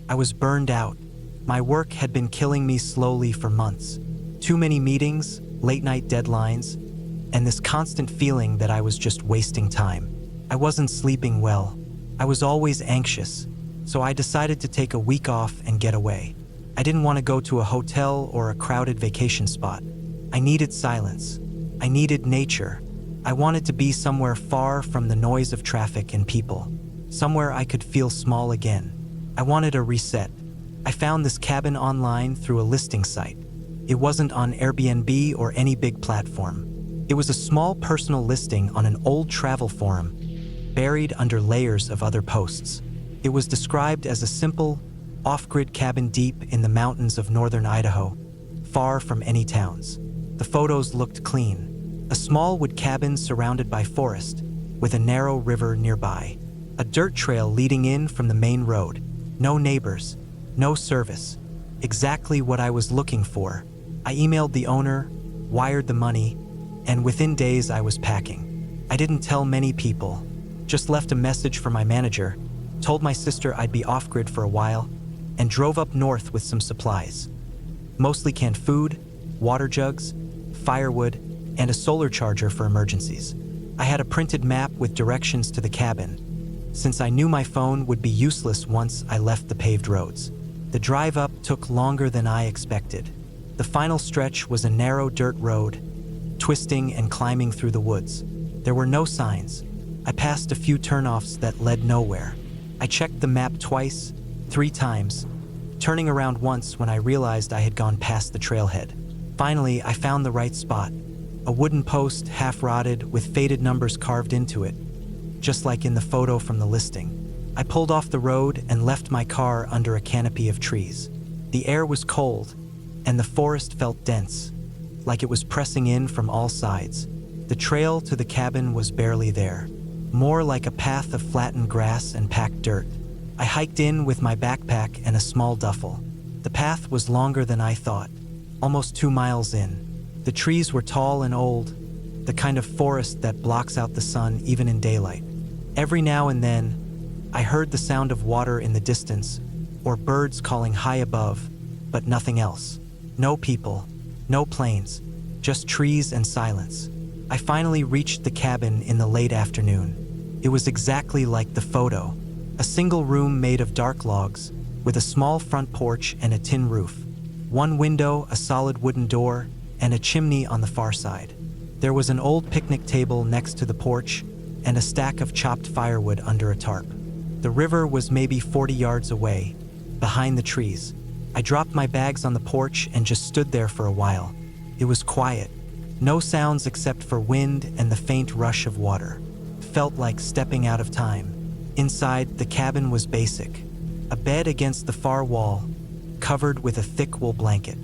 I was burned out. My work had been killing me slowly for months. Too many meetings, late-night deadlines, and this constant feeling that I was just wasting time. I wasn't sleeping well. I was always anxious, so I decided to take a week off and get away. I didn't want to go to a hotel or a crowded vacation spot. I needed silence. I needed nature. I wanted to be somewhere far from the noise of traffic and people. Somewhere I could feel small again. I wanted a reset. I found this cabin online through a listing site. It wasn't on Airbnb or any big platform. It was a small personal listing on an old travel forum, buried under layers of other posts. It was described as a simple, off-grid cabin deep in the mountains of northern Idaho, far from any towns. The photos looked clean. A small wood cabin surrounded by forest, with a narrow river nearby. A dirt trail leading in from the main road. No neighbors, no service. Exactly what I was looking for. I emailed the owner, wired the money, and within days I was packing. I didn't tell many people, just left a message for my manager, told my sister I'd be off-grid for a while, and drove up north with some supplies. Mostly canned food, water jugs, firewood, and a solar charger for emergencies. I had a printed map with directions to the cabin, since I knew my phone would be useless once I left the paved roads. The drive up took longer than I expected. The final stretch was a narrow dirt road, twisting and climbing through the woods. There were no signs. I passed a few turnoffs that led nowhere. I checked the map twice, 3 times, turning around once when I realized I had gone past the trailhead. Finally, I found the right spot. A wooden post, half-rotted, with faded numbers carved into it, just like in the photo from the listing. I pulled off the road and left my car under a canopy of trees. The air was cold, and the forest felt dense, like it was pressing in from all sides. The trail to the cabin was barely there, more like a path of flattened grass and packed dirt. I hiked in with my backpack and a small duffel. The path was longer than I thought, almost 2 miles in. The trees were tall and old, the kind of forest that blocks out the sun even in daylight. Every now and then, I heard the sound of water in the distance, or birds calling high above, but nothing else. No people, no planes, just trees and silence. I finally reached the cabin in the late afternoon. It was exactly like the photo. A single room made of dark logs, with a small front porch and a tin roof. One window, a solid wooden door, and a chimney on the far side. There was an old picnic table next to the porch, and a stack of chopped firewood under a tarp. The river was maybe 40 yards away, behind the trees. I dropped my bags on the porch and just stood there for a while. It was quiet. No sounds except for wind and the faint rush of water. Felt like stepping out of time. Inside, the cabin was basic. A bed against the far wall, covered with a thick wool blanket.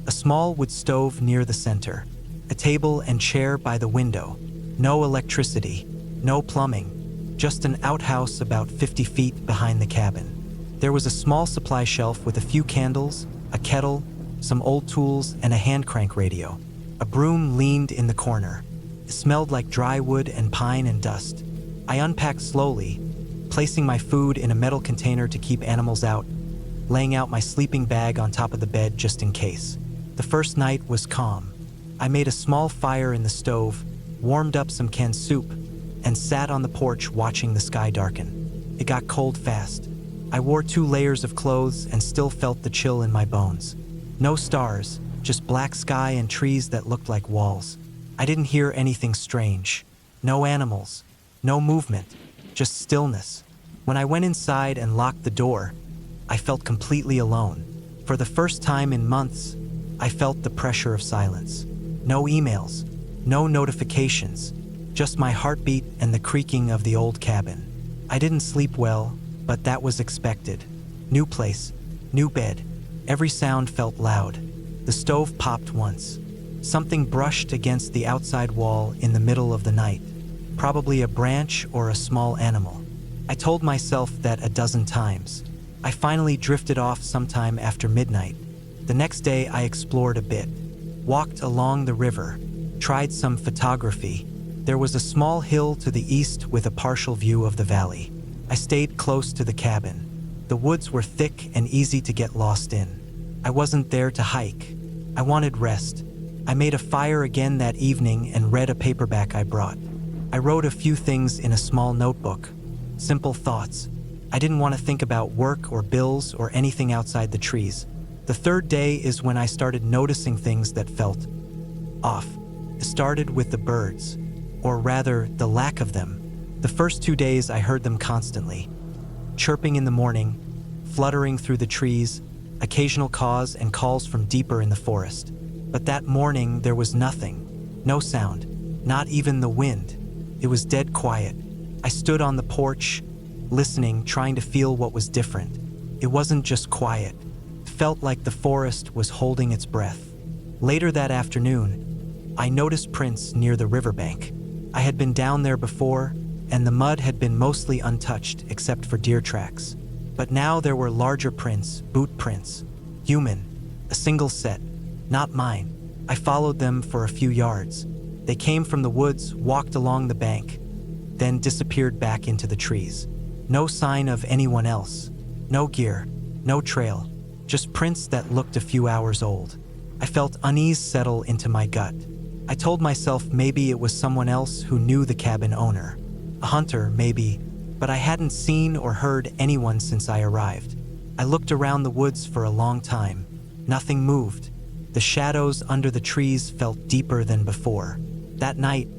A small wood stove near the center. A table and chair by the window. No electricity, no plumbing, just an outhouse about 50 feet behind the cabin. There was a small supply shelf with a few candles, a kettle, some old tools, and a hand crank radio. A broom leaned in the corner. It smelled like dry wood and pine and dust. I unpacked slowly, placing my food in a metal container to keep animals out, laying out my sleeping bag on top of the bed just in case. The first night was calm. I made a small fire in the stove, warmed up some canned soup, and sat on the porch watching the sky darken. It got cold fast. I wore 2 layers of clothes and still felt the chill in my bones. No stars, just black sky and trees that looked like walls. I didn't hear anything strange. No animals, no movement, just stillness. When I went inside and locked the door, I felt completely alone. For the first time in months, I felt the pressure of silence. No emails, no notifications, just my heartbeat and the creaking of the old cabin. I didn't sleep well, but that was expected. New place, new bed. Every sound felt loud. The stove popped once. Something brushed against the outside wall in the middle of the night. Probably a branch or a small animal. I told myself that a dozen times. I finally drifted off sometime after midnight. The next day I explored a bit. Walked along the river. Tried some photography. There was a small hill to the east with a partial view of the valley. I stayed close to the cabin. The woods were thick and easy to get lost in. I wasn't there to hike. I wanted rest. I made a fire again that evening and read a paperback I brought. I wrote a few things in a small notebook. Simple thoughts. I didn't want to think about work or bills or anything outside the trees. The third day is when I started noticing things that felt off. It started with the birds, or rather, the lack of them. The first 2 days I heard them constantly. Chirping in the morning, fluttering through the trees, occasional caws and calls from deeper in the forest. But that morning there was nothing, no sound, not even the wind. It was dead quiet. I stood on the porch, listening, trying to feel what was different. It wasn't just quiet. It felt like the forest was holding its breath. Later that afternoon, I noticed prints near the riverbank. I had been down there before, and the mud had been mostly untouched except for deer tracks. But now there were larger prints, boot prints, human, a single set, not mine. I followed them for a few yards. They came from the woods, walked along the bank, then disappeared back into the trees. No sign of anyone else. No gear, no trail, just prints that looked a few hours old. I felt unease settle into my gut. I told myself maybe it was someone else who knew the cabin owner. A hunter, maybe, but I hadn't seen or heard anyone since I arrived. I looked around the woods for a long time. Nothing moved. The shadows under the trees felt deeper than before. That night,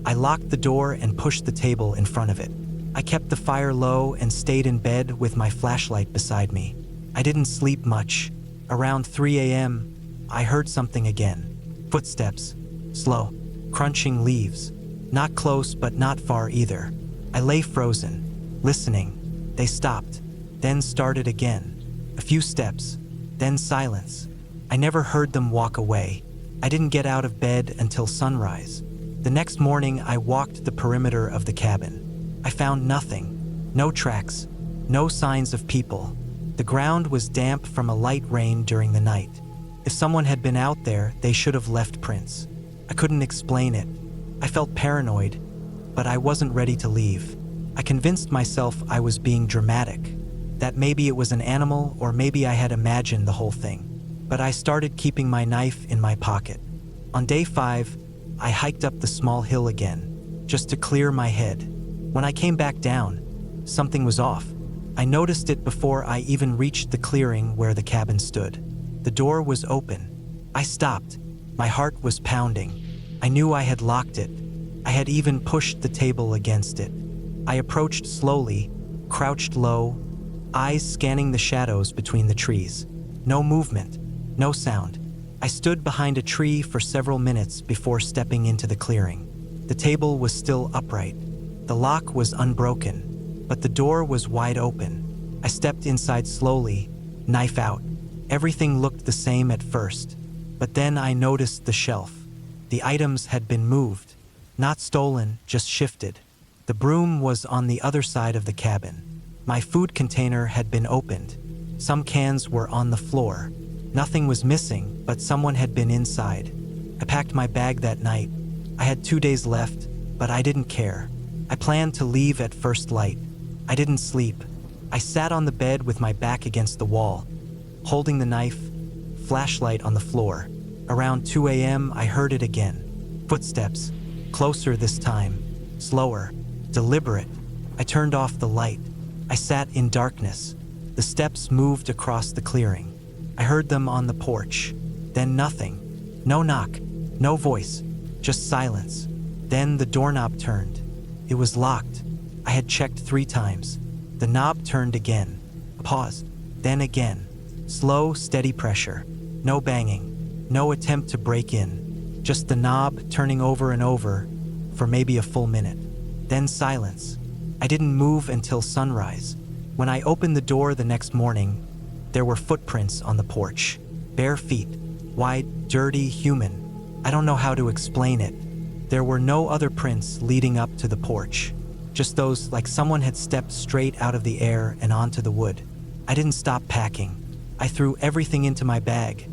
I locked the door and pushed the table in front of it. I kept the fire low and stayed in bed with my flashlight beside me. I didn't sleep much. Around 3 a.m., I heard something again. Footsteps, slow, crunching leaves. Not close, but not far either. I lay frozen, listening. They stopped, then started again. A few steps, then silence. I never heard them walk away. I didn't get out of bed until sunrise. The next morning, I walked the perimeter of the cabin. I found nothing. No tracks, no signs of people. The ground was damp from a light rain during the night. If someone had been out there, they should have left prints. I couldn't explain it. I felt paranoid, but I wasn't ready to leave. I convinced myself I was being dramatic, that maybe it was an animal or maybe I had imagined the whole thing. But I started keeping my knife in my pocket. On day 5, I hiked up the small hill again, just to clear my head. When I came back down, something was off. I noticed it before I even reached the clearing where the cabin stood. The door was open. I stopped. My heart was pounding. I knew I had locked it. I had even pushed the table against it. I approached slowly, crouched low, eyes scanning the shadows between the trees. No movement, no sound. I stood behind a tree for several minutes before stepping into the clearing. The table was still upright. The lock was unbroken, but the door was wide open. I stepped inside slowly, knife out. Everything looked the same at first, but then I noticed the shelf. The items had been moved, not stolen, just shifted. The broom was on the other side of the cabin. My food container had been opened. Some cans were on the floor. Nothing was missing, but someone had been inside. I packed my bag that night. I had 2 days left, but I didn't care. I planned to leave at first light. I didn't sleep. I sat on the bed with my back against the wall, holding the knife, flashlight on the floor. Around 2 a.m., I heard it again. Footsteps, closer this time, slower, deliberate. I turned off the light. I sat in darkness. The steps moved across the clearing. I heard them on the porch. Then nothing. No knock, no voice, just silence. Then the doorknob turned. It was locked. I had checked 3 times. The knob turned again. A pause. Then again. Slow, steady pressure. No banging. No attempt to break in. Just the knob turning over and over for maybe a full minute. Then silence. I didn't move until sunrise. When I opened the door the next morning, there were footprints on the porch. Bare feet. Wide, dirty, human. I don't know how to explain it. There were no other prints leading up to the porch. Just those like someone had stepped straight out of the air and onto the wood. I didn't stop packing. I threw everything into my bag.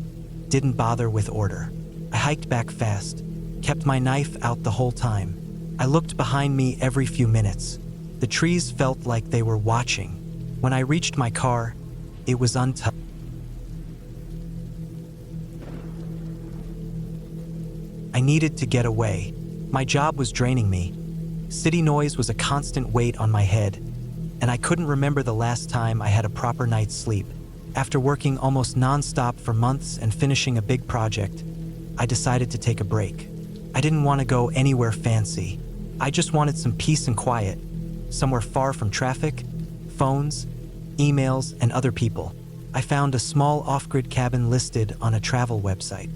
Didn't bother with order. I hiked back fast. Kept my knife out the whole time. I looked behind me every few minutes. The trees felt like they were watching. When I reached my car, it was untouched. I needed to get away. My job was draining me. City noise was a constant weight on my head, and I couldn't remember the last time I had a proper night's sleep. After working almost non-stop for months and finishing a big project, I decided to take a break. I didn't want to go anywhere fancy. I just wanted some peace and quiet, somewhere far from traffic, phones, emails, and other people. I found a small off-grid cabin listed on a travel website.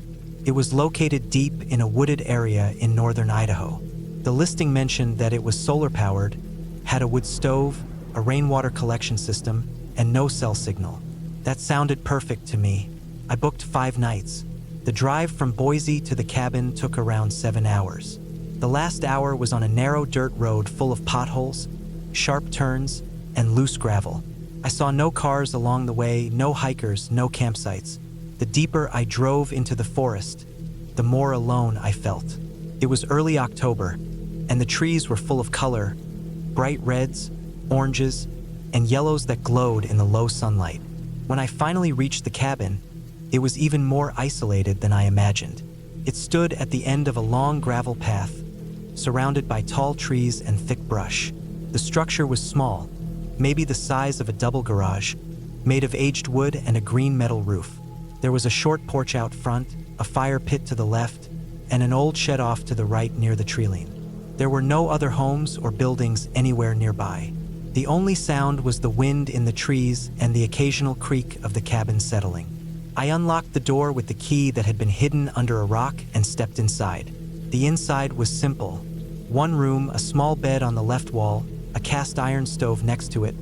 It was located deep in a wooded area in northern Idaho. The listing mentioned that it was solar-powered, had a wood stove, a rainwater collection system, and no cell signal. That sounded perfect to me. I booked 5 nights. The drive from Boise to the cabin took around 7 hours. The last hour was on a narrow dirt road full of potholes, sharp turns, and loose gravel. I saw no cars along the way, no hikers, no campsites. The deeper I drove into the forest, the more alone I felt. It was early October, and the trees were full of color, bright reds, oranges, and yellows that glowed in the low sunlight. When I finally reached the cabin, it was even more isolated than I imagined. It stood at the end of a long gravel path, surrounded by tall trees and thick brush. The structure was small, maybe the size of a double garage, made of aged wood and a green metal roof. There was a short porch out front, a fire pit to the left, and an old shed off to the right near the treeline. There were no other homes or buildings anywhere nearby. The only sound was the wind in the trees and the occasional creak of the cabin settling. I unlocked the door with the key that had been hidden under a rock and stepped inside. The inside was simple. One room, a small bed on the left wall, a cast iron stove next to it,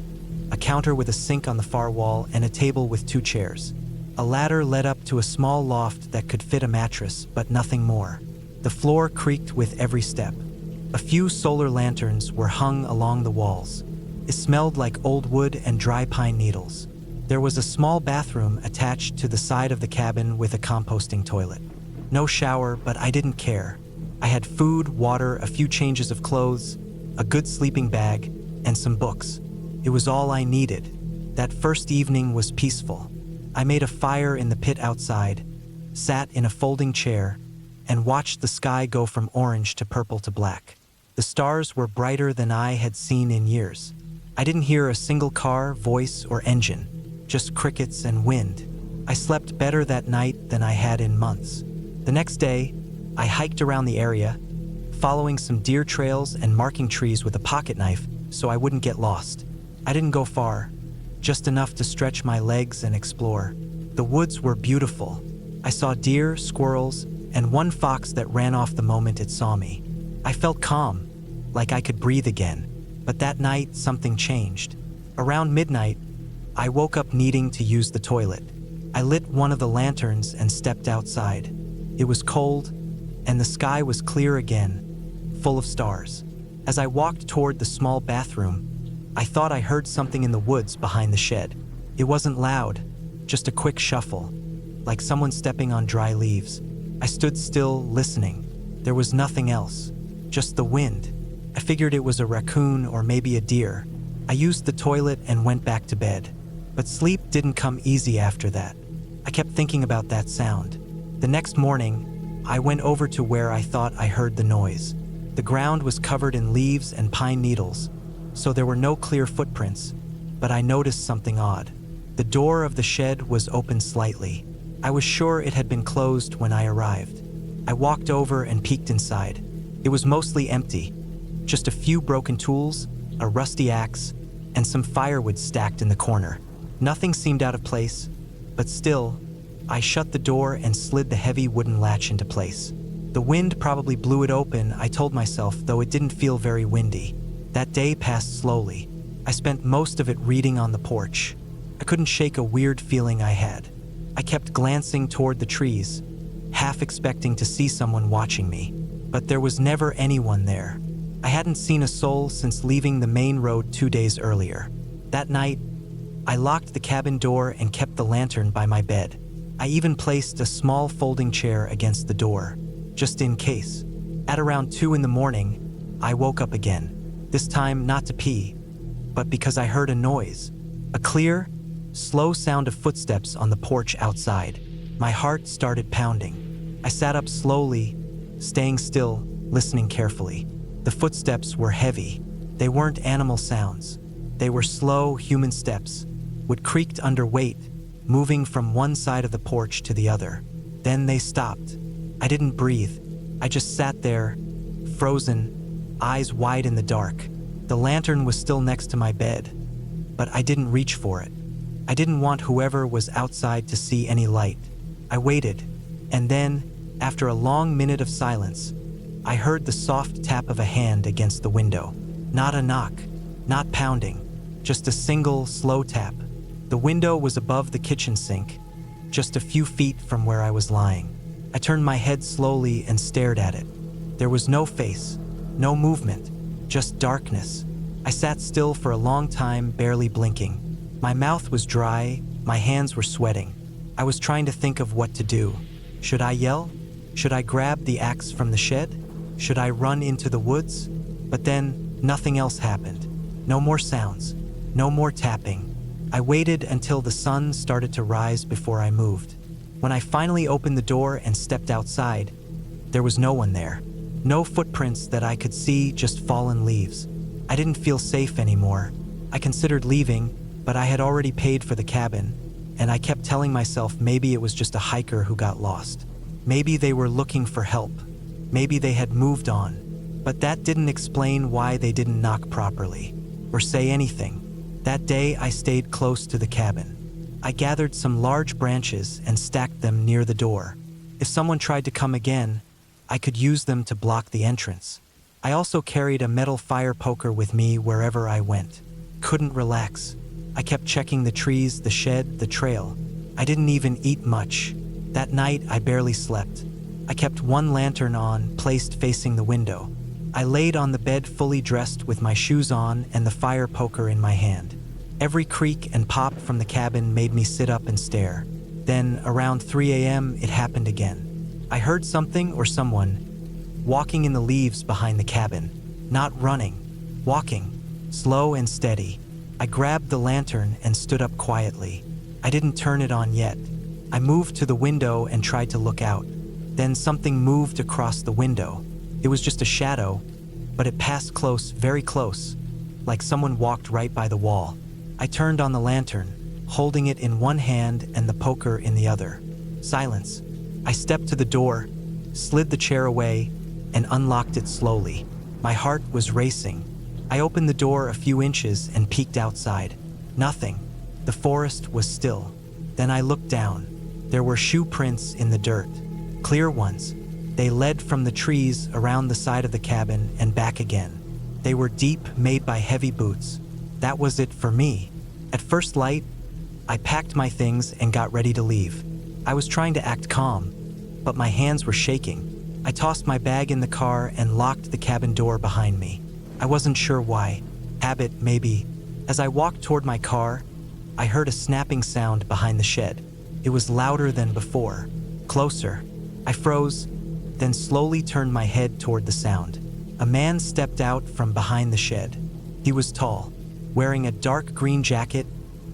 a counter with a sink on the far wall, and a table with 2 chairs. A ladder led up to a small loft that could fit a mattress, but nothing more. The floor creaked with every step. A few solar lanterns were hung along the walls. It smelled like old wood and dry pine needles. There was a small bathroom attached to the side of the cabin with a composting toilet. No shower, but I didn't care. I had food, water, a few changes of clothes, a good sleeping bag, and some books. It was all I needed. That first evening was peaceful. I made a fire in the pit outside, sat in a folding chair, and watched the sky go from orange to purple to black. The stars were brighter than I had seen in years. I didn't hear a single car, voice, or engine, just crickets and wind. I slept better that night than I had in months. The next day, I hiked around the area, following some deer trails and marking trees with a pocket knife so I wouldn't get lost. I didn't go far, just enough to stretch my legs and explore. The woods were beautiful. I saw deer, squirrels, and one fox that ran off the moment it saw me. I felt calm, like I could breathe again. But that night, something changed. Around midnight, I woke up needing to use the toilet. I lit one of the lanterns and stepped outside. It was cold, and the sky was clear again, full of stars. As I walked toward the small bathroom, I thought I heard something in the woods behind the shed. It wasn't loud, just a quick shuffle, like someone stepping on dry leaves. I stood still, listening. There was nothing else, just the wind. I figured it was a raccoon or maybe a deer. I used the toilet and went back to bed. But sleep didn't come easy after that. I kept thinking about that sound. The next morning, I went over to where I thought I heard the noise. The ground was covered in leaves and pine needles, so there were no clear footprints, but I noticed something odd. The door of the shed was open slightly. I was sure it had been closed when I arrived. I walked over and peeked inside. It was mostly empty. Just a few broken tools, a rusty axe, and some firewood stacked in the corner. Nothing seemed out of place, but still, I shut the door and slid the heavy wooden latch into place. The wind probably blew it open, I told myself, though it didn't feel very windy. That day passed slowly. I spent most of it reading on the porch. I couldn't shake a weird feeling I had. I kept glancing toward the trees, half expecting to see someone watching me, but there was never anyone there. I hadn't seen a soul since leaving the main road 2 days earlier. That night, I locked the cabin door and kept the lantern by my bed. I even placed a small folding chair against the door, just in case. At around 2 in the morning, I woke up again. This time not to pee, but because I heard a noise. A clear, slow sound of footsteps on the porch outside. My heart started pounding. I sat up slowly, staying still, listening carefully. The footsteps were heavy. They weren't animal sounds. They were slow, human steps, which creaked under weight, moving from one side of the porch to the other. Then they stopped. I didn't breathe. I just sat there, frozen, eyes wide in the dark. The lantern was still next to my bed, but I didn't reach for it. I didn't want whoever was outside to see any light. I waited, and then, after a long minute of silence, I heard the soft tap of a hand against the window. Not a knock, not pounding, just a single, slow tap. The window was above the kitchen sink, just a few feet from where I was lying. I turned my head slowly and stared at it. There was no face, no movement, just darkness. I sat still for a long time, barely blinking. My mouth was dry, my hands were sweating. I was trying to think of what to do. Should I yell? Should I grab the axe from the shed? Should I run into the woods? But then, nothing else happened. No more sounds, no more tapping. I waited until the sun started to rise before I moved. When I finally opened the door and stepped outside, there was no one there. No footprints that I could see, just fallen leaves. I didn't feel safe anymore. I considered leaving, but I had already paid for the cabin, and I kept telling myself maybe it was just a hiker who got lost. Maybe they were looking for help. Maybe they had moved on. But that didn't explain why they didn't knock properly, or say anything. That day, I stayed close to the cabin. I gathered some large branches and stacked them near the door. If someone tried to come again, I could use them to block the entrance. I also carried a metal fire poker with me wherever I went. Couldn't relax. I kept checking the trees, the shed, the trail. I didn't even eat much. That night, I barely slept. I kept one lantern on, placed facing the window. I laid on the bed fully dressed with my shoes on and the fire poker in my hand. Every creak and pop from the cabin made me sit up and stare. Then, around 3 a.m., it happened again. I heard something or someone walking in the leaves behind the cabin. Not running, walking, slow and steady. I grabbed the lantern and stood up quietly. I didn't turn it on yet. I moved to the window and tried to look out. Then something moved across the window. It was just a shadow, but it passed close, very close, like someone walked right by the wall. I turned on the lantern, holding it in one hand and the poker in the other. Silence. I stepped to the door, slid the chair away, and unlocked it slowly. My heart was racing. I opened the door a few inches and peeked outside. Nothing. The forest was still. Then I looked down. There were shoe prints in the dirt, clear ones. They led from the trees around the side of the cabin and back again. They were deep, made by heavy boots. That was it for me. At first light, I packed my things and got ready to leave. I was trying to act calm, but my hands were shaking. I tossed my bag in the car and locked the cabin door behind me. I wasn't sure why. Habit, maybe. As I walked toward my car, I heard a snapping sound behind the shed. It was louder than before. Closer. I froze, then slowly turned my head toward the sound. A man stepped out from behind the shed. He was tall, wearing a dark green jacket,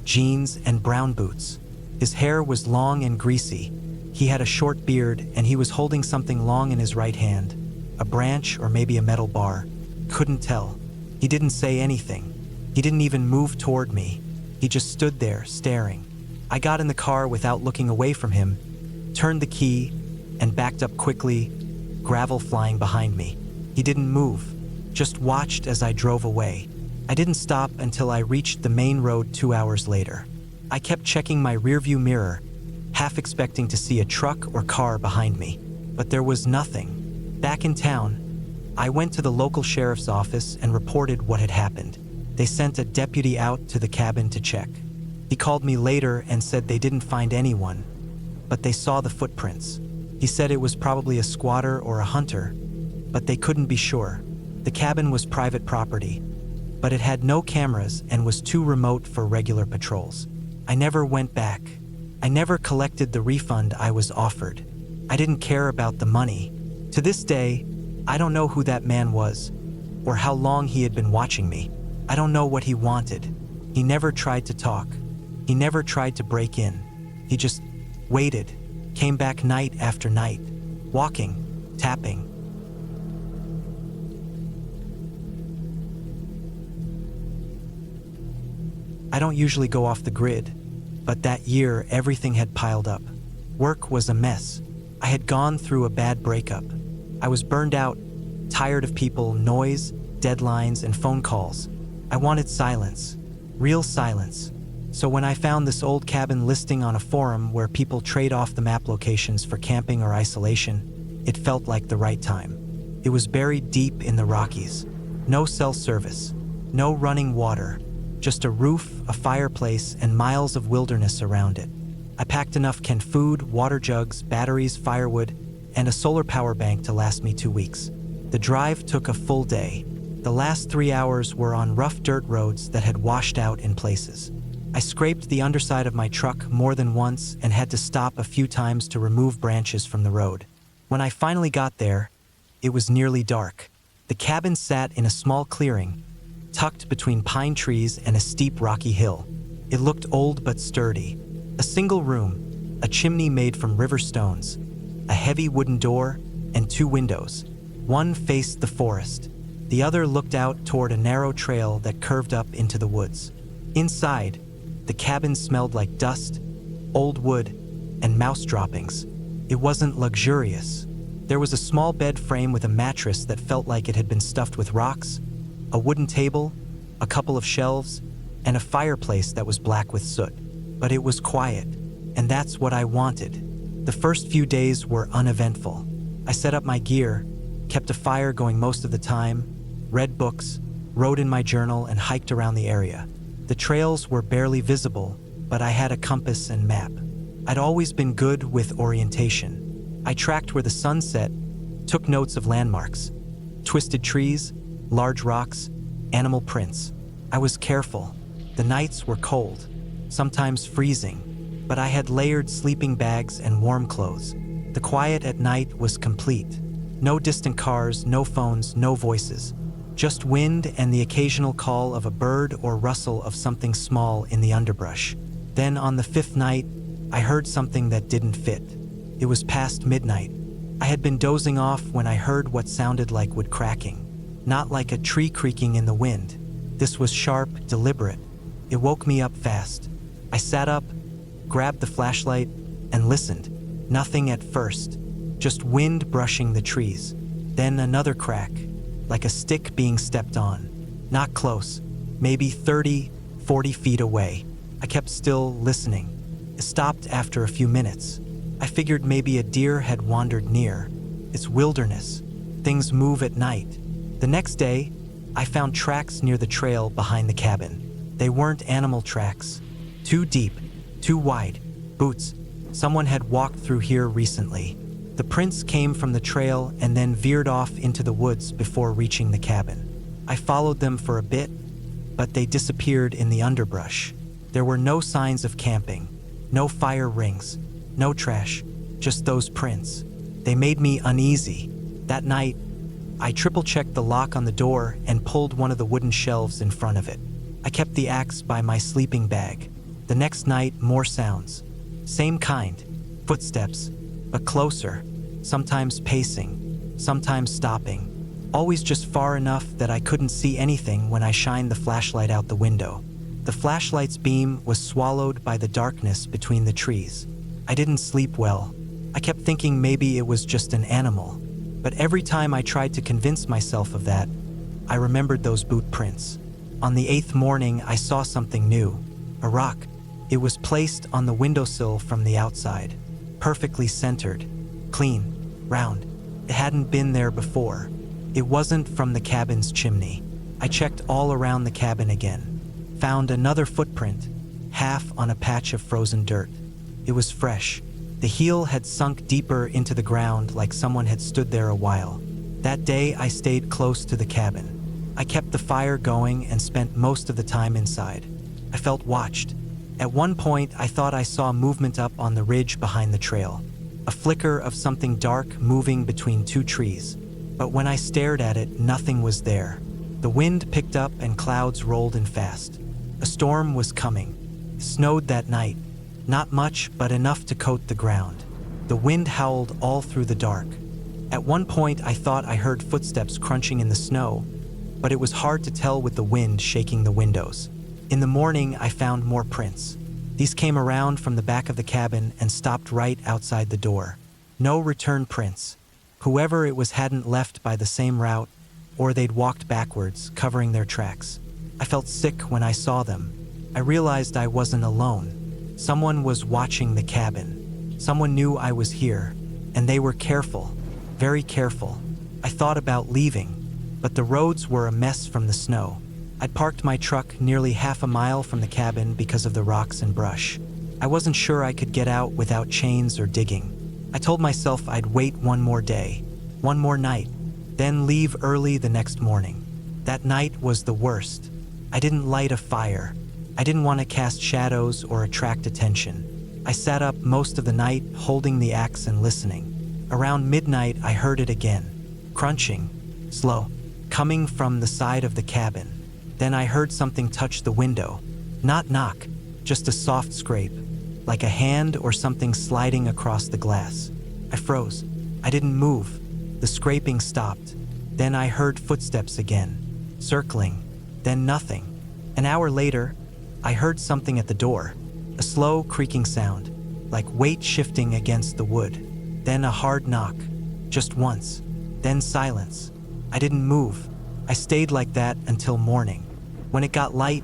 jeans, and brown boots. His hair was long and greasy. He had a short beard, and he was holding something long in his right hand. A branch or maybe a metal bar. Couldn't tell. He didn't say anything. He didn't even move toward me. He just stood there, staring. I got in the car without looking away from him, turned the key, and backed up quickly, gravel flying behind me. He didn't move, just watched as I drove away. I didn't stop until I reached the main road 2 hours later. I kept checking my rearview mirror, half expecting to see a truck or car behind me, but there was nothing. Back in town, I went to the local sheriff's office and reported what had happened. They sent a deputy out to the cabin to check. He called me later and said they didn't find anyone, but they saw the footprints. He said it was probably a squatter or a hunter, but they couldn't be sure. The cabin was private property, but it had no cameras and was too remote for regular patrols. I never went back. I never collected the refund I was offered. I didn't care about the money. To this day, I don't know who that man was, or how long he had been watching me. I don't know what he wanted. He never tried to talk. He never tried to break in. He just waited, came back night after night, walking, tapping. I don't usually go off the grid, but that year everything had piled up. Work was a mess. I had gone through a bad breakup. I was burned out, tired of people, noise, deadlines, and phone calls. I wanted silence, real silence. So when I found this old cabin listing on a forum where people trade off the map locations for camping or isolation, it felt like the right time. It was buried deep in the Rockies. No cell service, no running water, just a roof, a fireplace, and miles of wilderness around it. I packed enough canned food, water jugs, batteries, firewood, and a solar power bank to last me 2 weeks. The drive took a full day. The last 3 hours were on rough dirt roads that had washed out in places. I scraped the underside of my truck more than once and had to stop a few times to remove branches from the road. When I finally got there, it was nearly dark. The cabin sat in a small clearing, tucked between pine trees and a steep rocky hill. It looked old but sturdy. A single room, a chimney made from river stones, a heavy wooden door, and 2 windows. One faced the forest. The other looked out toward a narrow trail that curved up into the woods. Inside, the cabin smelled like dust, old wood, and mouse droppings. It wasn't luxurious. There was a small bed frame with a mattress that felt like it had been stuffed with rocks, a wooden table, a couple of shelves, and a fireplace that was black with soot. But it was quiet, and that's what I wanted. The first few days were uneventful. I set up my gear, kept a fire going most of the time, read books, wrote in my journal, and hiked around the area. The trails were barely visible, but I had a compass and map. I'd always been good with orientation. I tracked where the sun set, took notes of landmarks, twisted trees, large rocks, animal prints. I was careful. The nights were cold, sometimes freezing, but I had layered sleeping bags and warm clothes. The quiet at night was complete. No distant cars, no phones, no voices. Just wind and the occasional call of a bird or rustle of something small in the underbrush. Then on the 5th night, I heard something that didn't fit. It was past midnight. I had been dozing off when I heard what sounded like wood cracking. Not like a tree creaking in the wind. This was sharp, deliberate. It woke me up fast. I sat up, grabbed the flashlight, and listened. Nothing at first, just wind brushing the trees. Then another crack, like a stick being stepped on. Not close, maybe 30, 40 feet away. I kept still, listening. It stopped after a few minutes. I figured maybe a deer had wandered near. It's wilderness. Things move at night. The next day, I found tracks near the trail behind the cabin. They weren't animal tracks. Too deep, too wide. Boots. Someone had walked through here recently. The prints came from the trail and then veered off into the woods before reaching the cabin. I followed them for a bit, but they disappeared in the underbrush. There were no signs of camping, no fire rings, no trash, just those prints. They made me uneasy. That night, I triple-checked the lock on the door and pulled one of the wooden shelves in front of it. I kept the axe by my sleeping bag. The next night, more sounds. Same kind, footsteps, but closer, sometimes pacing, sometimes stopping. Always just far enough that I couldn't see anything when I shined the flashlight out the window. The flashlight's beam was swallowed by the darkness between the trees. I didn't sleep well. I kept thinking maybe it was just an animal. But every time I tried to convince myself of that, I remembered those boot prints. On the 8th morning, I saw something new. A rock. It was placed on the windowsill from the outside. Perfectly centered. Clean. Round. It hadn't been there before. It wasn't from the cabin's chimney. I checked all around the cabin again. Found another footprint, half on a patch of frozen dirt. It was fresh. The heel had sunk deeper into the ground like someone had stood there a while. That day, I stayed close to the cabin. I kept the fire going and spent most of the time inside. I felt watched. At one point, I thought I saw movement up on the ridge behind the trail. A flicker of something dark moving between 2 trees. But when I stared at it, nothing was there. The wind picked up and clouds rolled in fast. A storm was coming. It snowed that night. Not much, but enough to coat the ground. The wind howled all through the dark. At one point, I thought I heard footsteps crunching in the snow, but it was hard to tell with the wind shaking the windows. In the morning, I found more prints. These came around from the back of the cabin and stopped right outside the door. No return prints. Whoever it was hadn't left by the same route, or they'd walked backwards, covering their tracks. I felt sick when I saw them. I realized I wasn't alone. Someone was watching the cabin. Someone knew I was here, and they were careful, very careful. I thought about leaving, but the roads were a mess from the snow. I'd parked my truck nearly half a mile from the cabin because of the rocks and brush. I wasn't sure I could get out without chains or digging. I told myself I'd wait one more day, one more night, then leave early the next morning. That night was the worst. I didn't light a fire. I didn't want to cast shadows or attract attention. I sat up most of the night holding the axe and listening. Around midnight, I heard it again, crunching, slow, coming from the side of the cabin. Then I heard something touch the window. Not knock, just a soft scrape, like a hand or something sliding across the glass. I froze. I didn't move. The scraping stopped. Then I heard footsteps again, circling, then nothing. An hour later, I heard something at the door, a slow creaking sound, like weight shifting against the wood. Then a hard knock, just once, then silence. I didn't move. I stayed like that until morning. When it got light,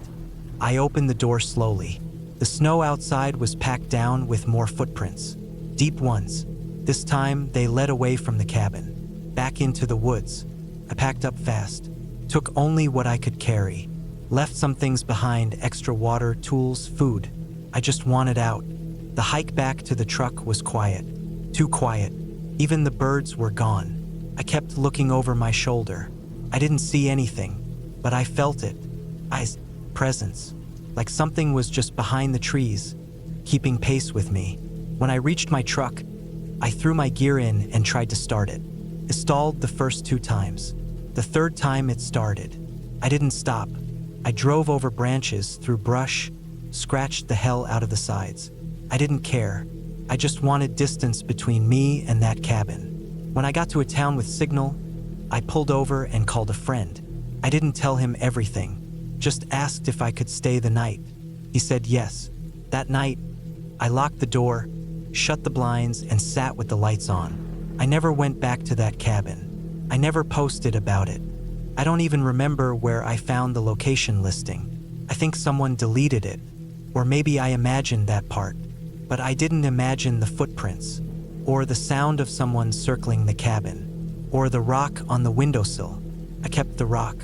I opened the door slowly. The snow outside was packed down with more footprints, deep ones. This time, they led away from the cabin, back into the woods. I packed up fast, took only what I could carry, left some things behind, extra water, tools, food. I just wanted out. The hike back to the truck was quiet, too quiet. Even the birds were gone. I kept looking over my shoulder. I didn't see anything, but I felt it. Presence. Like something was just behind the trees, keeping pace with me. When I reached my truck, I threw my gear in and tried to start it. It stalled the first 2 times. The third time it started. I didn't stop. I drove over branches, through brush, scratched the hell out of the sides. I didn't care. I just wanted distance between me and that cabin. When I got to a town with signal, I pulled over and called a friend. I didn't tell him everything, just asked if I could stay the night. He said yes. That night, I locked the door, shut the blinds, and sat with the lights on. I never went back to that cabin. I never posted about it. I don't even remember where I found the location listing. I think someone deleted it, or maybe I imagined that part. But I didn't imagine the footprints, or the sound of someone circling the cabin, or the rock on the windowsill. I kept the rock.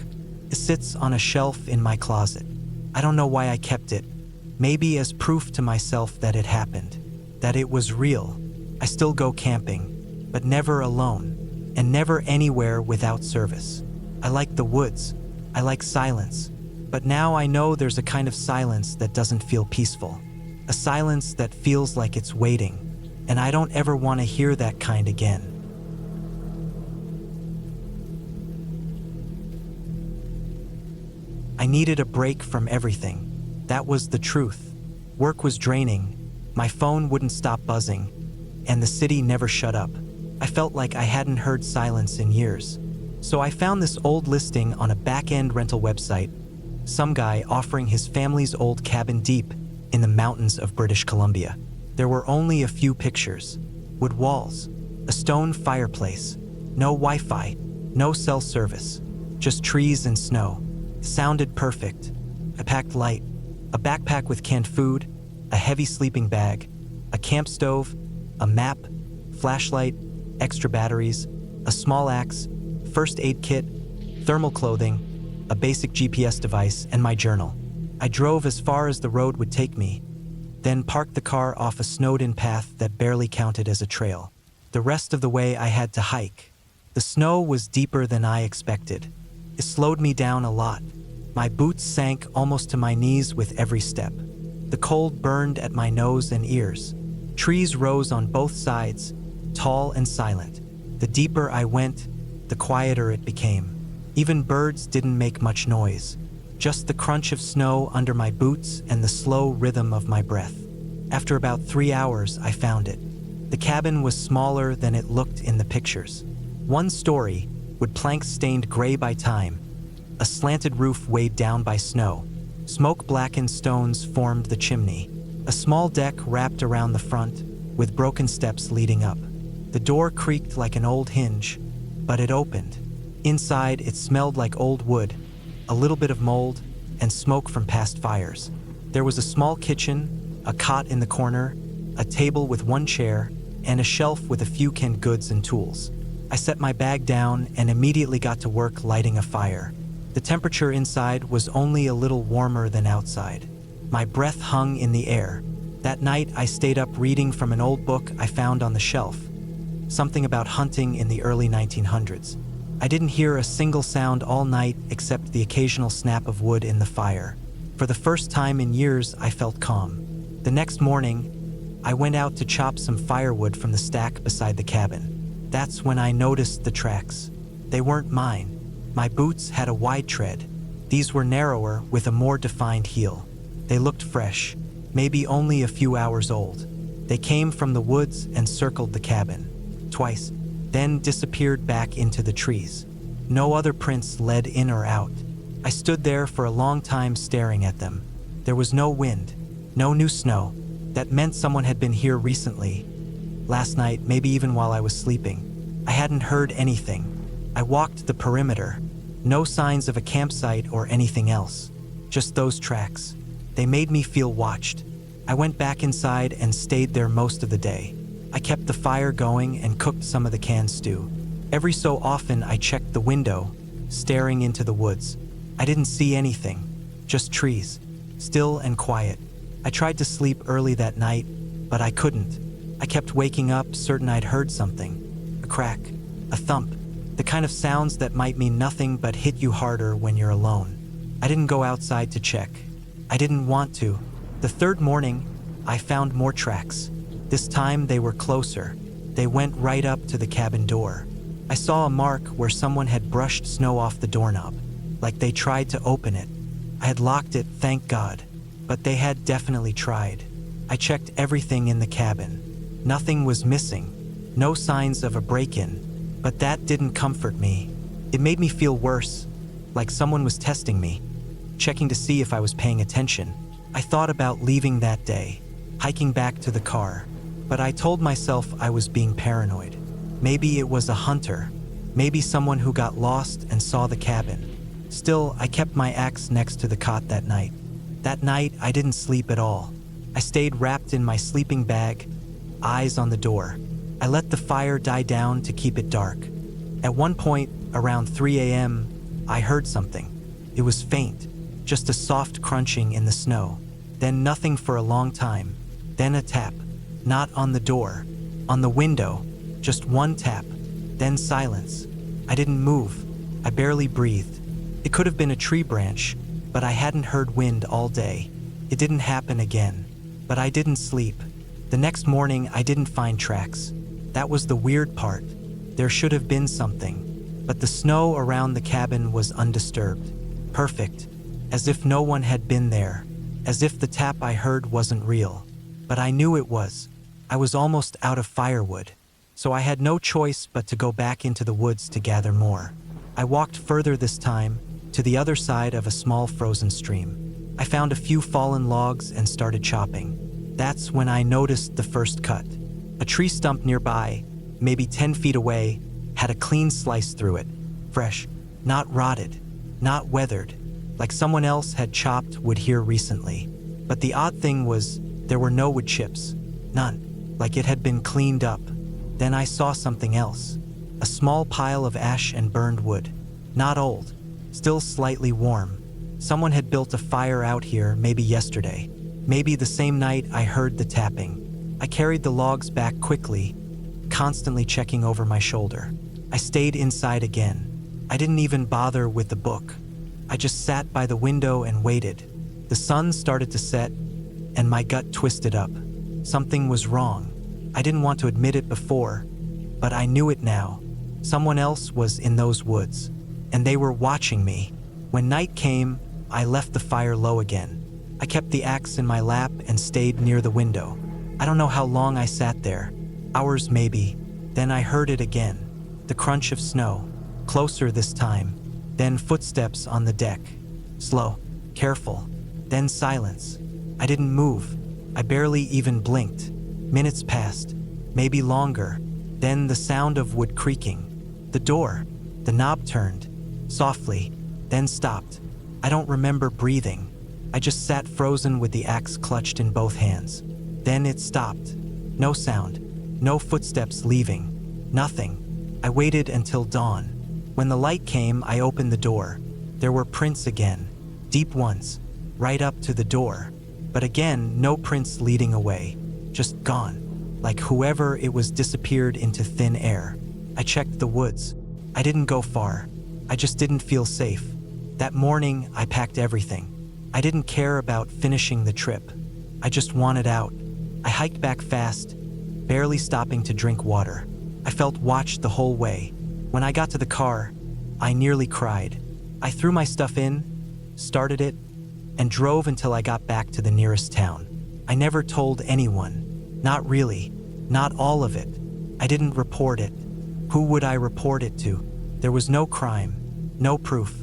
It sits on a shelf in my closet. I don't know why I kept it. Maybe as proof to myself that it happened, that it was real. I still go camping, but never alone, and never anywhere without service. I like the woods. I like silence. But now I know there's a kind of silence that doesn't feel peaceful. A silence that feels like it's waiting, and I don't ever want to hear that kind again. I needed a break from everything. That was the truth. Work was draining, my phone wouldn't stop buzzing, and the city never shut up. I felt like I hadn't heard silence in years. So I found this old listing on a back-end rental website. Some guy offering his family's old cabin deep in the mountains of British Columbia. There were only a few pictures. Wood walls, a stone fireplace, no Wi-Fi, no cell service, just trees and snow. Sounded perfect. I packed light, a backpack with canned food, a heavy sleeping bag, a camp stove, a map, flashlight, extra batteries, a small axe, first aid kit, thermal clothing, a basic GPS device, and my journal. I drove as far as the road would take me, then parked the car off a snowed-in path that barely counted as a trail. The rest of the way I had to hike. The snow was deeper than I expected. It slowed me down a lot. My boots sank almost to my knees with every step. The cold burned at my nose and ears. Trees rose on both sides, tall and silent. The deeper I went, the quieter it became. Even birds didn't make much noise. just the crunch of snow under my boots and the slow rhythm of my breath. After about 3 hours, I found it. The cabin was smaller than it looked in the pictures. One story, with planks stained gray by time, a slanted roof weighed down by snow. Smoke-blackened stones formed the chimney. A small deck wrapped around the front, with broken steps leading up. The door creaked like an old hinge, but it opened. Inside, it smelled like old wood, a little bit of mold, and smoke from past fires. There was a small kitchen, a cot in the corner, a table with one chair, and a shelf with a few canned goods and tools. I set my bag down and immediately got to work lighting a fire. The temperature inside was only a little warmer than outside. My breath hung in the air. That night, I stayed up reading from an old book I found on the shelf, something about hunting in the early 1900s. I didn't hear a single sound all night except the occasional snap of wood in the fire. For the first time in years, I felt calm. The next morning, I went out to chop some firewood from the stack beside the cabin. That's when I noticed the tracks. They weren't mine. My boots had a wide tread. These were narrower with a more defined heel. They looked fresh, maybe only a few hours old. They came from the woods and circled the cabin twice, then disappeared back into the trees. No other prints led in or out. I stood there for a long time staring at them. There was no wind, no new snow. That meant someone had been here recently. Last night, maybe even while I was sleeping. I hadn't heard anything. I walked the perimeter. No signs of a campsite or anything else. Just those tracks. They made me feel watched. I went back inside and stayed there most of the day. I kept the fire going and cooked some of the canned stew. Every so often, I checked the window, staring into the woods. I didn't see anything, just trees, still and quiet. I tried to sleep early that night, but I couldn't. I kept waking up certain I'd heard something. A crack, a thump, the kind of sounds that might mean nothing but hit you harder when you're alone. I didn't go outside to check. I didn't want to. The third morning, I found more tracks. This time they were closer. They went right up to the cabin door. I saw a mark where someone had brushed snow off the doorknob, like they tried to open it. I had locked it, thank God, but they had definitely tried. I checked everything in the cabin. Nothing was missing, no signs of a break-in, but that didn't comfort me. It made me feel worse, like someone was testing me, checking to see if I was paying attention. I thought about leaving that day, hiking back to the car, but I told myself I was being paranoid. Maybe it was a hunter, maybe someone who got lost and saw the cabin. Still, I kept my axe next to the cot that night. That night, I didn't sleep at all. I stayed wrapped in my sleeping bag, eyes on the door. I let the fire die down to keep it dark. At one point, around 3 a.m., I heard something. It was faint, just a soft crunching in the snow. Then nothing for a long time. Then a tap. Not on the door, on the window. Just one tap. Then silence. I didn't move. I barely breathed. It could have been a tree branch, but I hadn't heard wind all day. It didn't happen again. But I didn't sleep. The next morning, I didn't find tracks. That was the weird part. There should have been something. But the snow around the cabin was undisturbed. Perfect. As if no one had been there. As if the tap I heard wasn't real. But I knew it was. I was almost out of firewood. So I had no choice but to go back into the woods to gather more. I walked further this time, to the other side of a small frozen stream. I found a few fallen logs and started chopping. That's when I noticed the first cut. A tree stump nearby, maybe 10 feet away, had a clean slice through it. Fresh, not rotted, not weathered, like someone else had chopped wood here recently. But the odd thing was, there were no wood chips. None, like it had been cleaned up. Then I saw something else. A small pile of ash and burned wood. Not old, still slightly warm. Someone had built a fire out here maybe yesterday. Maybe the same night I heard the tapping. I carried the logs back quickly, constantly checking over my shoulder. I stayed inside again. I didn't even bother with the book. I just sat by the window and waited. The sun started to set, and my gut twisted up. Something was wrong. I didn't want to admit it before, but I knew it now. Someone else was in those woods, and they were watching me. When night came, I left the fire low again. I kept the axe in my lap and stayed near the window. I don't know how long I sat there. Hours maybe. Then I heard it again. The crunch of snow. Closer this time. Then footsteps on the deck. Slow. Careful. Then silence. I didn't move. I barely even blinked. Minutes passed. Maybe longer. Then the sound of wood creaking. The door. The knob turned. Softly. Then stopped. I don't remember breathing. I just sat frozen with the axe clutched in both hands. Then it stopped. No sound. No footsteps leaving. Nothing. I waited until dawn. When the light came, I opened the door. There were prints again. Deep ones. Right up to the door. But again, no prints leading away. Just gone. Like whoever it was disappeared into thin air. I checked the woods. I didn't go far. I just didn't feel safe. That morning, I packed everything. I didn't care about finishing the trip. I just wanted out. I hiked back fast, barely stopping to drink water. I felt watched the whole way. When I got to the car, I nearly cried. I threw my stuff in, started it, and drove until I got back to the nearest town. I never told anyone. Not really. Not all of it. I didn't report it. Who would I report it to? There was no crime, no proof,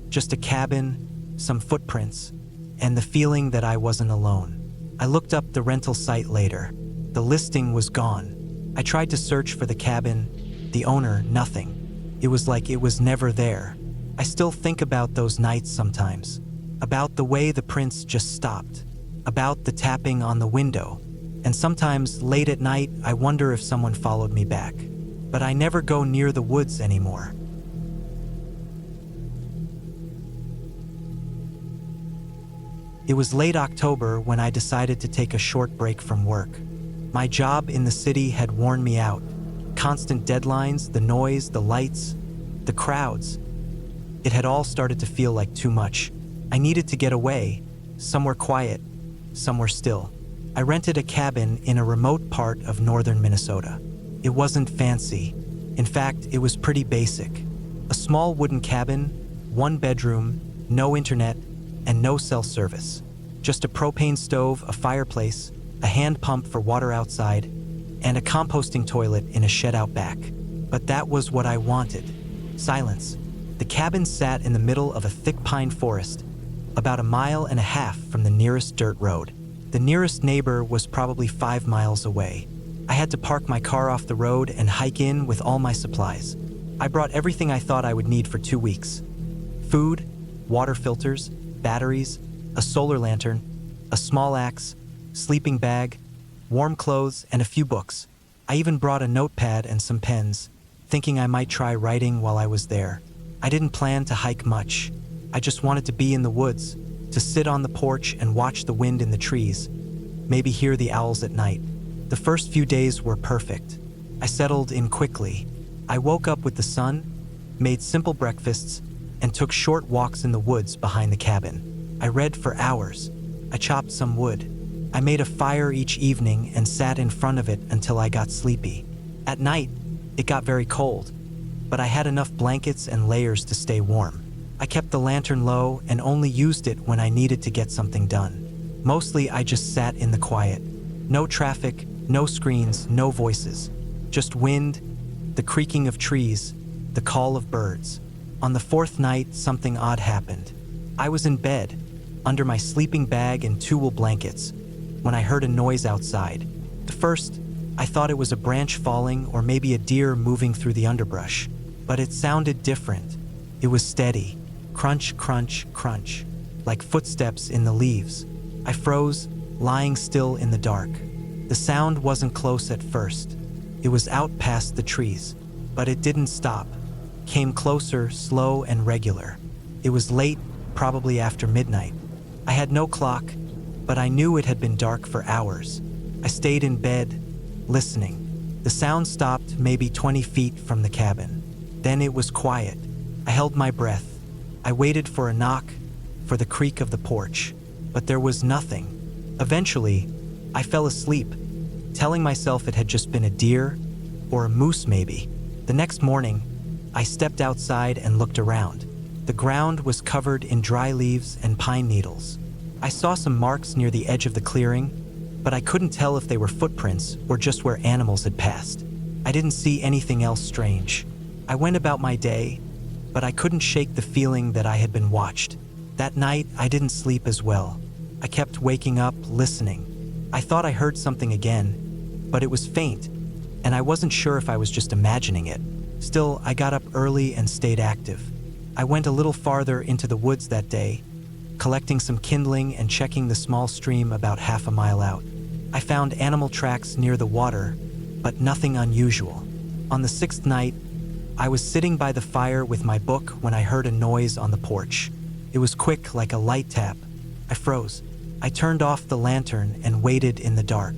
just a cabin, some footprints, and the feeling that I wasn't alone. I looked up the rental site later. The listing was gone. I tried to search for the cabin, the owner, nothing. It was like it was never there. I still think about those nights sometimes. About the way the prints just stopped. About the tapping on the window. And sometimes, late at night, I wonder if someone followed me back. But I never go near the woods anymore. It was late October when I decided to take a short break from work. My job in the city had worn me out. Constant deadlines, the noise, the lights, the crowds. It had all started to feel like too much. I needed to get away, somewhere quiet, somewhere still. I rented a cabin in a remote part of northern Minnesota. It wasn't fancy. In fact, it was pretty basic. A small wooden cabin, one bedroom, no internet, and no cell service. Just a propane stove, a fireplace, a hand pump for water outside, and a composting toilet in a shed out back. But that was what I wanted. Silence. The cabin sat in the middle of a thick pine forest, about 1.5 miles from the nearest dirt road. The nearest neighbor was probably 5 miles away. I had to park my car off the road and hike in with all my supplies. I brought everything I thought I would need for 2 weeks. Food, water filters, batteries, a solar lantern, a small axe, sleeping bag, warm clothes, and a few books. I even brought a notepad and some pens, thinking I might try writing while I was there. I didn't plan to hike much. I just wanted to be in the woods, to sit on the porch and watch the wind in the trees, maybe hear the owls at night. The first few days were perfect. I settled in quickly. I woke up with the sun, made simple breakfasts, and took short walks in the woods behind the cabin. I read for hours. I chopped some wood. I made a fire each evening and sat in front of it until I got sleepy. At night, it got very cold, but I had enough blankets and layers to stay warm. I kept the lantern low and only used it when I needed to get something done. Mostly, I just sat in the quiet. No traffic, no screens, no voices. Just wind, the creaking of trees, the call of birds. On the 4th night, something odd happened. I was in bed, under my sleeping bag and 2 wool blankets, when I heard a noise outside. At first, I thought it was a branch falling or maybe a deer moving through the underbrush. But it sounded different. It was steady. Crunch, crunch, crunch. Like footsteps in the leaves. I froze, lying still in the dark. The sound wasn't close at first. It was out past the trees. But it didn't stop. Came closer, slow and regular. It was late, probably after midnight. I had no clock, but I knew it had been dark for hours. I stayed in bed, listening. The sound stopped maybe 20 feet from the cabin. Then it was quiet. I held my breath. I waited for a knock, for the creak of the porch, but there was nothing. Eventually, I fell asleep, telling myself it had just been a deer or a moose maybe. The next morning, I stepped outside and looked around. The ground was covered in dry leaves and pine needles. I saw some marks near the edge of the clearing, but I couldn't tell if they were footprints or just where animals had passed. I didn't see anything else strange. I went about my day, but I couldn't shake the feeling that I had been watched. That night, I didn't sleep as well. I kept waking up, listening. I thought I heard something again, but it was faint, and I wasn't sure if I was just imagining it. Still, I got up early and stayed active. I went a little farther into the woods that day, collecting some kindling and checking the small stream about half a mile out. I found animal tracks near the water, but nothing unusual. On the sixth night, I was sitting by the fire with my book when I heard a noise on the porch. It was quick, like a light tap. I froze. I turned off the lantern and waited in the dark.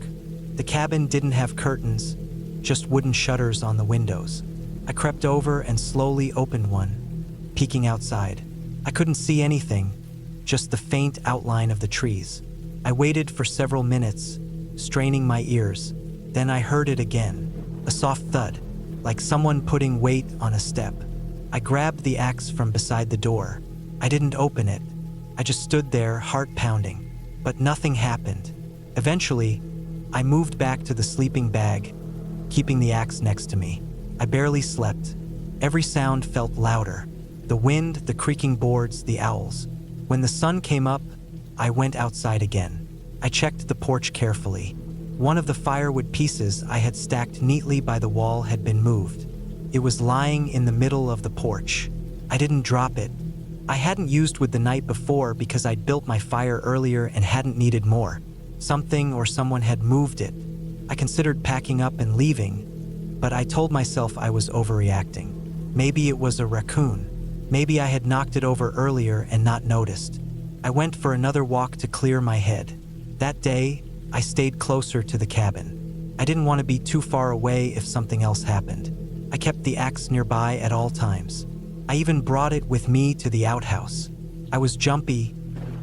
The cabin didn't have curtains, just wooden shutters on the windows. I crept over and slowly opened one, peeking outside. I couldn't see anything, just the faint outline of the trees. I waited for several minutes, straining my ears. Then I heard it again, a soft thud, like someone putting weight on a step. I grabbed the axe from beside the door. I didn't open it. I just stood there, heart pounding. But nothing happened. Eventually, I moved back to the sleeping bag, keeping the axe next to me. I barely slept. Every sound felt louder. The wind, the creaking boards, the owls. When the sun came up, I went outside again. I checked the porch carefully. One of the firewood pieces I had stacked neatly by the wall had been moved. It was lying in the middle of the porch. I didn't drop it. I hadn't used wood the night before because I'd built my fire earlier and hadn't needed more. Something or someone had moved it. I considered packing up and leaving, but I told myself I was overreacting. Maybe it was a raccoon. Maybe I had knocked it over earlier and not noticed. I went for another walk to clear my head. That day, I stayed closer to the cabin. I didn't want to be too far away if something else happened. I kept the axe nearby at all times. I even brought it with me to the outhouse. I was jumpy,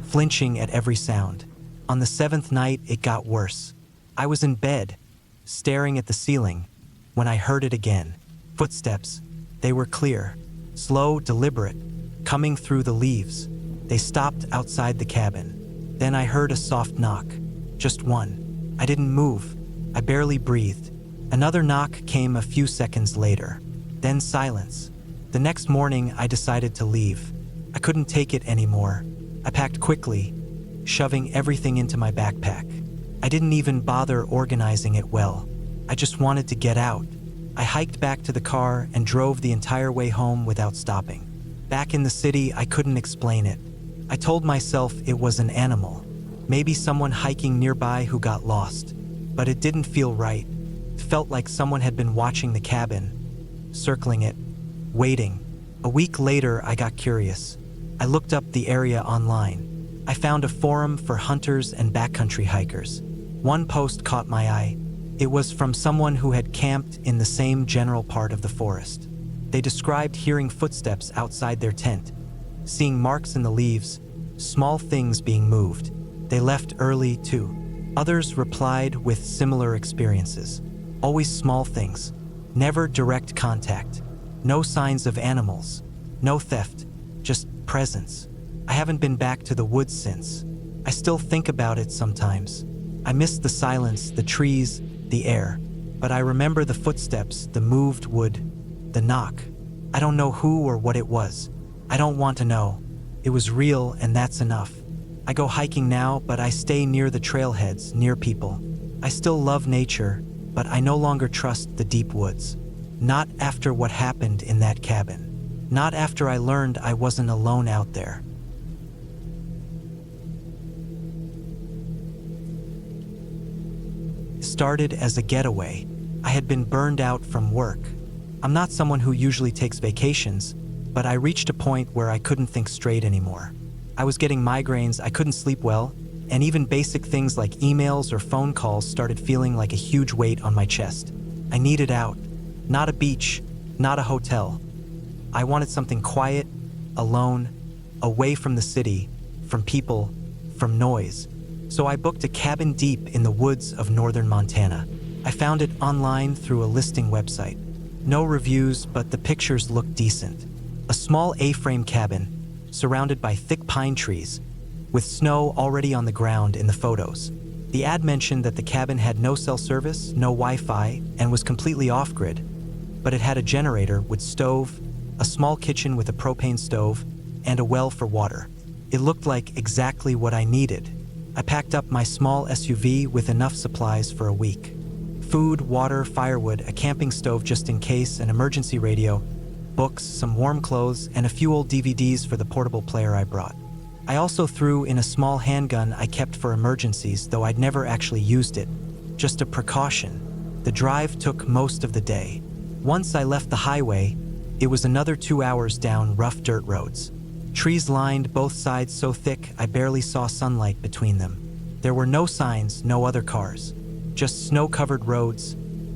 flinching at every sound. On the seventh night, it got worse. I was in bed, staring at the ceiling, when I heard it again. Footsteps. They were clear, slow, deliberate, coming through the leaves. They stopped outside the cabin. Then I heard a soft knock. Just one. I didn't move. I barely breathed. Another knock came a few seconds later. Then silence. The next morning, I decided to leave. I couldn't take it anymore. I packed quickly, shoving everything into my backpack. I didn't even bother organizing it well. I just wanted to get out. I hiked back to the car and drove the entire way home without stopping. Back in the city, I couldn't explain it. I told myself it was an animal, maybe someone hiking nearby who got lost. But it didn't feel right. It felt like someone had been watching the cabin, circling it, waiting. A week later, I got curious. I looked up the area online. I found a forum for hunters and backcountry hikers. One post caught my eye. It was from someone who had camped in the same general part of the forest. They described hearing footsteps outside their tent, seeing marks in the leaves, small things being moved. They left early, too. Others replied with similar experiences. Always small things. Never direct contact. No signs of animals. No theft. Just presence. I haven't been back to the woods since. I still think about it sometimes. I miss the silence, the trees, the air. But I remember the footsteps, the moved wood, the knock. I don't know who or what it was. I don't want to know. It was real, and that's enough. I go hiking now, but I stay near the trailheads, near people. I still love nature, but I no longer trust the deep woods. Not after what happened in that cabin. Not after I learned I wasn't alone out there. It started as a getaway. I had been burned out from work. I'm not someone who usually takes vacations, but I reached a point where I couldn't think straight anymore. I was getting migraines, I couldn't sleep well, and even basic things like emails or phone calls started feeling like a huge weight on my chest. I needed out. Not a beach, not a hotel. I wanted something quiet, alone, away from the city, from people, from noise. So I booked a cabin deep in the woods of northern Montana. I found it online through a listing website. No reviews, but the pictures looked decent. A small A-frame cabin, surrounded by thick pine trees, with snow already on the ground in the photos. The ad mentioned that the cabin had no cell service, no Wi-Fi, and was completely off-grid, but it had a generator with stove, a small kitchen with a propane stove, and a well for water. It looked like exactly what I needed. I packed up my small SUV with enough supplies for a week. Food, water, firewood, a camping stove just in case, an emergency radio, books, some warm clothes, and a few old DVDs for the portable player I brought. I also threw in a small handgun I kept for emergencies, though I'd never actually used it. Just a precaution. The drive took most of the day. Once I left the highway, it was another 2 hours down rough dirt roads. Trees lined both sides so thick I barely saw sunlight between them. There were no signs, no other cars. Just snow-covered roads,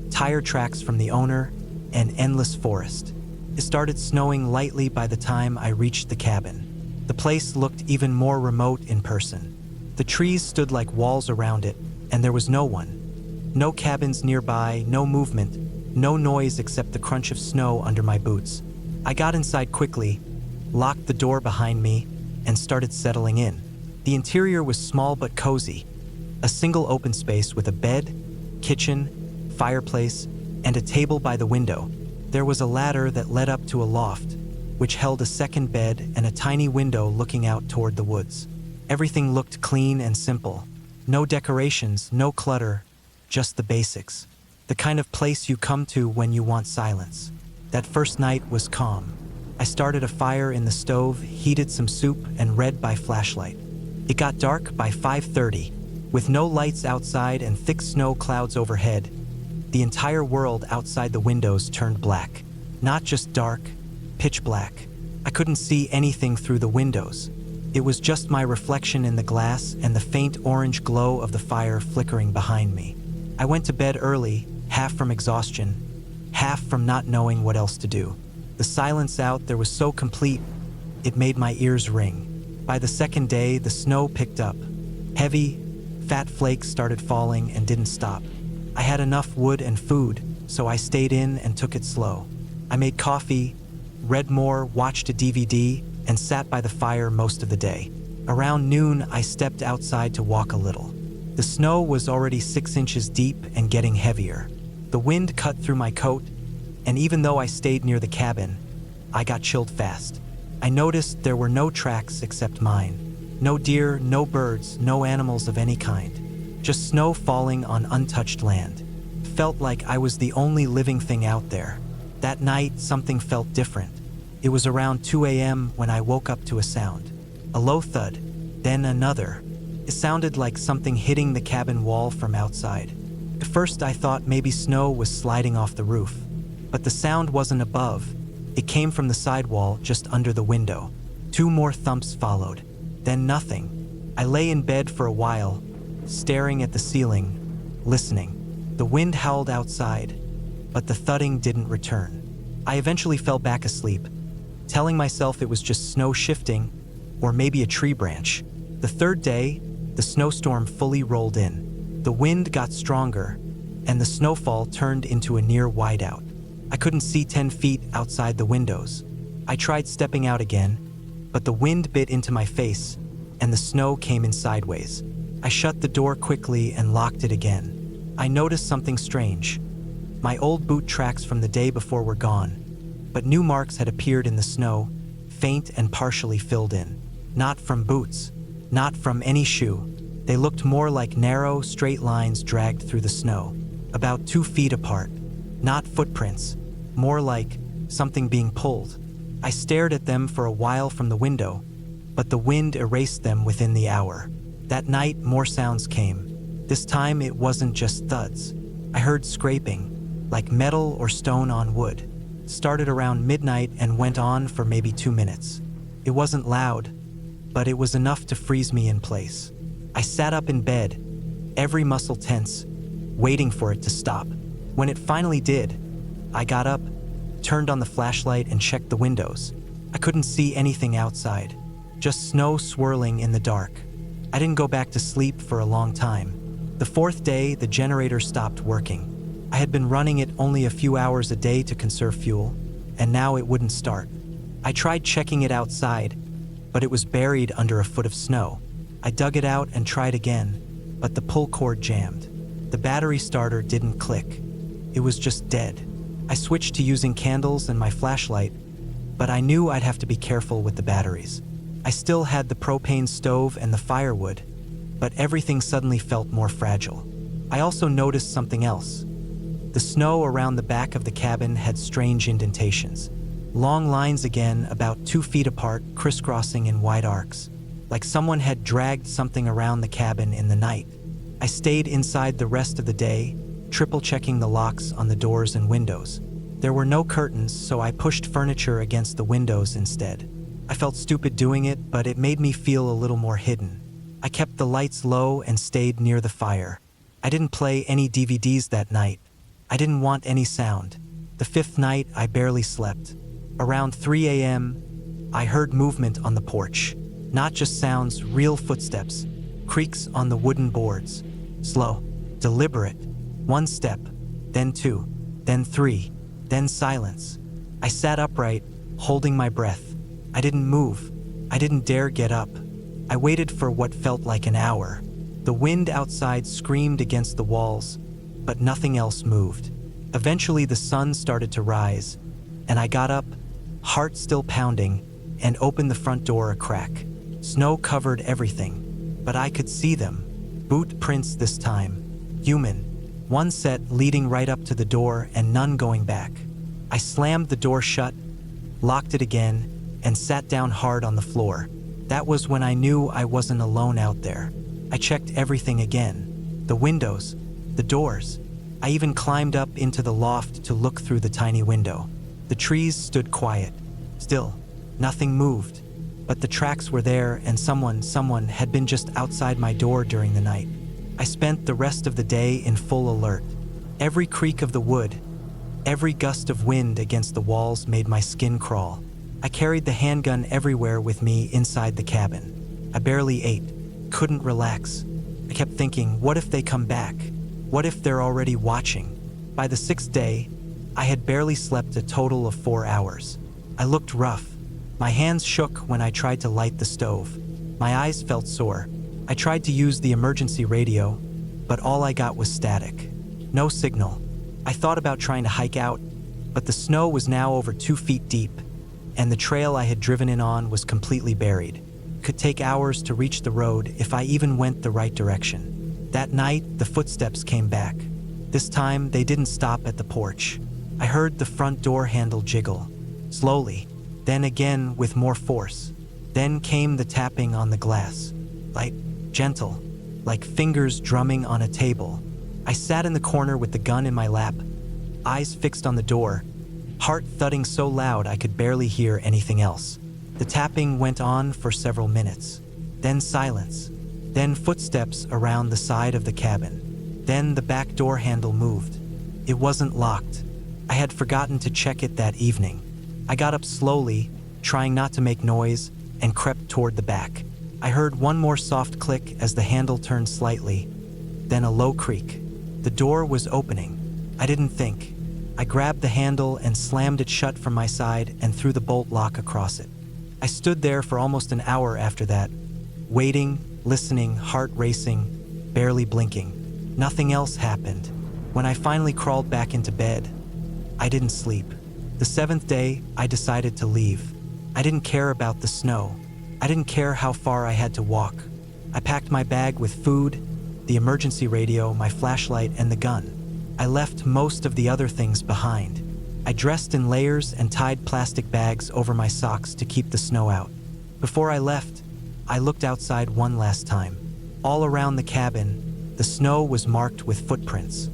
tire tracks from the owner, and endless forest. It started snowing lightly by the time I reached the cabin. The place looked even more remote in person. The trees stood like walls around it, and there was no one. No cabins nearby, no movement, no noise except the crunch of snow under my boots. I got inside quickly, locked the door behind me, and started settling in. The interior was small but cozy. A single open space with a bed, kitchen, fireplace, and a table by the window. There was a ladder that led up to a loft, which held a second bed and a tiny window looking out toward the woods. Everything looked clean and simple. No decorations, no clutter, just the basics. The kind of place you come to when you want silence. That first night was calm. I started a fire in the stove, heated some soup, and read by flashlight. It got dark by 5:30. With no lights outside and thick snow clouds overhead, the entire world outside the windows turned black. Not just dark, pitch black. I couldn't see anything through the windows. It was just my reflection in the glass and the faint orange glow of the fire flickering behind me. I went to bed early, half from exhaustion, half from not knowing what else to do. The silence out there was so complete, it made my ears ring. By the second day, the snow picked up. Heavy, fat flakes started falling and didn't stop. I had enough wood and food, so I stayed in and took it slow. I made coffee, read more, watched a DVD, and sat by the fire most of the day. Around noon, I stepped outside to walk a little. The snow was already 6 inches deep and getting heavier. The wind cut through my coat, and even though I stayed near the cabin, I got chilled fast. I noticed there were no tracks except mine. No deer, no birds, no animals of any kind. Just snow falling on untouched land. Felt like I was the only living thing out there. That night, something felt different. It was around 2 a.m. when I woke up to a sound. A low thud, then another. It sounded like something hitting the cabin wall from outside. At first I thought maybe snow was sliding off the roof. But the sound wasn't above. It came from the sidewall just under the window. 2 more thumps followed. Then nothing. I lay in bed for a while, staring at the ceiling, listening. The wind howled outside, but the thudding didn't return. I eventually fell back asleep, telling myself it was just snow shifting, or maybe a tree branch. The third day, the snowstorm fully rolled in. The wind got stronger, and the snowfall turned into a near whiteout. I couldn't see 10 feet outside the windows. I tried stepping out again, but the wind bit into my face, and the snow came in sideways. I shut the door quickly and locked it again. I noticed something strange. My old boot tracks from the day before were gone, but new marks had appeared in the snow, faint and partially filled in. Not from boots, not from any shoe. They looked more like narrow, straight lines dragged through the snow, about 2 feet apart. Not footprints, more like something being pulled. I stared at them for a while from the window, but the wind erased them within the hour. That night, more sounds came. This time, it wasn't just thuds. I heard scraping, like metal or stone on wood. Started around midnight and went on for maybe 2 minutes. It wasn't loud, but it was enough to freeze me in place. I sat up in bed, every muscle tense, waiting for it to stop. When it finally did, I got up, turned on the flashlight, and checked the windows. I couldn't see anything outside, just snow swirling in the dark. I didn't go back to sleep for a long time. The 4th day, the generator stopped working. I had been running it only a few hours a day to conserve fuel, and now it wouldn't start. I tried checking it outside, but it was buried under a foot of snow. I dug it out and tried again, but the pull cord jammed. The battery starter didn't click. It was just dead. I switched to using candles and my flashlight, but I knew I'd have to be careful with the batteries. I still had the propane stove and the firewood, but everything suddenly felt more fragile. I also noticed something else. The snow around the back of the cabin had strange indentations. Long lines again, about 2 feet apart, crisscrossing in wide arcs, like someone had dragged something around the cabin in the night. I stayed inside the rest of the day, triple-checking the locks on the doors and windows. There were no curtains, so I pushed furniture against the windows instead. I felt stupid doing it, but it made me feel a little more hidden. I kept the lights low and stayed near the fire. I didn't play any DVDs that night. I didn't want any sound. The 5th night, I barely slept. Around 3 a.m., I heard movement on the porch. Not just sounds, real footsteps. Creaks on the wooden boards. Slow, deliberate. 1 step, then 2, then 3, then silence. I sat upright, holding my breath. I didn't move. I didn't dare get up. I waited for what felt like an hour. The wind outside screamed against the walls, but nothing else moved. Eventually the sun started to rise, and I got up, heart still pounding, and opened the front door a crack. Snow covered everything, but I could see them. Boot prints this time. Human. 1 set leading right up to the door and none going back. I slammed the door shut, locked it again, and sat down hard on the floor. That was when I knew I wasn't alone out there. I checked everything again. The windows, the doors. I even climbed up into the loft to look through the tiny window. The trees stood quiet. Still, nothing moved. But the tracks were there and someone had been just outside my door during the night. I spent the rest of the day in full alert. Every creak of the wood, every gust of wind against the walls made my skin crawl. I carried the handgun everywhere with me inside the cabin. I barely ate, couldn't relax. I kept thinking, what if they come back? What if they're already watching? By the 6th day, I had barely slept a total of 4 hours. I looked rough. My hands shook when I tried to light the stove. My eyes felt sore. I tried to use the emergency radio, but all I got was static. No signal. I thought about trying to hike out, but the snow was now over 2 feet deep, and the trail I had driven in on was completely buried. It could take hours to reach the road if I even went the right direction. That night, the footsteps came back. This time, they didn't stop at the porch. I heard the front door handle jiggle, slowly, then again with more force. Then came the tapping on the glass, light, gentle, like fingers drumming on a table. I sat in the corner with the gun in my lap, eyes fixed on the door, heart thudding so loud I could barely hear anything else. The tapping went on for several minutes, then silence, then footsteps around the side of the cabin. Then the back door handle moved. It wasn't locked. I had forgotten to check it that evening. I got up slowly, trying not to make noise, and crept toward the back. I heard one more soft click as the handle turned slightly, then a low creak. The door was opening. I didn't think. I grabbed the handle and slammed it shut from my side and threw the bolt lock across it. I stood there for almost an hour after that, waiting, listening, heart racing, barely blinking. Nothing else happened. When I finally crawled back into bed, I didn't sleep. The 7th day, I decided to leave. I didn't care about the snow. I didn't care how far I had to walk. I packed my bag with food, the emergency radio, my flashlight, and the gun. I left most of the other things behind. I dressed in layers and tied plastic bags over my socks to keep the snow out. Before I left, I looked outside one last time. All around the cabin, the snow was marked with footprints.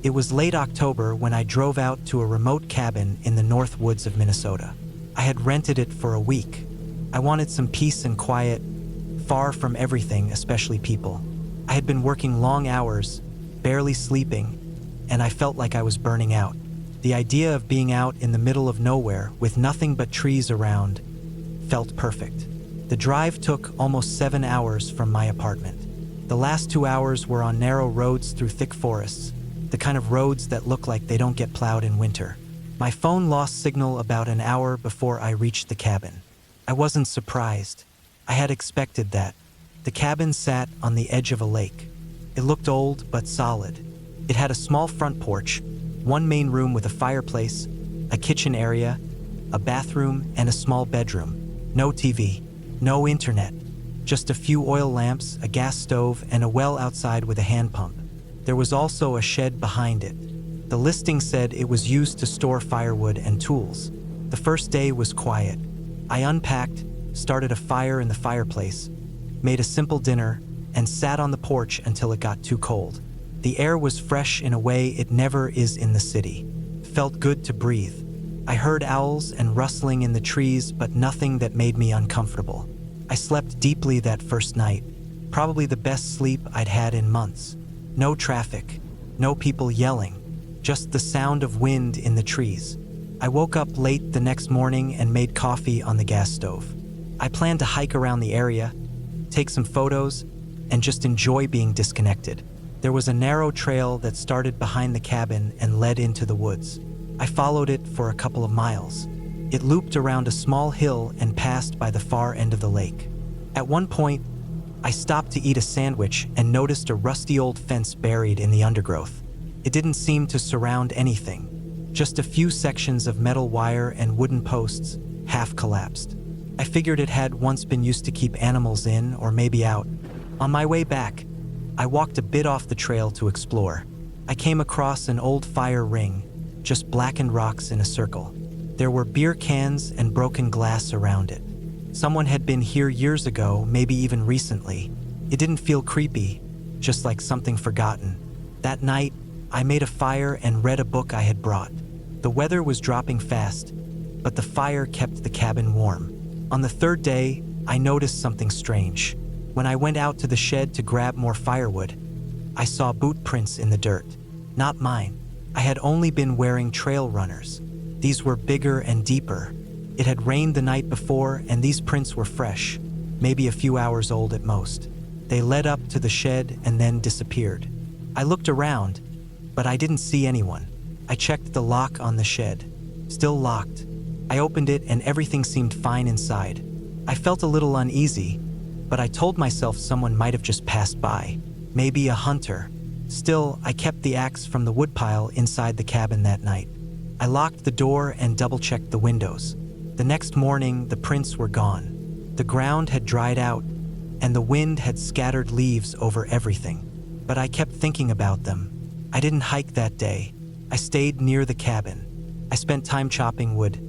It was late October when I drove out to a remote cabin in the north woods of Minnesota. I had rented it for a week. I wanted some peace and quiet, far from everything, especially people. I had been working long hours, barely sleeping, and I felt like I was burning out. The idea of being out in the middle of nowhere with nothing but trees around felt perfect. The drive took almost 7 hours from my apartment. The last 2 hours were on narrow roads through thick forests, the kind of roads that look like they don't get plowed in winter. My phone lost signal about an hour before I reached the cabin. I wasn't surprised. I had expected that. The cabin sat on the edge of a lake. It looked old but solid. It had a small front porch, one main room with a fireplace, a kitchen area, a bathroom, and a small bedroom. No TV, no internet, just a few oil lamps, a gas stove, and a well outside with a hand pump. There was also a shed behind it. The listing said it was used to store firewood and tools. The first day was quiet. I unpacked, started a fire in the fireplace, made a simple dinner, and sat on the porch until it got too cold. The air was fresh in a way it never is in the city. Felt good to breathe. I heard owls and rustling in the trees, but nothing that made me uncomfortable. I slept deeply that first night, probably the best sleep I'd had in months. No traffic, no people yelling, just the sound of wind in the trees. I woke up late the next morning and made coffee on the gas stove. I planned to hike around the area, take some photos, and just enjoy being disconnected. There was a narrow trail that started behind the cabin and led into the woods. I followed it for a couple of miles. It looped around a small hill and passed by the far end of the lake. At one point, I stopped to eat a sandwich and noticed a rusty old fence buried in the undergrowth. It didn't seem to surround anything, just a few sections of metal wire and wooden posts, half collapsed. I figured it had once been used to keep animals in or maybe out. On my way back, I walked a bit off the trail to explore. I came across an old fire ring, just blackened rocks in a circle. There were beer cans and broken glass around it. Someone had been here years ago, maybe even recently. It didn't feel creepy, just like something forgotten. That night, I made a fire and read a book I had brought. The weather was dropping fast, but the fire kept the cabin warm. On the third day, I noticed something strange. When I went out to the shed to grab more firewood, I saw boot prints in the dirt. Not mine. I had only been wearing trail runners. These were bigger and deeper. It had rained the night before, and these prints were fresh, maybe a few hours old at most. They led up to the shed and then disappeared. I looked around, but I didn't see anyone. I checked the lock on the shed. Still locked. I opened it and everything seemed fine inside. I felt a little uneasy, but I told myself someone might have just passed by. Maybe a hunter. Still, I kept the axe from the woodpile inside the cabin that night. I locked the door and double-checked the windows. The next morning, the prints were gone. The ground had dried out, and the wind had scattered leaves over everything. But I kept thinking about them. I didn't hike that day. I stayed near the cabin. I spent time chopping wood,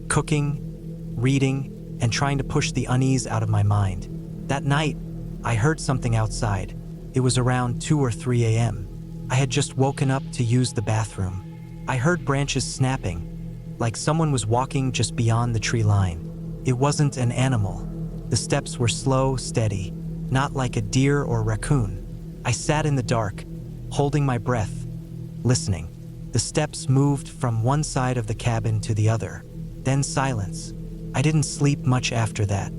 cooking, reading, and trying to push the unease out of my mind. That night, I heard something outside. It was around 2 or 3 a.m. I had just woken up to use the bathroom. I heard branches snapping, like someone was walking just beyond the tree line. It wasn't an animal. The steps were slow, steady, not like a deer or raccoon. I sat in the dark, holding my breath, listening. The steps moved from one side of the cabin to the other, then silence. I didn't sleep much after that.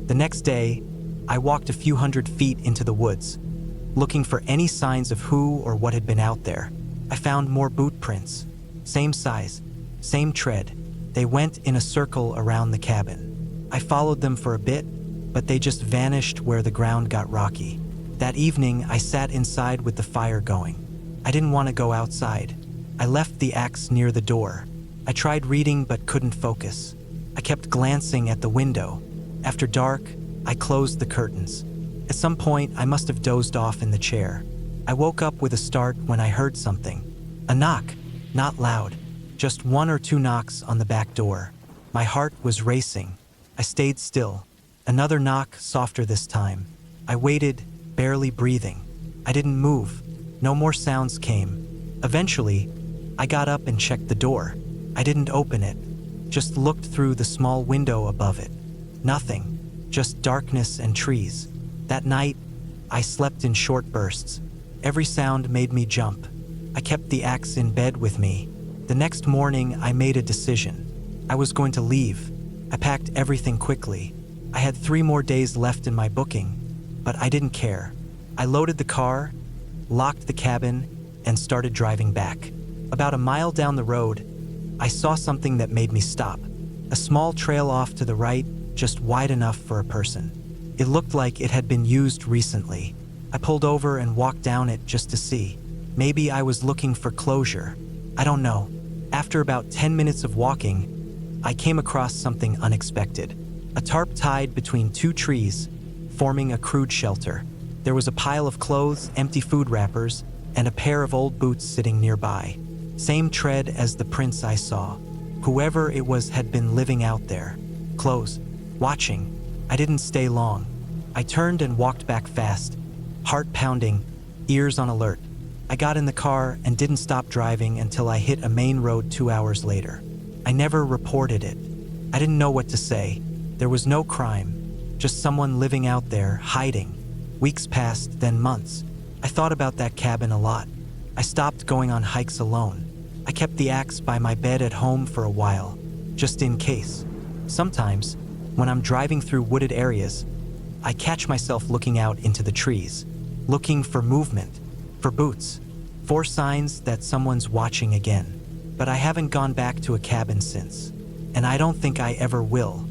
The next day, I walked a few hundred feet into the woods, looking for any signs of who or what had been out there. I found more boot prints. Same size, same tread. They went in a circle around the cabin. I followed them for a bit, but they just vanished where the ground got rocky. That evening, I sat inside with the fire going. I didn't want to go outside. I left the axe near the door. I tried reading but couldn't focus. I kept glancing at the window. After dark, I closed the curtains. At some point, I must have dozed off in the chair. I woke up with a start when I heard something. A knock, not loud, just 1 or 2 knocks on the back door. My heart was racing. I stayed still. Another knock, softer this time. I waited, barely breathing. I didn't move. No more sounds came. Eventually, I got up and checked the door. I didn't open it, just looked through the small window above it. Nothing, just darkness and trees. That night, I slept in short bursts. Every sound made me jump. I kept the axe in bed with me. The next morning, I made a decision. I was going to leave. I packed everything quickly. I had 3 more days left in my booking, but I didn't care. I loaded the car, locked the cabin, and started driving back. About a mile down the road, I saw something that made me stop. A small trail off to the right, just wide enough for a person. It looked like it had been used recently. I pulled over and walked down it just to see. Maybe I was looking for closure. I don't know. After about 10 minutes of walking, I came across something unexpected. A tarp tied between two trees, forming a crude shelter. There was a pile of clothes, empty food wrappers, and a pair of old boots sitting nearby. Same tread as the prints I saw. Whoever it was had been living out there. Close, watching. I didn't stay long. I turned and walked back fast, heart pounding, ears on alert. I got in the car and didn't stop driving until I hit a main road 2 hours later. I never reported it. I didn't know what to say. There was no crime, just someone living out there, hiding. Weeks passed, then months. I thought about that cabin a lot. I stopped going on hikes alone. I kept the axe by my bed at home for a while, just in case. Sometimes, when I'm driving through wooded areas, I catch myself looking out into the trees, looking for movement, for boots, for signs that someone's watching again. But I haven't gone back to a cabin since, and I don't think I ever will.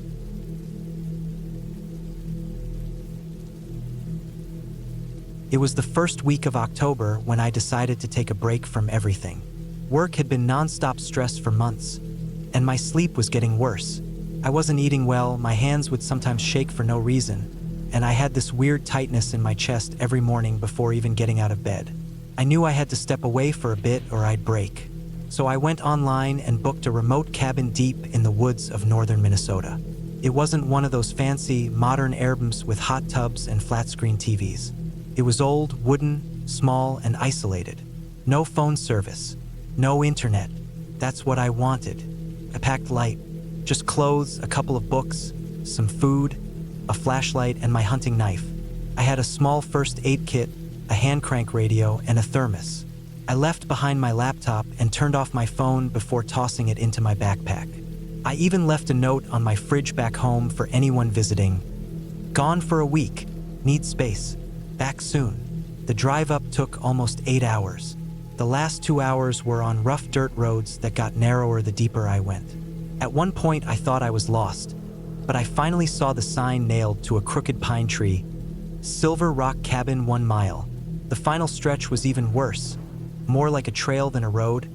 It was the first week of October when I decided to take a break from everything. Work had been nonstop stress for months, and my sleep was getting worse. I wasn't eating well, my hands would sometimes shake for no reason, and I had this weird tightness in my chest every morning before even getting out of bed. I knew I had to step away for a bit or I'd break. So I went online and booked a remote cabin deep in the woods of northern Minnesota. It wasn't one of those fancy, modern Airbnbs with hot tubs and flat-screen TVs. It was old, wooden, small, and isolated. No phone service. No internet. That's what I wanted. I packed light. Just clothes, a couple of books, some food, a flashlight, and my hunting knife. I had a small first aid kit, a hand crank radio, and a thermos. I left behind my laptop and turned off my phone before tossing it into my backpack. I even left a note on my fridge back home for anyone visiting. Gone for a week. Need space. Back soon. The drive up took almost 8 hours. The last 2 hours were on rough dirt roads that got narrower the deeper I went. At one point I thought I was lost, but I finally saw the sign nailed to a crooked pine tree. Silver Rock Cabin 1 mile. The final stretch was even worse. More like a trail than a road,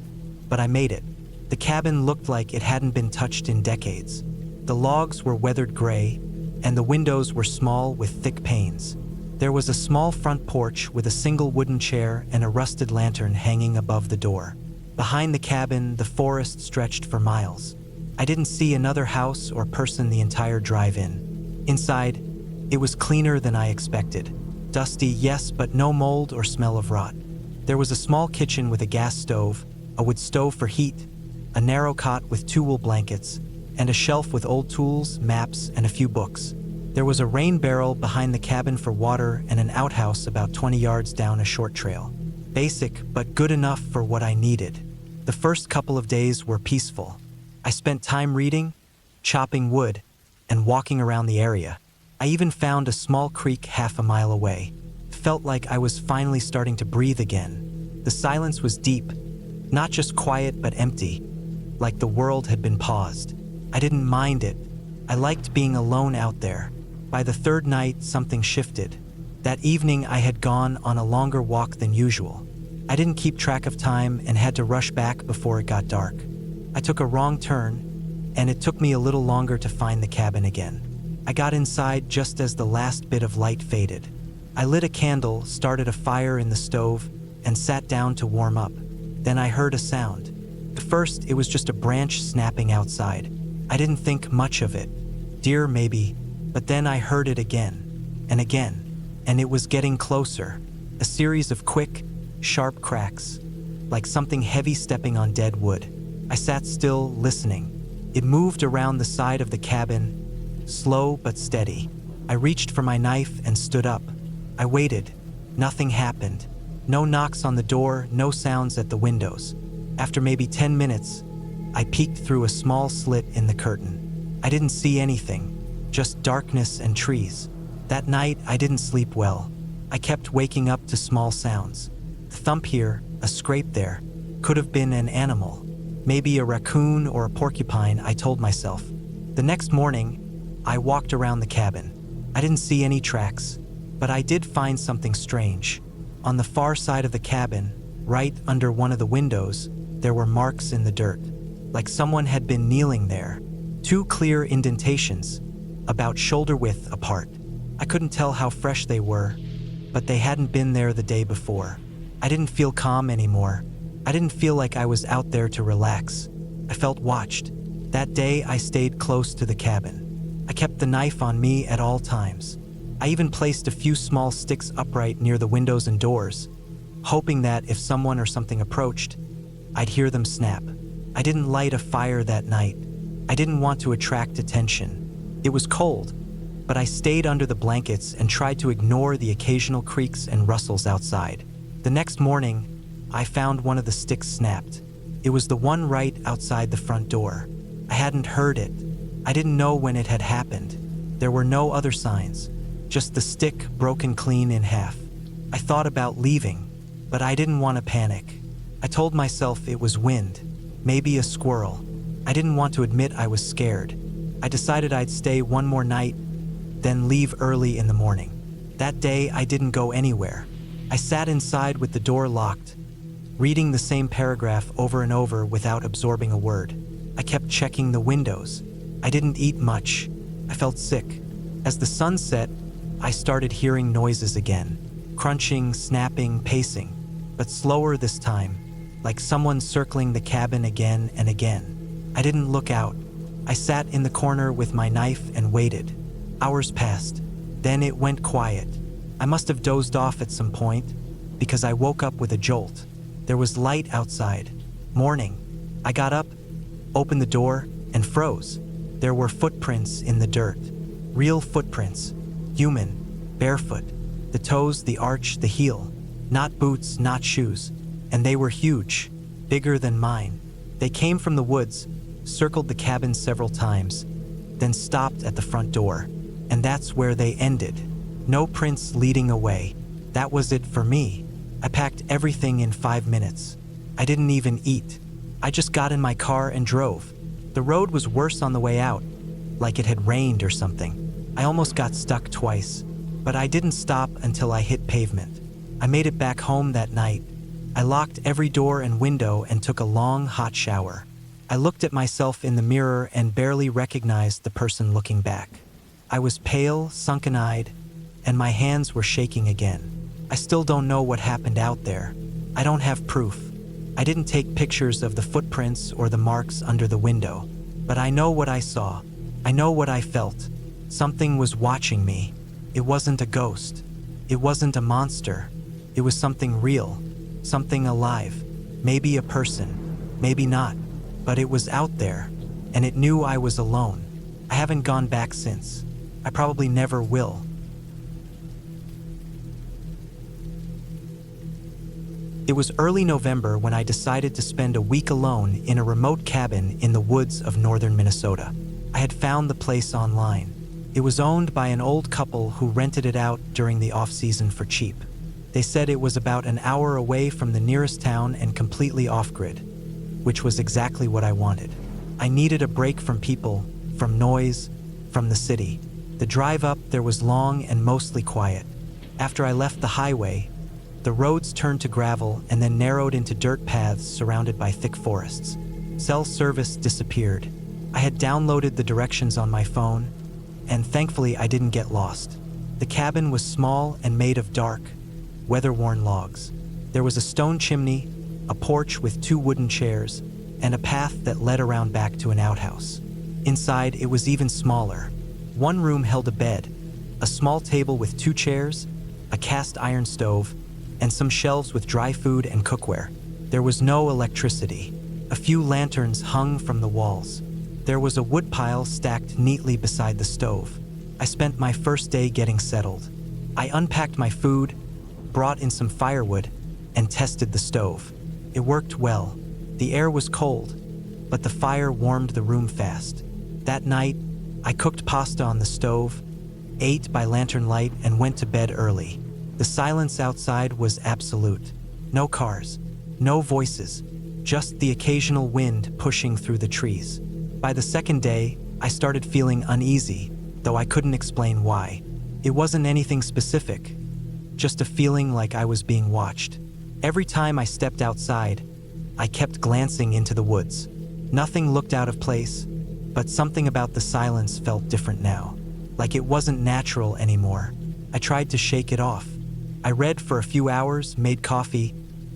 but I made it. The cabin looked like it hadn't been touched in decades. The logs were weathered gray, and the windows were small with thick panes. There was a small front porch with a single wooden chair and a rusted lantern hanging above the door. Behind the cabin, the forest stretched for miles. I didn't see another house or person the entire drive-in. Inside, it was cleaner than I expected. Dusty, yes, but no mold or smell of rot. There was a small kitchen with a gas stove, a wood stove for heat, a narrow cot with 2 wool blankets, and a shelf with old tools, maps, and a few books. There was a rain barrel behind the cabin for water and an outhouse about 20 yards down a short trail. Basic, but good enough for what I needed. The first couple of days were peaceful. I spent time reading, chopping wood, and walking around the area. I even found a small creek half a mile away. Felt like I was finally starting to breathe again. The silence was deep, not just quiet but empty, like the world had been paused. I didn't mind it. I liked being alone out there. By the third night, something shifted. That evening, I had gone on a longer walk than usual. I didn't keep track of time and had to rush back before it got dark. I took a wrong turn, and it took me a little longer to find the cabin again. I got inside just as the last bit of light faded. I lit a candle, started a fire in the stove, and sat down to warm up. Then I heard a sound. At first, it was just a branch snapping outside. I didn't think much of it. Deer, maybe. But then I heard it again, and it was getting closer. A series of quick, sharp cracks, like something heavy stepping on dead wood. I sat still, listening. It moved around the side of the cabin, slow but steady. I reached for my knife and stood up. I waited. Nothing happened. No knocks on the door, no sounds at the windows. After maybe 10 minutes, I peeked through a small slit in the curtain. I didn't see anything. Just darkness and trees. That night, I didn't sleep well. I kept waking up to small sounds. A thump here, a scrape there. Could have been an animal. Maybe a raccoon or a porcupine, I told myself. The next morning, I walked around the cabin. I didn't see any tracks, but I did find something strange. On the far side of the cabin, right under one of the windows, there were marks in the dirt, like someone had been kneeling there. 2 clear indentations, about shoulder width apart. I couldn't tell how fresh they were, but they hadn't been there the day before. I didn't feel calm anymore. I didn't feel like I was out there to relax. I felt watched. That day, I stayed close to the cabin. I kept the knife on me at all times. I even placed a few small sticks upright near the windows and doors, hoping that if someone or something approached, I'd hear them snap. I didn't light a fire that night. I didn't want to attract attention. It was cold, but I stayed under the blankets and tried to ignore the occasional creaks and rustles outside. The next morning, I found one of the sticks snapped. It was the one right outside the front door. I hadn't heard it. I didn't know when it had happened. There were no other signs, just the stick broken clean in half. I thought about leaving, but I didn't want to panic. I told myself it was wind, maybe a squirrel. I didn't want to admit I was scared. I decided I'd stay one more night, then leave early in the morning. That day, I didn't go anywhere. I sat inside with the door locked, reading the same paragraph over and over without absorbing a word. I kept checking the windows. I didn't eat much. I felt sick. As the sun set, I started hearing noises again. Crunching, snapping, pacing, but slower this time, like someone circling the cabin again and again. I didn't look out. I sat in the corner with my knife and waited. Hours passed. Then it went quiet. I must have dozed off at some point, because I woke up with a jolt. There was light outside. Morning. I got up, opened the door, and froze. There were footprints in the dirt. Real footprints. Human. Barefoot. The toes, the arch, the heel. Not boots, not shoes. And they were huge. Bigger than mine. They came from the woods, circled the cabin several times, then stopped at the front door. And that's where they ended. No prints leading away. That was it for me. I packed everything in 5 minutes. I didn't even eat. I just got in my car and drove. The road was worse on the way out, like it had rained or something. I almost got stuck twice, but I didn't stop until I hit pavement. I made it back home that night. I locked every door and window and took a long, hot shower. I looked at myself in the mirror and barely recognized the person looking back. I was pale, sunken-eyed, and my hands were shaking again. I still don't know what happened out there. I don't have proof. I didn't take pictures of the footprints or the marks under the window, but I know what I saw. I know what I felt. Something was watching me. It wasn't a ghost. It wasn't a monster. It was something real, something alive. Maybe a person, maybe not, but it was out there, and it knew I was alone. I haven't gone back since. I probably never will. It was early November when I decided to spend a week alone in a remote cabin in the woods of northern Minnesota. I had found the place online. It was owned by an old couple who rented it out during the off-season for cheap. They said it was about an hour away from the nearest town and completely off-grid, which was exactly what I wanted. I needed a break from people, from noise, from the city. The drive up there was long and mostly quiet. After I left the highway, the roads turned to gravel and then narrowed into dirt paths surrounded by thick forests. Cell service disappeared. I had downloaded the directions on my phone, and thankfully I didn't get lost. The cabin was small and made of dark, weather-worn logs. There was a stone chimney, a porch with 2 wooden chairs, and a path that led around back to an outhouse. Inside, it was even smaller. One room held a bed, a small table with 2 chairs, a cast iron stove, and some shelves with dry food and cookware. There was no electricity. A few lanterns hung from the walls. There was a wood pile stacked neatly beside the stove. I spent my first day getting settled. I unpacked my food, brought in some firewood, and tested the stove. It worked well. The air was cold, but the fire warmed the room fast. That night, I cooked pasta on the stove, ate by lantern light, and went to bed early. The silence outside was absolute. No cars, no voices, just the occasional wind pushing through the trees. By the second day, I started feeling uneasy, though I couldn't explain why. It wasn't anything specific, just a feeling like I was being watched. Every time I stepped outside, I kept glancing into the woods. Nothing looked out of place, but something about the silence felt different now, like it wasn't natural anymore. I tried to shake it off. I read for a few hours, made coffee,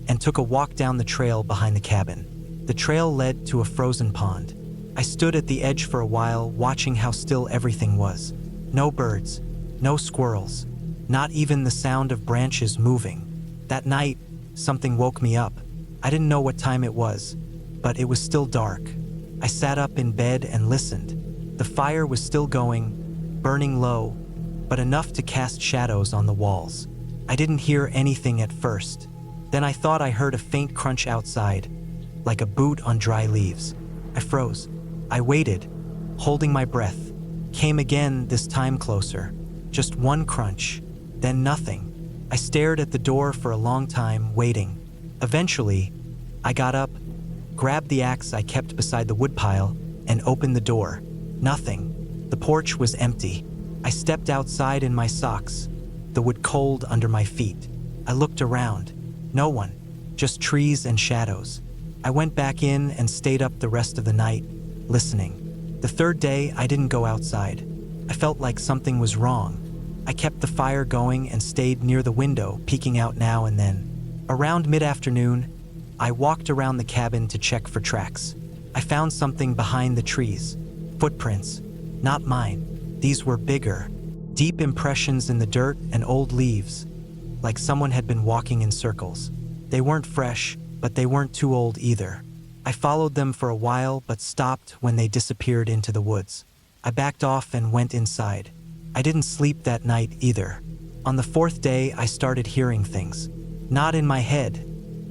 and took a walk down the trail behind the cabin. The trail led to a frozen pond. I stood at the edge for a while, watching how still everything was. No birds, no squirrels, not even the sound of branches moving. That night, something woke me up. I didn't know what time it was, but it was still dark. I sat up in bed and listened. The fire was still going, burning low, but enough to cast shadows on the walls. I didn't hear anything at first. Then I thought I heard a faint crunch outside, like a boot on dry leaves. I froze. I waited, holding my breath. Came again, this time closer. Just one crunch, then nothing. I stared at the door for a long time, waiting. Eventually, I got up, grabbed the axe I kept beside the woodpile, and opened the door. Nothing. The porch was empty. I stepped outside in my socks, the wood cold under my feet. I looked around. No one, just trees and shadows. I went back in and stayed up the rest of the night, listening. The third day, I didn't go outside. I felt like something was wrong. I kept the fire going and stayed near the window, peeking out now and then. Around mid-afternoon, I walked around the cabin to check for tracks. I found something behind the trees. Footprints. Not mine. These were bigger. Deep impressions in the dirt and old leaves, like someone had been walking in circles. They weren't fresh, but they weren't too old either. I followed them for a while, but stopped when they disappeared into the woods. I backed off and went inside. I didn't sleep that night either. On the fourth day, I started hearing things. Not in my head.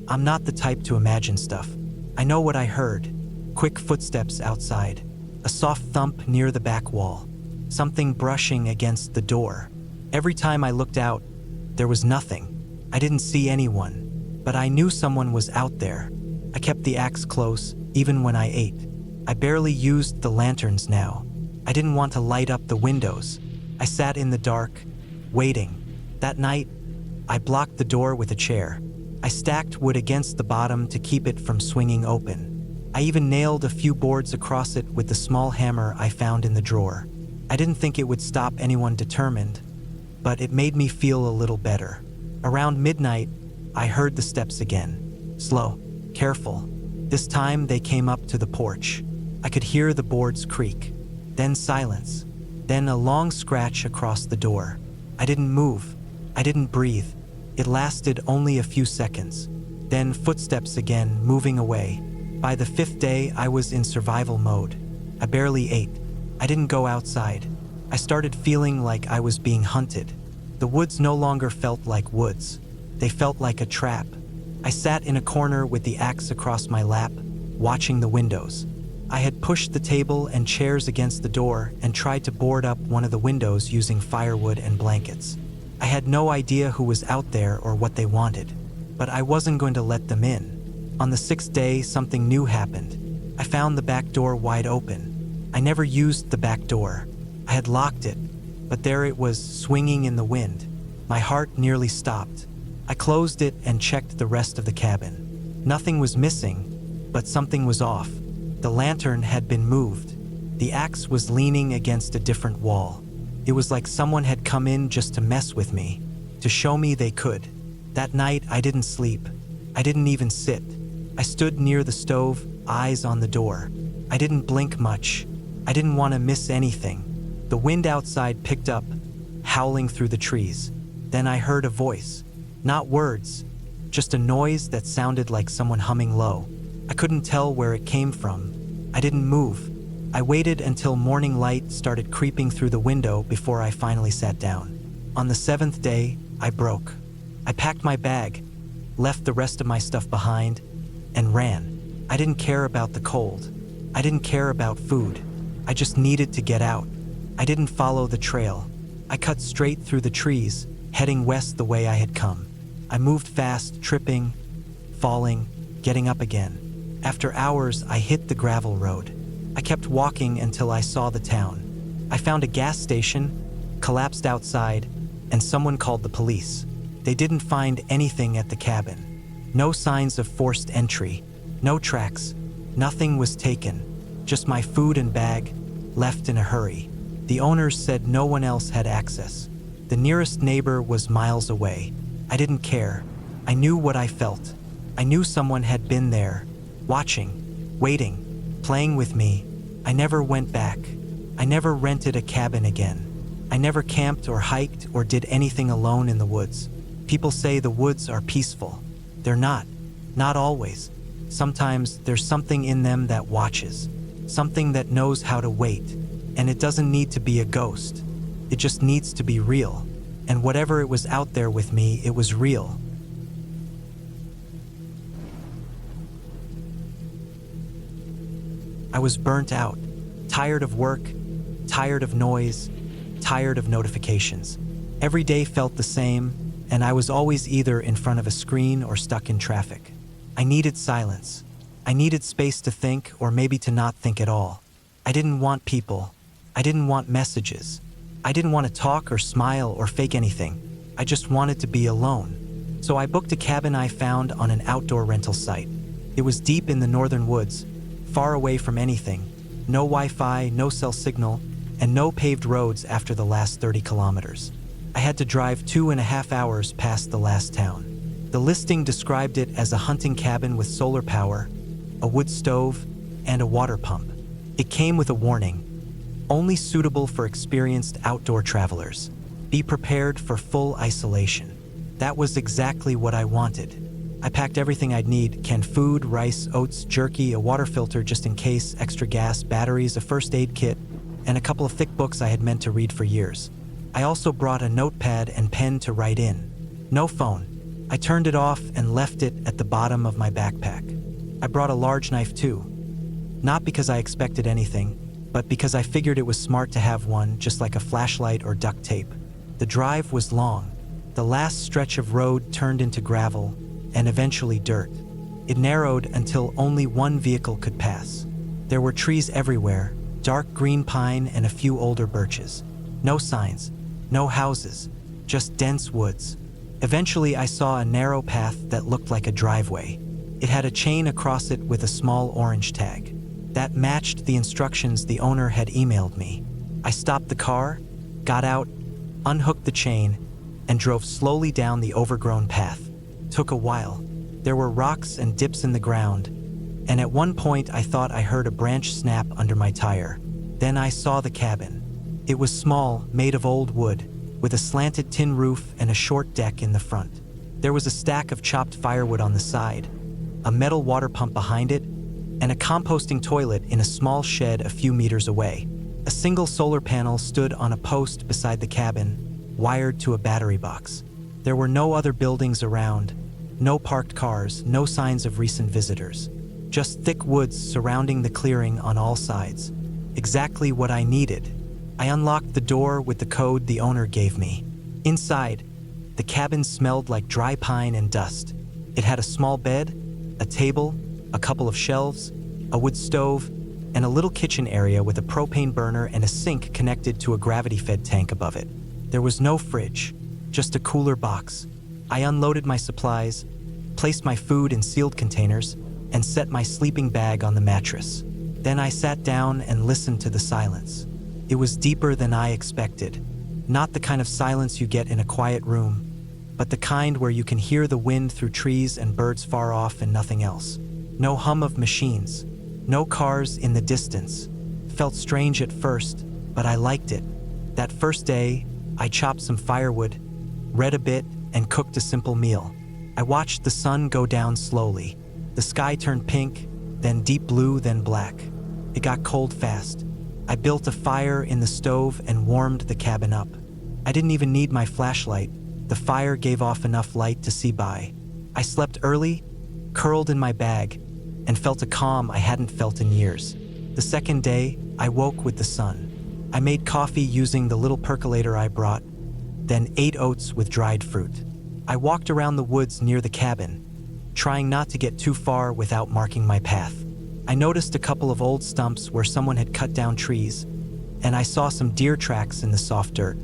I'm not the type to imagine stuff. I know what I heard. Quick footsteps outside. A soft thump near the back wall. Something brushing against the door. Every time I looked out, there was nothing. I didn't see anyone, but I knew someone was out there. I kept the axe close, even when I ate. I barely used the lanterns now. I didn't want to light up the windows. I sat in the dark, waiting. That night, I blocked the door with a chair. I stacked wood against the bottom to keep it from swinging open. I even nailed a few boards across it with the small hammer I found in the drawer. I didn't think it would stop anyone determined, but it made me feel a little better. Around midnight, I heard the steps again. Slow, careful. This time they came up to the porch. I could hear the boards creak. Then silence. Then a long scratch across the door. I didn't move. I didn't breathe. It lasted only a few seconds. Then footsteps again, moving away. By the fifth day, I was in survival mode. I barely ate. I didn't go outside. I started feeling like I was being hunted. The woods no longer felt like woods. They felt like a trap. I sat in a corner with the axe across my lap, watching the windows. I had pushed the table and chairs against the door and tried to board up one of the windows using firewood and blankets. I had no idea who was out there or what they wanted, but I wasn't going to let them in. On the sixth day, something new happened. I found the back door wide open. I never used the back door. I had locked it, but there it was, swinging in the wind. My heart nearly stopped. I closed it and checked the rest of the cabin. Nothing was missing, but something was off. The lantern had been moved. The axe was leaning against a different wall. It was like someone had come in just to mess with me, to show me they could. That night, I didn't sleep. I didn't even sit. I stood near the stove, eyes on the door. I didn't blink much. I didn't want to miss anything. The wind outside picked up, howling through the trees. Then I heard a voice. Not words, just a noise that sounded like someone humming low. I couldn't tell where it came from. I didn't move. I waited until morning light started creeping through the window before I finally sat down. On the seventh day, I broke. I packed my bag, left the rest of my stuff behind, and ran. I didn't care about the cold. I didn't care about food. I just needed to get out. I didn't follow the trail. I cut straight through the trees, heading west the way I had come. I moved fast, tripping, falling, getting up again. After hours, I hit the gravel road. I kept walking until I saw the town. I found a gas station, collapsed outside, and someone called the police. They didn't find anything at the cabin. No signs of forced entry, no tracks, nothing was taken. Just my food and bag, left in a hurry. The owners said no one else had access. The nearest neighbor was miles away. I didn't care. I knew what I felt. I knew someone had been there, watching, waiting, playing with me. I never went back. I never rented a cabin again. I never camped or hiked or did anything alone in the woods. People say the woods are peaceful. They're not. Not always. Sometimes there's something in them that watches. Something that knows how to wait. And it doesn't need to be a ghost. It just needs to be real. And whatever it was out there with me, it was real. I was burnt out, tired of work, tired of noise, tired of notifications. Every day felt the same, and I was always either in front of a screen or stuck in traffic. I needed silence. I needed space to think, or maybe to not think at all. I didn't want people. I didn't want messages. I didn't want to talk or smile or fake anything. I just wanted to be alone. So I booked a cabin I found on an outdoor rental site. It was deep in the northern woods, far away from anything. No Wi-Fi, no cell signal, and no paved roads after the last 30 kilometers. I had to drive 2.5 hours past the last town. The listing described it as a hunting cabin with solar power, a wood stove, and a water pump. It came with a warning: only suitable for experienced outdoor travelers. Be prepared for full isolation. That was exactly what I wanted. I packed everything I'd need: canned food, rice, oats, jerky, a water filter just in case, extra gas, batteries, a first aid kit, and a couple of thick books I had meant to read for years. I also brought a notepad and pen to write in. No phone. I turned it off and left it at the bottom of my backpack. I brought a large knife too. Not because I expected anything, but because I figured it was smart to have one, just like a flashlight or duct tape. The drive was long. The last stretch of road turned into gravel and eventually dirt. It narrowed until only one vehicle could pass. There were trees everywhere, dark green pine and a few older birches. No signs, no houses, just dense woods. Eventually I saw a narrow path that looked like a driveway. It had a chain across it with a small orange tag. That matched the instructions the owner had emailed me. I stopped the car, got out, unhooked the chain, and drove slowly down the overgrown path. Took a while. There were rocks and dips in the ground, and at one point I thought I heard a branch snap under my tire. Then I saw the cabin. It was small, made of old wood, with a slanted tin roof and a short deck in the front. There was a stack of chopped firewood on the side, a metal water pump behind it, and a composting toilet in a small shed a few meters away. A single solar panel stood on a post beside the cabin, wired to a battery box. There were no other buildings around, no parked cars, no signs of recent visitors. Just thick woods surrounding the clearing on all sides. Exactly what I needed. I unlocked the door with the code the owner gave me. Inside, the cabin smelled like dry pine and dust. It had a small bed, a table, a couple of shelves, a wood stove, and a little kitchen area with a propane burner and a sink connected to a gravity-fed tank above it. There was no fridge, just a cooler box. I unloaded my supplies, placed my food in sealed containers, and set my sleeping bag on the mattress. Then I sat down and listened to the silence. It was deeper than I expected. Not the kind of silence you get in a quiet room, but the kind where you can hear the wind through trees and birds far off and nothing else. No hum of machines, no cars in the distance. Felt strange at first, but I liked it. That first day, I chopped some firewood, read a bit, and cooked a simple meal. I watched the sun go down slowly. The sky turned pink, then deep blue, then black. It got cold fast. I built a fire in the stove and warmed the cabin up. I didn't even need my flashlight. The fire gave off enough light to see by. I slept early, curled in my bag, and felt a calm I hadn't felt in years. The second day, I woke with the sun. I made coffee using the little percolator I brought, then ate oats with dried fruit. I walked around the woods near the cabin, trying not to get too far without marking my path. I noticed a couple of old stumps where someone had cut down trees, and I saw some deer tracks in the soft dirt.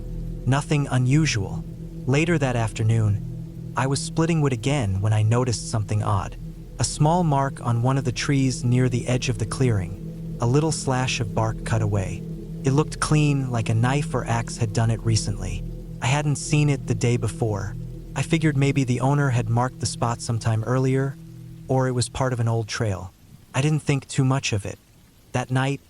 Nothing unusual. Later that afternoon, I was splitting wood again when I noticed something odd. A small mark on one of the trees near the edge of the clearing, a little slash of bark cut away. It looked clean, like a knife or axe had done it recently. I hadn't seen it the day before. I figured maybe the owner had marked the spot sometime earlier, or it was part of an old trail. I didn't think too much of it. That night,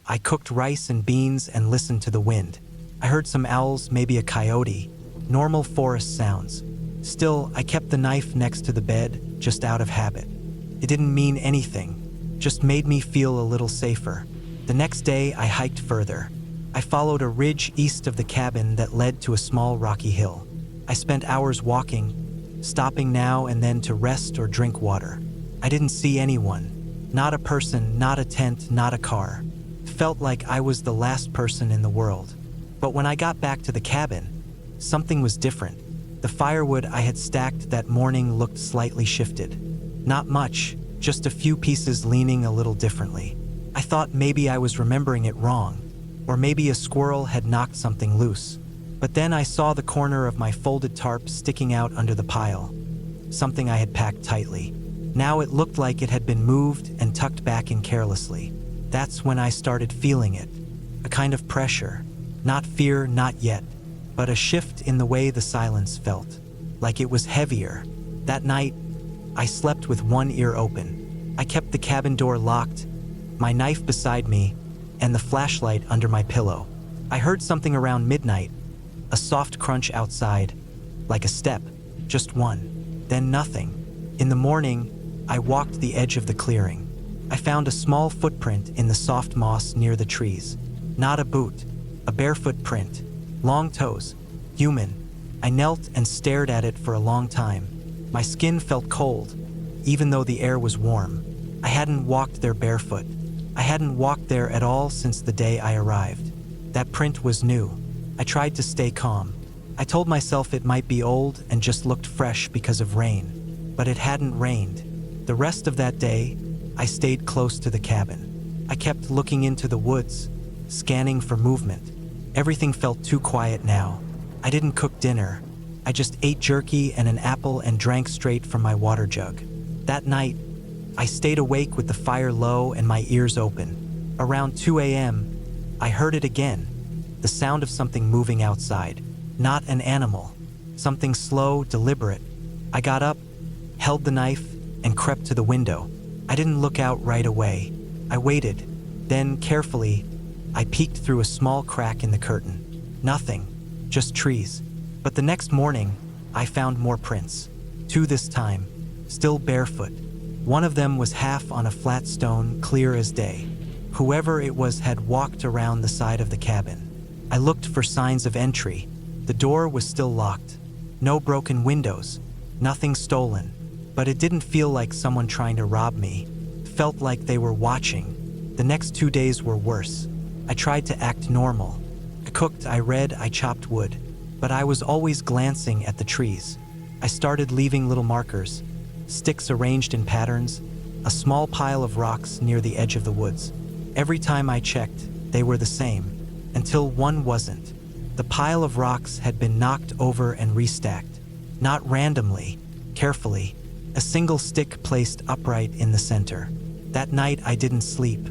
I cooked rice and beans and listened to the wind. I heard some owls, maybe a coyote, normal forest sounds. Still, I kept the knife next to the bed, just out of habit. It didn't mean anything, just made me feel a little safer. The next day, I hiked further. I followed a ridge east of the cabin that led to a small rocky hill. I spent hours walking, stopping now and then to rest or drink water. I didn't see anyone. Not a person, not a tent, not a car. Felt like I was the last person in the world. But when I got back to the cabin, something was different. The firewood I had stacked that morning looked slightly shifted. Not much, just a few pieces leaning a little differently. I thought maybe I was remembering it wrong, or maybe a squirrel had knocked something loose. But then I saw the corner of my folded tarp sticking out under the pile, something I had packed tightly. Now it looked like it had been moved and tucked back in carelessly. That's when I started feeling it, a kind of pressure. Not fear, not yet, but a shift in the way the silence felt, like it was heavier. That night, I slept with one ear open. I kept the cabin door locked, my knife beside me, and the flashlight under my pillow. I heard something around midnight, a soft crunch outside, like a step, just one, then nothing. In the morning, I walked the edge of the clearing. I found a small footprint in the soft moss near the trees. Not a boot, a barefoot print, long toes, human. I knelt and stared at it for a long time. My skin felt cold, even though the air was warm. I hadn't walked there barefoot. I hadn't walked there at all since the day I arrived. That print was new. I tried to stay calm. I told myself it might be old and just looked fresh because of rain. But it hadn't rained. The rest of that day, I stayed close to the cabin. I kept looking into the woods, scanning for movement. Everything felt too quiet now. I didn't cook dinner. I just ate jerky and an apple and drank straight from my water jug. That night, I stayed awake with the fire low and my ears open. Around 2 a.m., I heard it again, the sound of something moving outside. Not an animal, something slow, deliberate. I got up, held the knife, and crept to the window. I didn't look out right away. I waited. Then, carefully, I peeked through a small crack in the curtain. Nothing, just trees. But the next morning, I found more prints. 2 this time, still barefoot. One of them was half on a flat stone, clear as day. Whoever it was had walked around the side of the cabin. I looked for signs of entry. The door was still locked. No broken windows, nothing stolen. But it didn't feel like someone trying to rob me. It felt like they were watching. The next 2 days were worse. I tried to act normal. I cooked, I read, I chopped wood. But I was always glancing at the trees. I started leaving little markers, sticks arranged in patterns, a small pile of rocks near the edge of the woods. Every time I checked, they were the same, until one wasn't. The pile of rocks had been knocked over and restacked. Not randomly, carefully, a single stick placed upright in the center. That night I didn't sleep.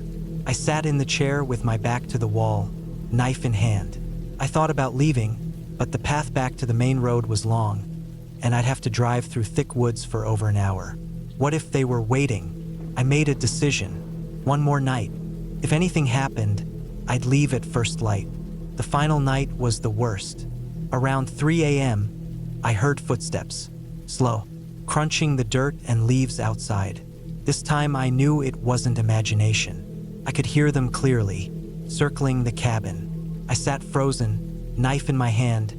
I sat in the chair with my back to the wall, knife in hand. I thought about leaving, but the path back to the main road was long, and I'd have to drive through thick woods for over an hour. What if they were waiting? I made a decision. One more night. If anything happened, I'd leave at first light. The final night was the worst. Around 3 a.m., I heard footsteps, slow, crunching the dirt and leaves outside. This time I knew it wasn't imagination. I could hear them clearly, circling the cabin. I sat frozen, knife in my hand,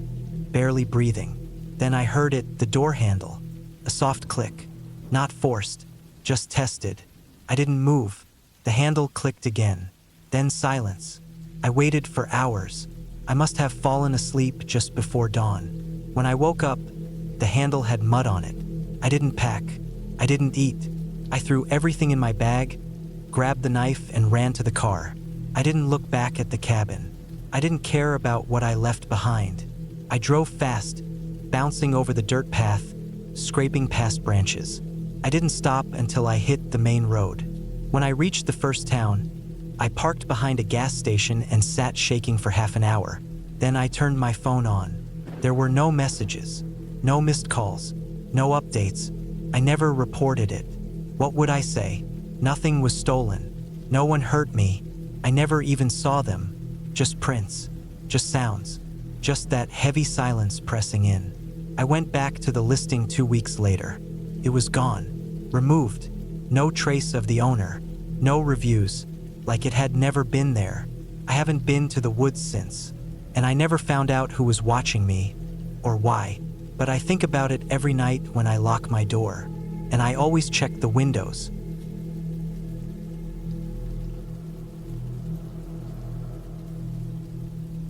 barely breathing. Then I heard it, the door handle. A soft click. Not forced, just tested. I didn't move. The handle clicked again. Then silence. I waited for hours. I must have fallen asleep just before dawn. When I woke up, the handle had mud on it. I didn't pack. I didn't eat. I threw everything in my bag, grabbed the knife, and ran to the car. I didn't look back at the cabin. I didn't care about what I left behind. I drove fast, bouncing over the dirt path, scraping past branches. I didn't stop until I hit the main road. When I reached the first town, I parked behind a gas station and sat shaking for half an hour. Then I turned my phone on. There were no messages, no missed calls, no updates. I never reported it. What would I say? Nothing was stolen. No one hurt me. I never even saw them. Just prints, just sounds, just that heavy silence pressing in. I went back to the listing 2 weeks later. It was gone, removed. No trace of the owner, no reviews, like it had never been there. I haven't been to the woods since, and I never found out who was watching me or why. But I think about it every night when I lock my door, and I always check the windows.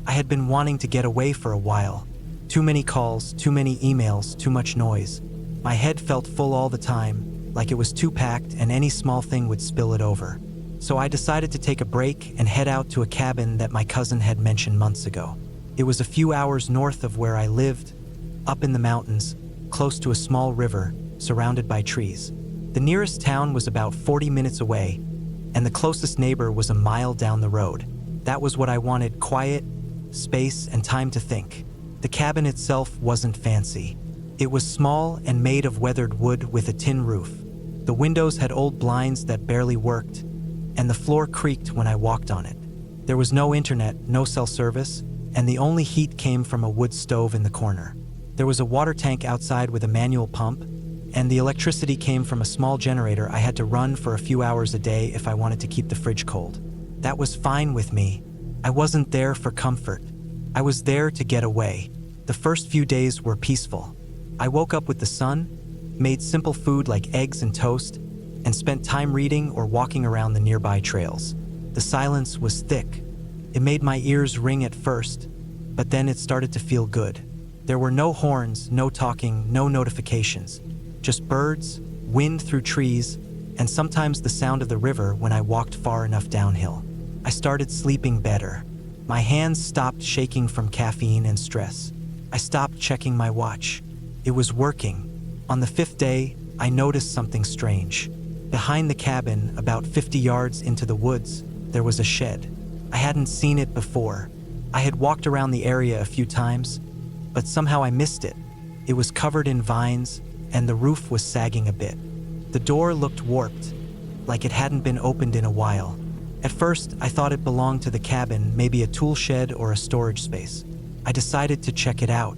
I had been wanting to get away for a while. Too many calls, too many emails, too much noise. My head felt full all the time, like it was too packed and any small thing would spill it over. So I decided to take a break and head out to a cabin that my cousin had mentioned months ago. It was a few hours north of where I lived, up in the mountains, close to a small river, surrounded by trees. The nearest town was about 40 minutes away, and the closest neighbor was a mile down the road. That was what I wanted: quiet, space, and time to think. The cabin itself wasn't fancy. It was small and made of weathered wood with a tin roof. The windows had old blinds that barely worked, and the floor creaked when I walked on it. There was no internet, no cell service, and the only heat came from a wood stove in the corner. There was a water tank outside with a manual pump, and the electricity came from a small generator I had to run for a few hours a day if I wanted to keep the fridge cold. That was fine with me. I wasn't there for comfort. I was there to get away. The first few days were peaceful. I woke up with the sun, made simple food like eggs and toast, and spent time reading or walking around the nearby trails. The silence was thick. It made my ears ring at first, but then it started to feel good. There were no horns, no talking, no notifications. Just birds, wind through trees, and sometimes the sound of the river when I walked far enough downhill. I started sleeping better. My hands stopped shaking from caffeine and stress. I stopped checking my watch. It was working. On the 5th day, I noticed something strange. Behind the cabin, about 50 yards into the woods, there was a shed. I hadn't seen it before. I had walked around the area a few times, but somehow I missed it. It was covered in vines, and the roof was sagging a bit. The door looked warped, like it hadn't been opened in a while. At first, I thought it belonged to the cabin, maybe a tool shed or a storage space. I decided to check it out.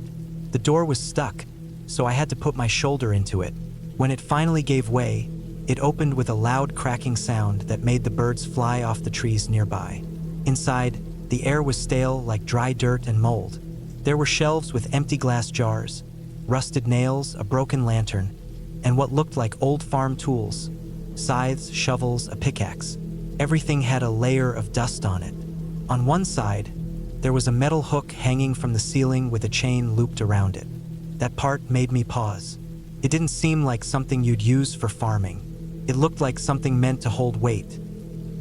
The door was stuck, so I had to put my shoulder into it. When it finally gave way, it opened with a loud cracking sound that made the birds fly off the trees nearby. Inside, the air was stale like dry dirt and mold. There were shelves with empty glass jars, rusted nails, a broken lantern, and what looked like old farm tools: scythes, shovels, a pickaxe. Everything had a layer of dust on it. On one side, there was a metal hook hanging from the ceiling with a chain looped around it. That part made me pause. It didn't seem like something you'd use for farming. It looked like something meant to hold weight,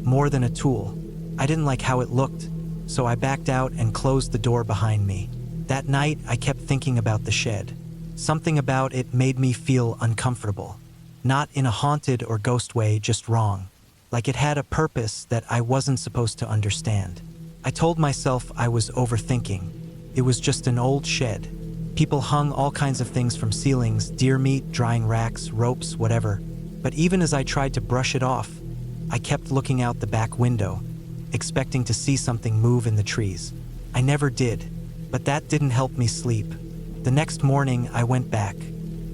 more than a tool. I didn't like how it looked, so I backed out and closed the door behind me. That night, I kept thinking about the shed. Something about it made me feel uncomfortable. Not in a haunted or ghost way, just wrong. Like it had a purpose that I wasn't supposed to understand. I told myself I was overthinking. It was just an old shed. People hung all kinds of things from ceilings: deer meat, drying racks, ropes, whatever. But even as I tried to brush it off, I kept looking out the back window, expecting to see something move in the trees. I never did, but that didn't help me sleep. The next morning, I went back.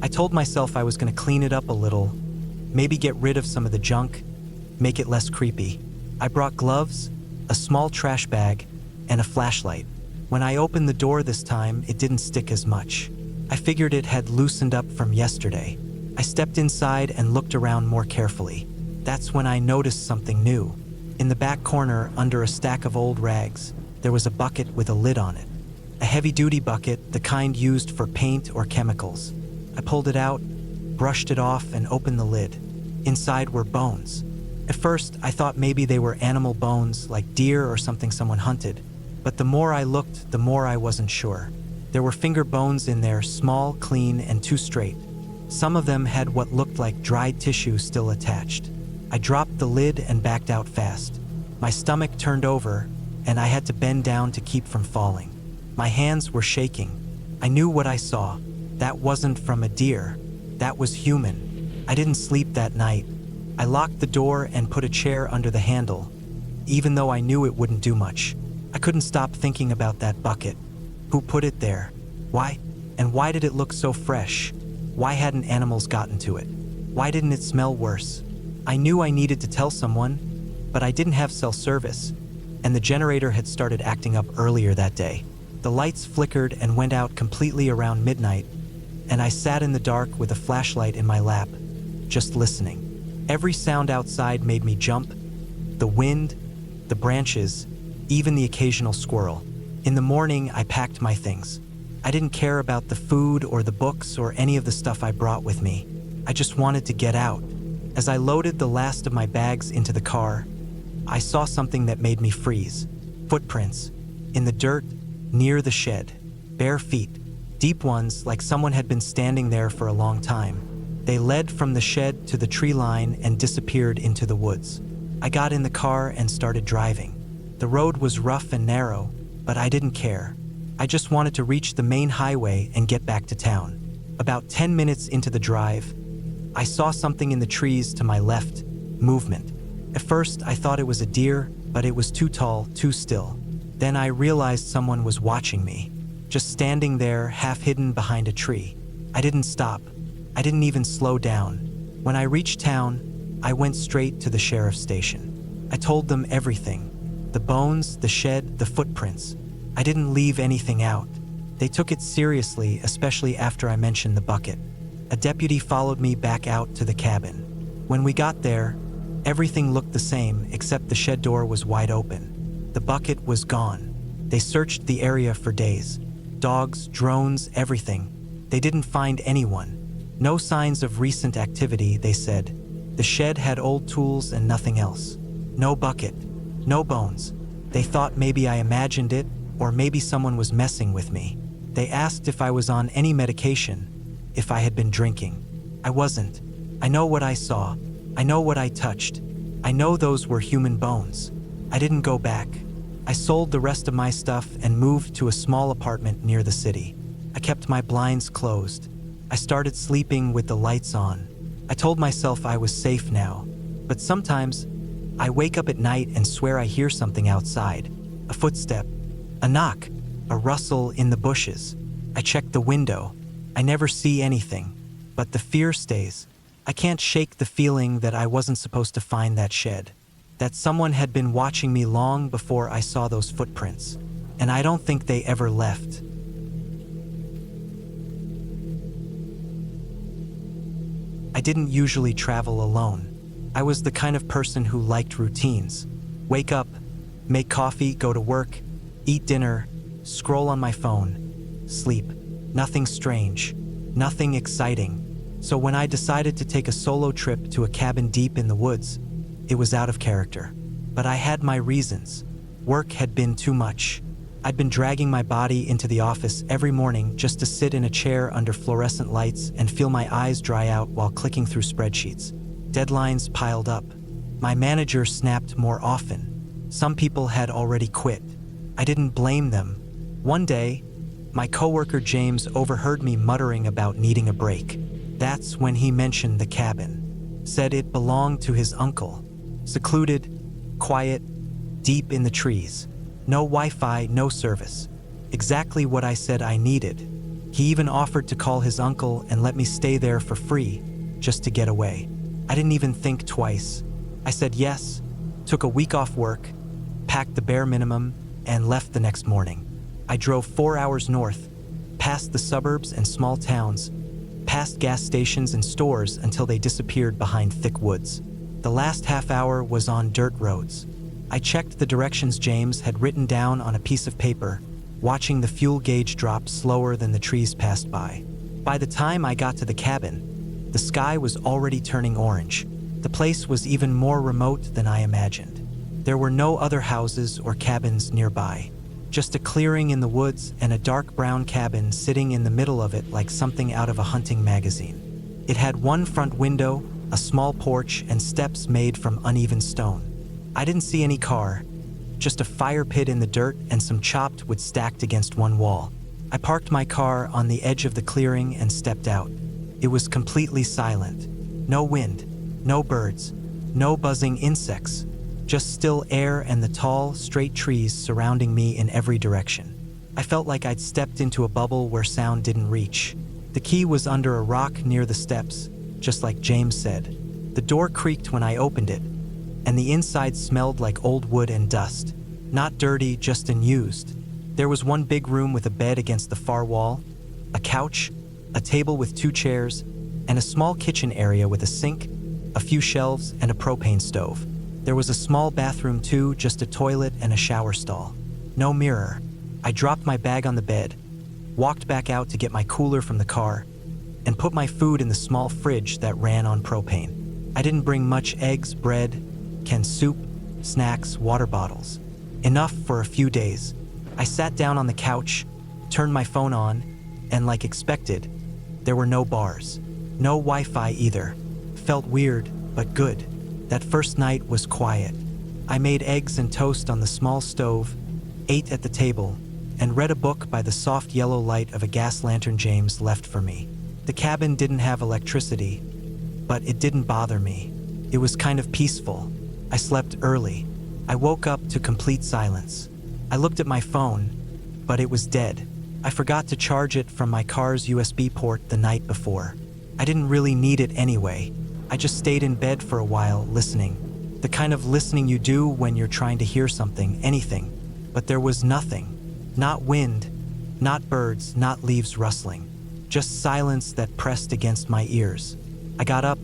I told myself I was going to clean it up a little, maybe get rid of some of the junk, make it less creepy. I brought gloves, a small trash bag, and a flashlight. When I opened the door this time, it didn't stick as much. I figured it had loosened up from yesterday. I stepped inside and looked around more carefully. That's when I noticed something new. In the back corner, under a stack of old rags, there was a bucket with a lid on it. A heavy-duty bucket, the kind used for paint or chemicals. I pulled it out, brushed it off and opened the lid. Inside were bones. At first, I thought maybe they were animal bones, like deer or something someone hunted. But the more I looked, the more I wasn't sure. There were finger bones in there, small, clean, and too straight. Some of them had what looked like dried tissue still attached. I dropped the lid and backed out fast. My stomach turned over, and I had to bend down to keep from falling. My hands were shaking. I knew what I saw. That wasn't from a deer. That was human. I didn't sleep that night. I locked the door and put a chair under the handle, even though I knew it wouldn't do much. I couldn't stop thinking about that bucket. Who put it there? Why? And why did it look so fresh? Why hadn't animals gotten to it? Why didn't it smell worse? I knew I needed to tell someone, but I didn't have cell service, and the generator had started acting up earlier that day. The lights flickered and went out completely around midnight, and I sat in the dark with a flashlight in my lap, just listening. Every sound outside made me jump. The wind, the branches, even the occasional squirrel. In the morning, I packed my things. I didn't care about the food or the books or any of the stuff I brought with me. I just wanted to get out. As I loaded the last of my bags into the car, I saw something that made me freeze. Footprints. In the dirt, near the shed. Bare feet. Deep ones, like someone had been standing there for a long time. They led from the shed to the tree line and disappeared into the woods. I got in the car and started driving. The road was rough and narrow, but I didn't care. I just wanted to reach the main highway and get back to town. About 10 minutes into the drive, I saw something in the trees to my left, movement. At first, I thought it was a deer, but it was too tall, too still. Then I realized someone was watching me, just standing there, half hidden behind a tree. I didn't stop. I didn't even slow down. When I reached town, I went straight to the sheriff's station. I told them everything. The bones, the shed, the footprints. I didn't leave anything out. They took it seriously, especially after I mentioned the bucket. A deputy followed me back out to the cabin. When we got there, everything looked the same except the shed door was wide open. The bucket was gone. They searched the area for days. Dogs, drones, everything. They didn't find anyone. No signs of recent activity, they said. The shed had old tools and nothing else. No bucket. No bones. They thought maybe I imagined it, or maybe someone was messing with me. They asked if I was on any medication, if I had been drinking. I wasn't. I know what I saw. I know what I touched. I know those were human bones. I didn't go back. I sold the rest of my stuff and moved to a small apartment near the city. I kept my blinds closed. I started sleeping with the lights on. I told myself I was safe now, but sometimes I wake up at night and swear I hear something outside. A footstep, a knock, a rustle in the bushes. I check the window. I never see anything, but the fear stays. I can't shake the feeling that I wasn't supposed to find that shed, that someone had been watching me long before I saw those footprints, and I don't think they ever left. I didn't usually travel alone. I was the kind of person who liked routines. Wake up, make coffee, go to work, eat dinner, scroll on my phone, sleep. Nothing strange, nothing exciting. So when I decided to take a solo trip to a cabin deep in the woods, it was out of character. But I had my reasons. Work had been too much. I'd been dragging my body into the office every morning just to sit in a chair under fluorescent lights and feel my eyes dry out while clicking through spreadsheets. Deadlines piled up. My manager snapped more often. Some people had already quit. I didn't blame them. One day, my coworker James overheard me muttering about needing a break. That's when he mentioned the cabin. Said it belonged to his uncle. Secluded, quiet, deep in the trees. No Wi-Fi, no service. Exactly what I said I needed. He even offered to call his uncle and let me stay there for free, just to get away. I didn't even think twice. I said yes, took a week off work, packed the bare minimum, and left the next morning. I drove 4 hours north, past the suburbs and small towns, past gas stations and stores until they disappeared behind thick woods. The last half hour was on dirt roads. I checked the directions James had written down on a piece of paper, watching the fuel gauge drop slower than the trees passed by. By the time I got to the cabin, The sky was already turning orange. The place was even more remote than I imagined. There were no other houses or cabins nearby. Just a clearing in the woods and a dark brown cabin sitting in the middle of it like something out of a hunting magazine. It had one front window, a small porch, and steps made from uneven stone. I didn't see any car, just a fire pit in the dirt and some chopped wood stacked against one wall. I parked my car on the edge of the clearing and stepped out. It was completely silent. No wind, no birds, no buzzing insects, just still air and the tall, straight trees surrounding me in every direction. I felt like I'd stepped into a bubble where sound didn't reach. The key was under a rock near the steps, just like James said. The door creaked when I opened it, and the inside smelled like old wood and dust. Not dirty, just unused. There was one big room with a bed against the far wall, a couch, a table with 2 chairs, and a small kitchen area with a sink, a few shelves, and a propane stove. There was a small bathroom too, just a toilet and a shower stall. No mirror. I dropped my bag on the bed, walked back out to get my cooler from the car, and put my food in the small fridge that ran on propane. I didn't bring much: eggs, bread, canned soup, snacks, water bottles. Enough for a few days. I sat down on the couch, turned my phone on, and like expected, there were no bars. No Wi-Fi either. Felt weird, but good. That first night was quiet. I made eggs and toast on the small stove, ate at the table, and read a book by the soft yellow light of a gas lantern James left for me. The cabin didn't have electricity, but it didn't bother me. It was kind of peaceful. I slept early. I woke up to complete silence. I looked at my phone, but it was dead. I forgot to charge it from my car's USB port the night before. I didn't really need it anyway. I just stayed in bed for a while, listening. The kind of listening you do when you're trying to hear something, anything. But there was nothing. Not wind, not birds, not leaves rustling. Just silence that pressed against my ears. I got up,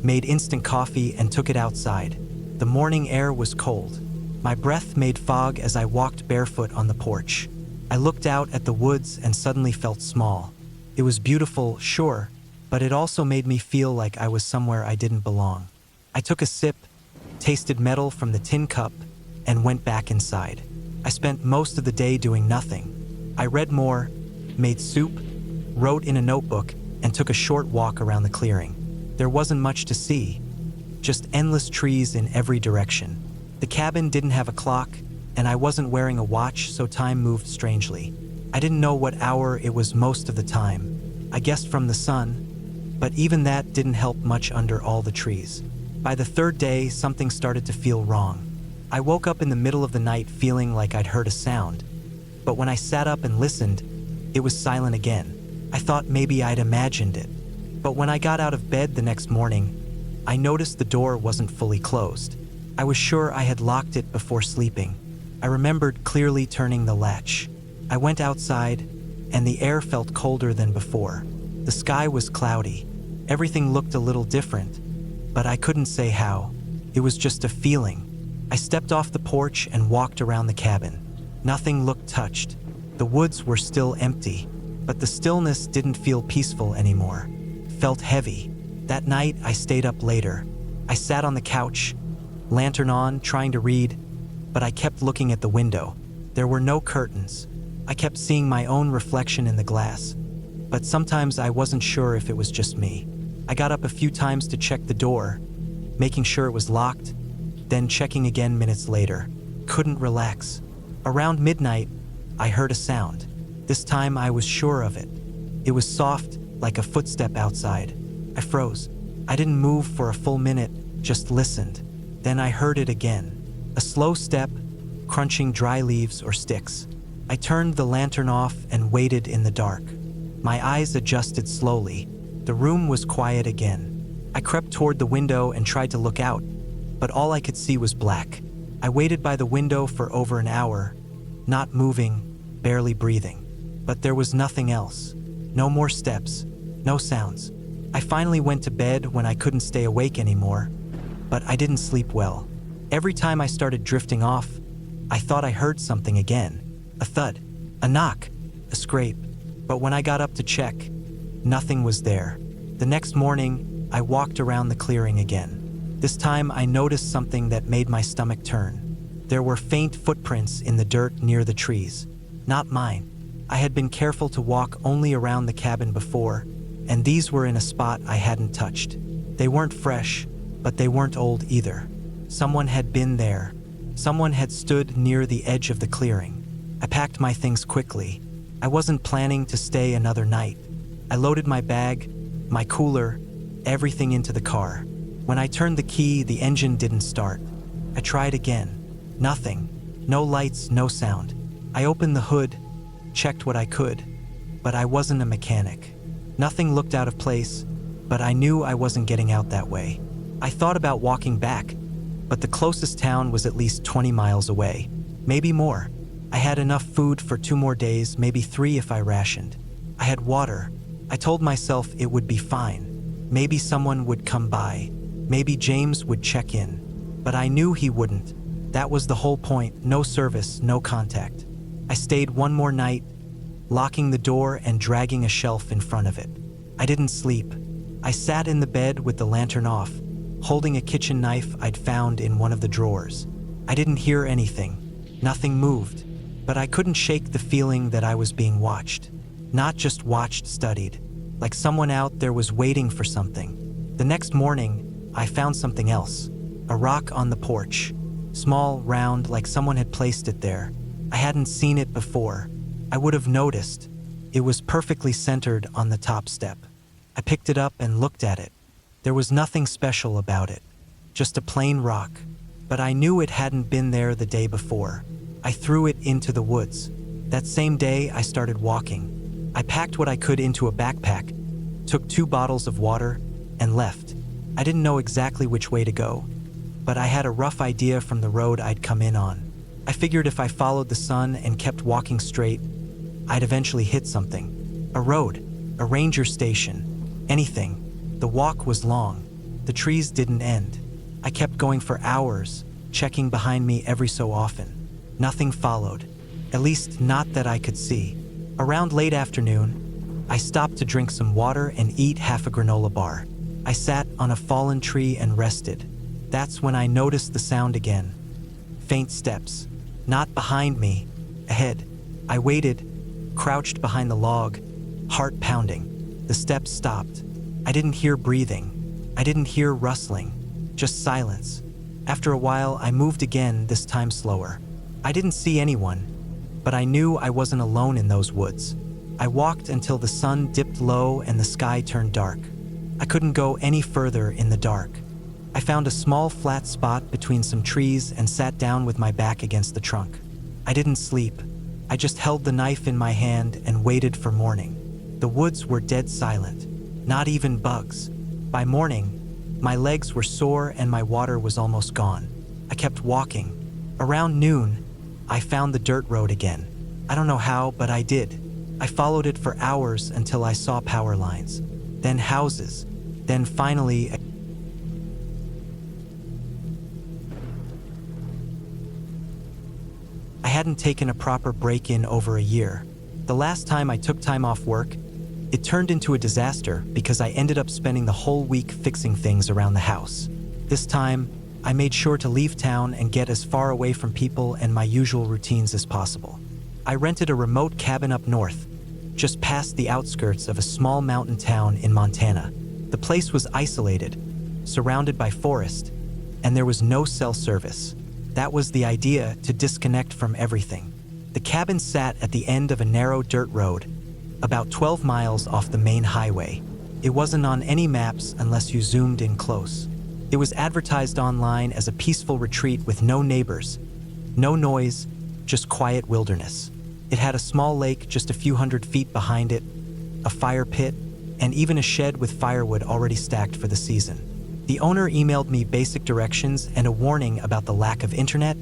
made instant coffee, and took it outside. The morning air was cold. My breath made fog as I walked barefoot on the porch. I looked out at the woods and suddenly felt small. It was beautiful, sure, but it also made me feel like I was somewhere I didn't belong. I took a sip, tasted metal from the tin cup, and went back inside. I spent most of the day doing nothing. I read more, made soup, wrote in a notebook, and took a short walk around the clearing. There wasn't much to see, just endless trees in every direction. The cabin didn't have a clock, and I wasn't wearing a watch, so time moved strangely. I didn't know what hour it was most of the time. I guessed from the sun, but even that didn't help much under all the trees. By the 3rd day, something started to feel wrong. I woke up in the middle of the night feeling like I'd heard a sound, but when I sat up and listened, it was silent again. I thought maybe I'd imagined it. But when I got out of bed the next morning, I noticed the door wasn't fully closed. I was sure I had locked it before sleeping. I remembered clearly turning the latch. I went outside, and the air felt colder than before. The sky was cloudy. Everything looked a little different, but I couldn't say how. It was just a feeling. I stepped off the porch and walked around the cabin. Nothing looked touched. The woods were still empty, but the stillness didn't feel peaceful anymore. It felt heavy. That night, I stayed up later. I sat on the couch, lantern on, trying to read, but I kept looking at the window. There were no curtains. I kept seeing my own reflection in the glass, but sometimes I wasn't sure if it was just me. I got up a few times to check the door, making sure it was locked, then checking again minutes later. Couldn't relax. Around midnight, I heard a sound. This time I was sure of it. It was soft, like a footstep outside. I froze. I didn't move for a full minute, just listened. Then I heard it again. A slow step, crunching dry leaves or sticks. I turned the lantern off and waited in the dark. My eyes adjusted slowly. The room was quiet again. I crept toward the window and tried to look out, but all I could see was black. I waited by the window for over an hour, not moving, barely breathing. But there was nothing else. No more steps, no sounds. I finally went to bed when I couldn't stay awake anymore, but I didn't sleep well. Every time I started drifting off, I thought I heard something again. A thud, a knock, a scrape. But when I got up to check, nothing was there. The The next morning, I walked around the clearing again. This time, I noticed something that made my stomach turn. There were faint footprints in the dirt near the trees. Not mine. I had been careful to walk only around the cabin before, and these were in a spot I hadn't touched. They weren't fresh, but they weren't old either. Someone had been there. Someone had stood near the edge of the clearing. I packed my things quickly. I wasn't planning to stay another night. I loaded my bag, my cooler, everything into the car. When I turned the key, the engine didn't start. I tried again. Nothing. No lights, no sound. I opened the hood, checked what I could, but I wasn't a mechanic. Nothing looked out of place, but I knew I wasn't getting out that way. I thought about walking back, but the closest town was at least 20 miles away, maybe more. I had enough food for 2 more days, maybe 3 if I rationed. I had water. I told myself it would be fine. Maybe someone would come by. Maybe James would check in. But I knew he wouldn't. That was the whole point. No service, no contact. I stayed 1 more night, locking the door and dragging a shelf in front of it. I didn't sleep. I sat in the bed with the lantern off, holding a kitchen knife I'd found in one of the drawers. I didn't hear anything. Nothing moved. But I couldn't shake the feeling that I was being watched. Not just watched, studied. Like someone out there was waiting for something. The next morning, I found something else. A rock on the porch. Small, round, like someone had placed it there. I hadn't seen it before. I would have noticed. It was perfectly centered on the top step. I picked it up and looked at it. There was nothing special about it. Just a plain rock. But I knew it hadn't been there the day before. I threw it into the woods. That same day, I started walking. I packed what I could into a backpack, took 2 bottles of water, and left. I didn't know exactly which way to go, but I had a rough idea from the road I'd come in on. I figured if I followed the sun and kept walking straight, I'd eventually hit something. A road, a ranger station, anything. The walk was long. The trees didn't end. I kept going for hours, checking behind me every so often. Nothing followed, at least not that I could see. Around late afternoon, I stopped to drink some water and eat half a granola bar. I sat on a fallen tree and rested. That's when I noticed the sound again. Faint steps. Not behind me, ahead. I waited, crouched behind the log, heart pounding. The steps stopped. I didn't hear breathing. I didn't hear rustling, just silence. After a while, I moved again, this time slower. I didn't see anyone, but I knew I wasn't alone in those woods. I walked until the sun dipped low and the sky turned dark. I couldn't go any further in the dark. I found a small flat spot between some trees and sat down with my back against the trunk. I didn't sleep. I just held the knife in my hand and waited for morning. The woods were dead silent, not even bugs. By morning, my legs were sore and my water was almost gone. I kept walking. Around noon, I found the dirt road again. I don't know how, but I did. I followed it for hours until I saw power lines, then houses, then finally I hadn't taken a proper break in over a year. The last time I took time off work, it turned into a disaster because I ended up spending the whole week fixing things around the house. This time, I made sure to leave town and get as far away from people and my usual routines as possible. I rented a remote cabin up north, just past the outskirts of a small mountain town in Montana. The place was isolated, surrounded by forest, and there was no cell service. That was the idea, to disconnect from everything. The cabin sat at the end of a narrow dirt road, about 12 miles off the main highway. It wasn't on any maps unless you zoomed in close. It was advertised online as a peaceful retreat with no neighbors, no noise, just quiet wilderness. It had a small lake just a few hundred feet behind it, a fire pit, and even a shed with firewood already stacked for the season. The owner emailed me basic directions and a warning about the lack of internet,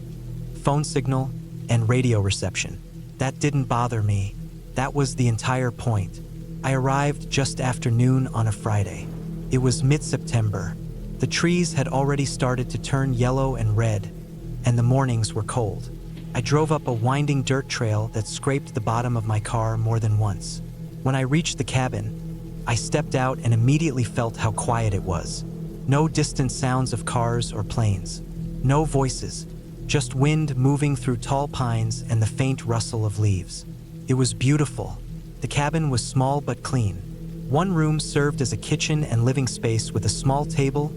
phone signal, and radio reception. That didn't bother me. That was the entire point. I arrived just after noon on a Friday. It was mid-September. The trees had already started to turn yellow and red, and the mornings were cold. I drove up a winding dirt trail that scraped the bottom of my car more than once. When I reached the cabin, I stepped out and immediately felt how quiet it was. No distant sounds of cars or planes. No voices, just wind moving through tall pines and the faint rustle of leaves. It was beautiful. The cabin was small but clean. One room served as a kitchen and living space with a small table,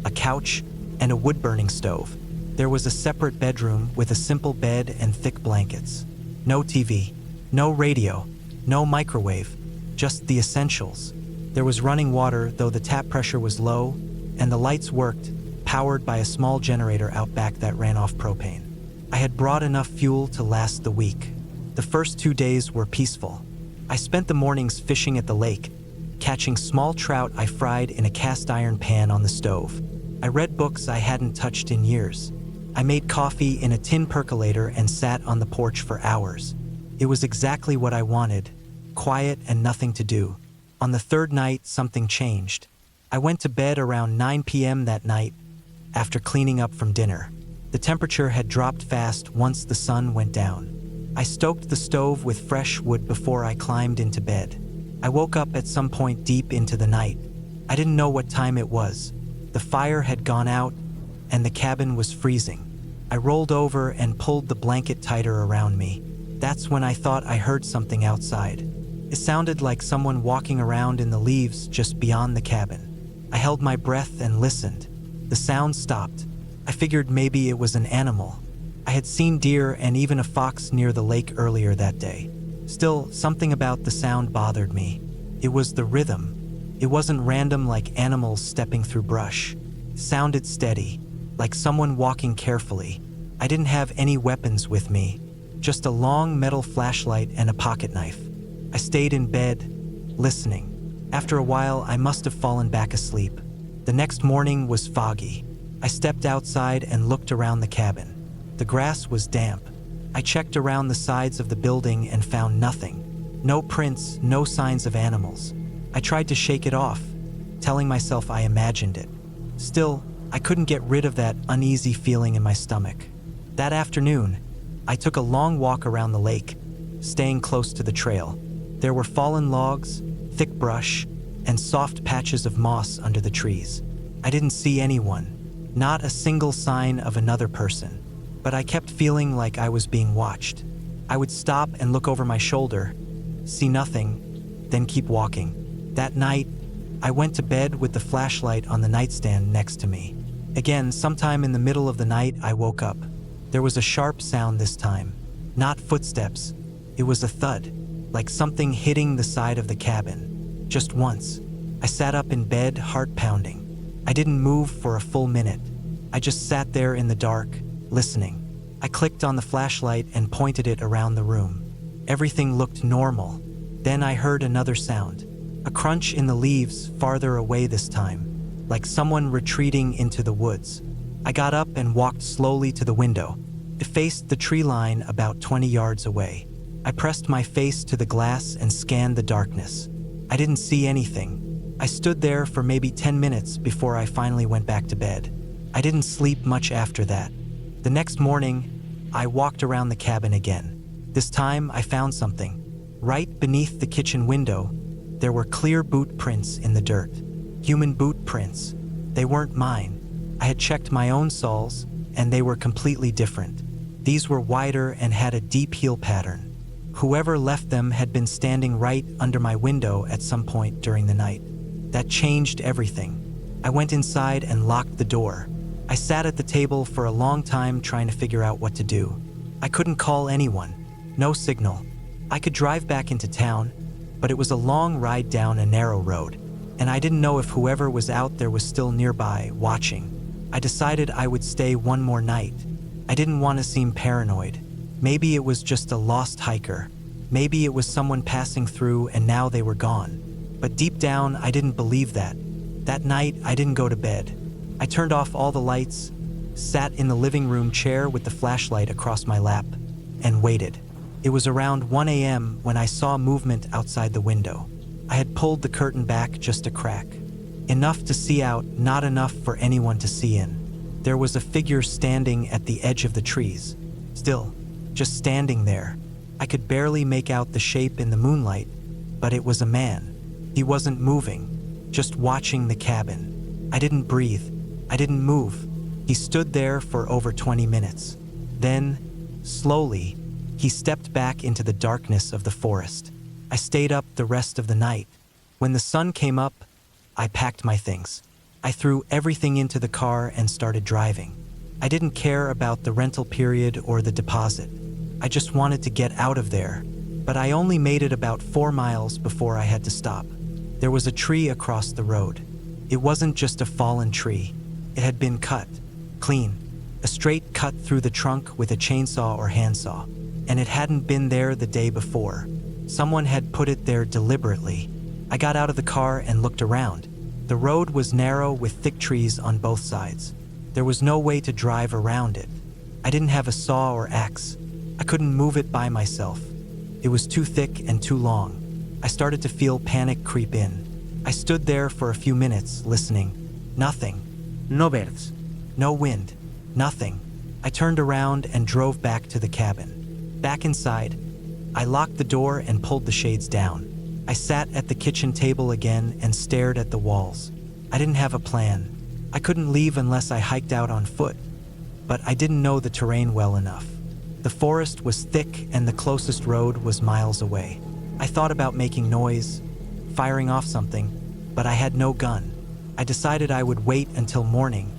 a couch, and a wood-burning stove. There was a separate bedroom with a simple bed and thick blankets. No TV, no radio, no microwave, just the essentials. There was running water, though the tap pressure was low, and the lights worked, powered by a small generator out back that ran off propane. I had brought enough fuel to last the week. The first 2 days were peaceful. I spent the mornings fishing at the lake, catching small trout I fried in a cast iron pan on the stove. I read books I hadn't touched in years. I made coffee in a tin percolator and sat on the porch for hours. It was exactly what I wanted, quiet and nothing to do. On the third night, something changed. I went to bed around 9 p.m. that night after cleaning up from dinner. The temperature had dropped fast once the sun went down. I stoked the stove with fresh wood before I climbed into bed. I woke up at some point deep into the night. I didn't know what time it was. The fire had gone out, and the cabin was freezing. I rolled over and pulled the blanket tighter around me. That's when I thought I heard something outside. It sounded like someone walking around in the leaves just beyond the cabin. I held my breath and listened. The sound stopped. I figured maybe it was an animal. I had seen deer and even a fox near the lake earlier that day. Still, something about the sound bothered me. It was the rhythm. It wasn't random like animals stepping through brush. It sounded steady, like someone walking carefully. I didn't have any weapons with me, just a long metal flashlight and a pocket knife. I stayed in bed, listening. After a while, I must have fallen back asleep. The next morning was foggy. I stepped outside and looked around the cabin. The grass was damp. I checked around the sides of the building and found nothing. No prints, no signs of animals. I tried to shake it off, telling myself I imagined it. Still, I couldn't get rid of that uneasy feeling in my stomach. That afternoon, I took a long walk around the lake, staying close to the trail. There were fallen logs, thick brush, and soft patches of moss under the trees. I didn't see anyone, not a single sign of another person. But I kept feeling like I was being watched. I would stop and look over my shoulder, see nothing, then keep walking. That night, I went to bed with the flashlight on the nightstand next to me. Again, sometime in the middle of the night, I woke up. There was a sharp sound this time. Not footsteps. It was a thud, like something hitting the side of the cabin. Just once. I sat up in bed, heart pounding. I didn't move for a full minute. I just sat there in the dark, listening. I clicked on the flashlight and pointed it around the room. Everything looked normal. Then I heard another sound. A crunch in the leaves, farther away this time, like someone retreating into the woods. I got up and walked slowly to the window. It faced the tree line about 20 yards away. I pressed my face to the glass and scanned the darkness. I didn't see anything. I stood there for maybe 10 minutes before I finally went back to bed. I didn't sleep much after that. The next morning, I walked around the cabin again. This time, I found something. Right beneath the kitchen window, there were clear boot prints in the dirt. Human boot prints. They weren't mine. I had checked my own soles, and they were completely different. These were wider and had a deep heel pattern. Whoever left them had been standing right under my window at some point during the night. That changed everything. I went inside and locked the door. I sat at the table for a long time trying to figure out what to do. I couldn't call anyone. No signal. I could drive back into town, but it was a long ride down a narrow road, and I didn't know if whoever was out there was still nearby, watching. I decided I would stay one more night. I didn't want to seem paranoid. Maybe it was just a lost hiker. Maybe it was someone passing through and now they were gone. But deep down, I didn't believe that. That night, I didn't go to bed. I turned off all the lights, sat in the living room chair with the flashlight across my lap, and waited. It was around 1 a.m. when I saw movement outside the window. I had pulled the curtain back just a crack. Enough to see out, not enough for anyone to see in. There was a figure standing at the edge of the trees. Still, just standing there. I could barely make out the shape in the moonlight, but it was a man. He wasn't moving, just watching the cabin. I didn't breathe. I didn't move. He stood there for over 20 minutes. Then, slowly, he stepped back into the darkness of the forest. I stayed up the rest of the night. When the sun came up, I packed my things. I threw everything into the car and started driving. I didn't care about the rental period or the deposit. I just wanted to get out of there. But I only made it about 4 miles before I had to stop. There was a tree across the road. It wasn't just a fallen tree. It had been cut, clean, a straight cut through the trunk with a chainsaw or handsaw. And it hadn't been there the day before. Someone had put it there deliberately. I got out of the car and looked around. The road was narrow with thick trees on both sides. There was no way to drive around it. I didn't have a saw or axe. I couldn't move it by myself. It was too thick and too long. I started to feel panic creep in. I stood there for a few minutes, listening. Nothing. No birds. No wind. Nothing. I turned around and drove back to the cabin. Back inside, I locked the door and pulled the shades down. I sat at the kitchen table again and stared at the walls. I didn't have a plan. I couldn't leave unless I hiked out on foot, but I didn't know the terrain well enough. The forest was thick and the closest road was miles away. I thought about making noise, firing off something, but I had no gun. I decided I would wait until morning,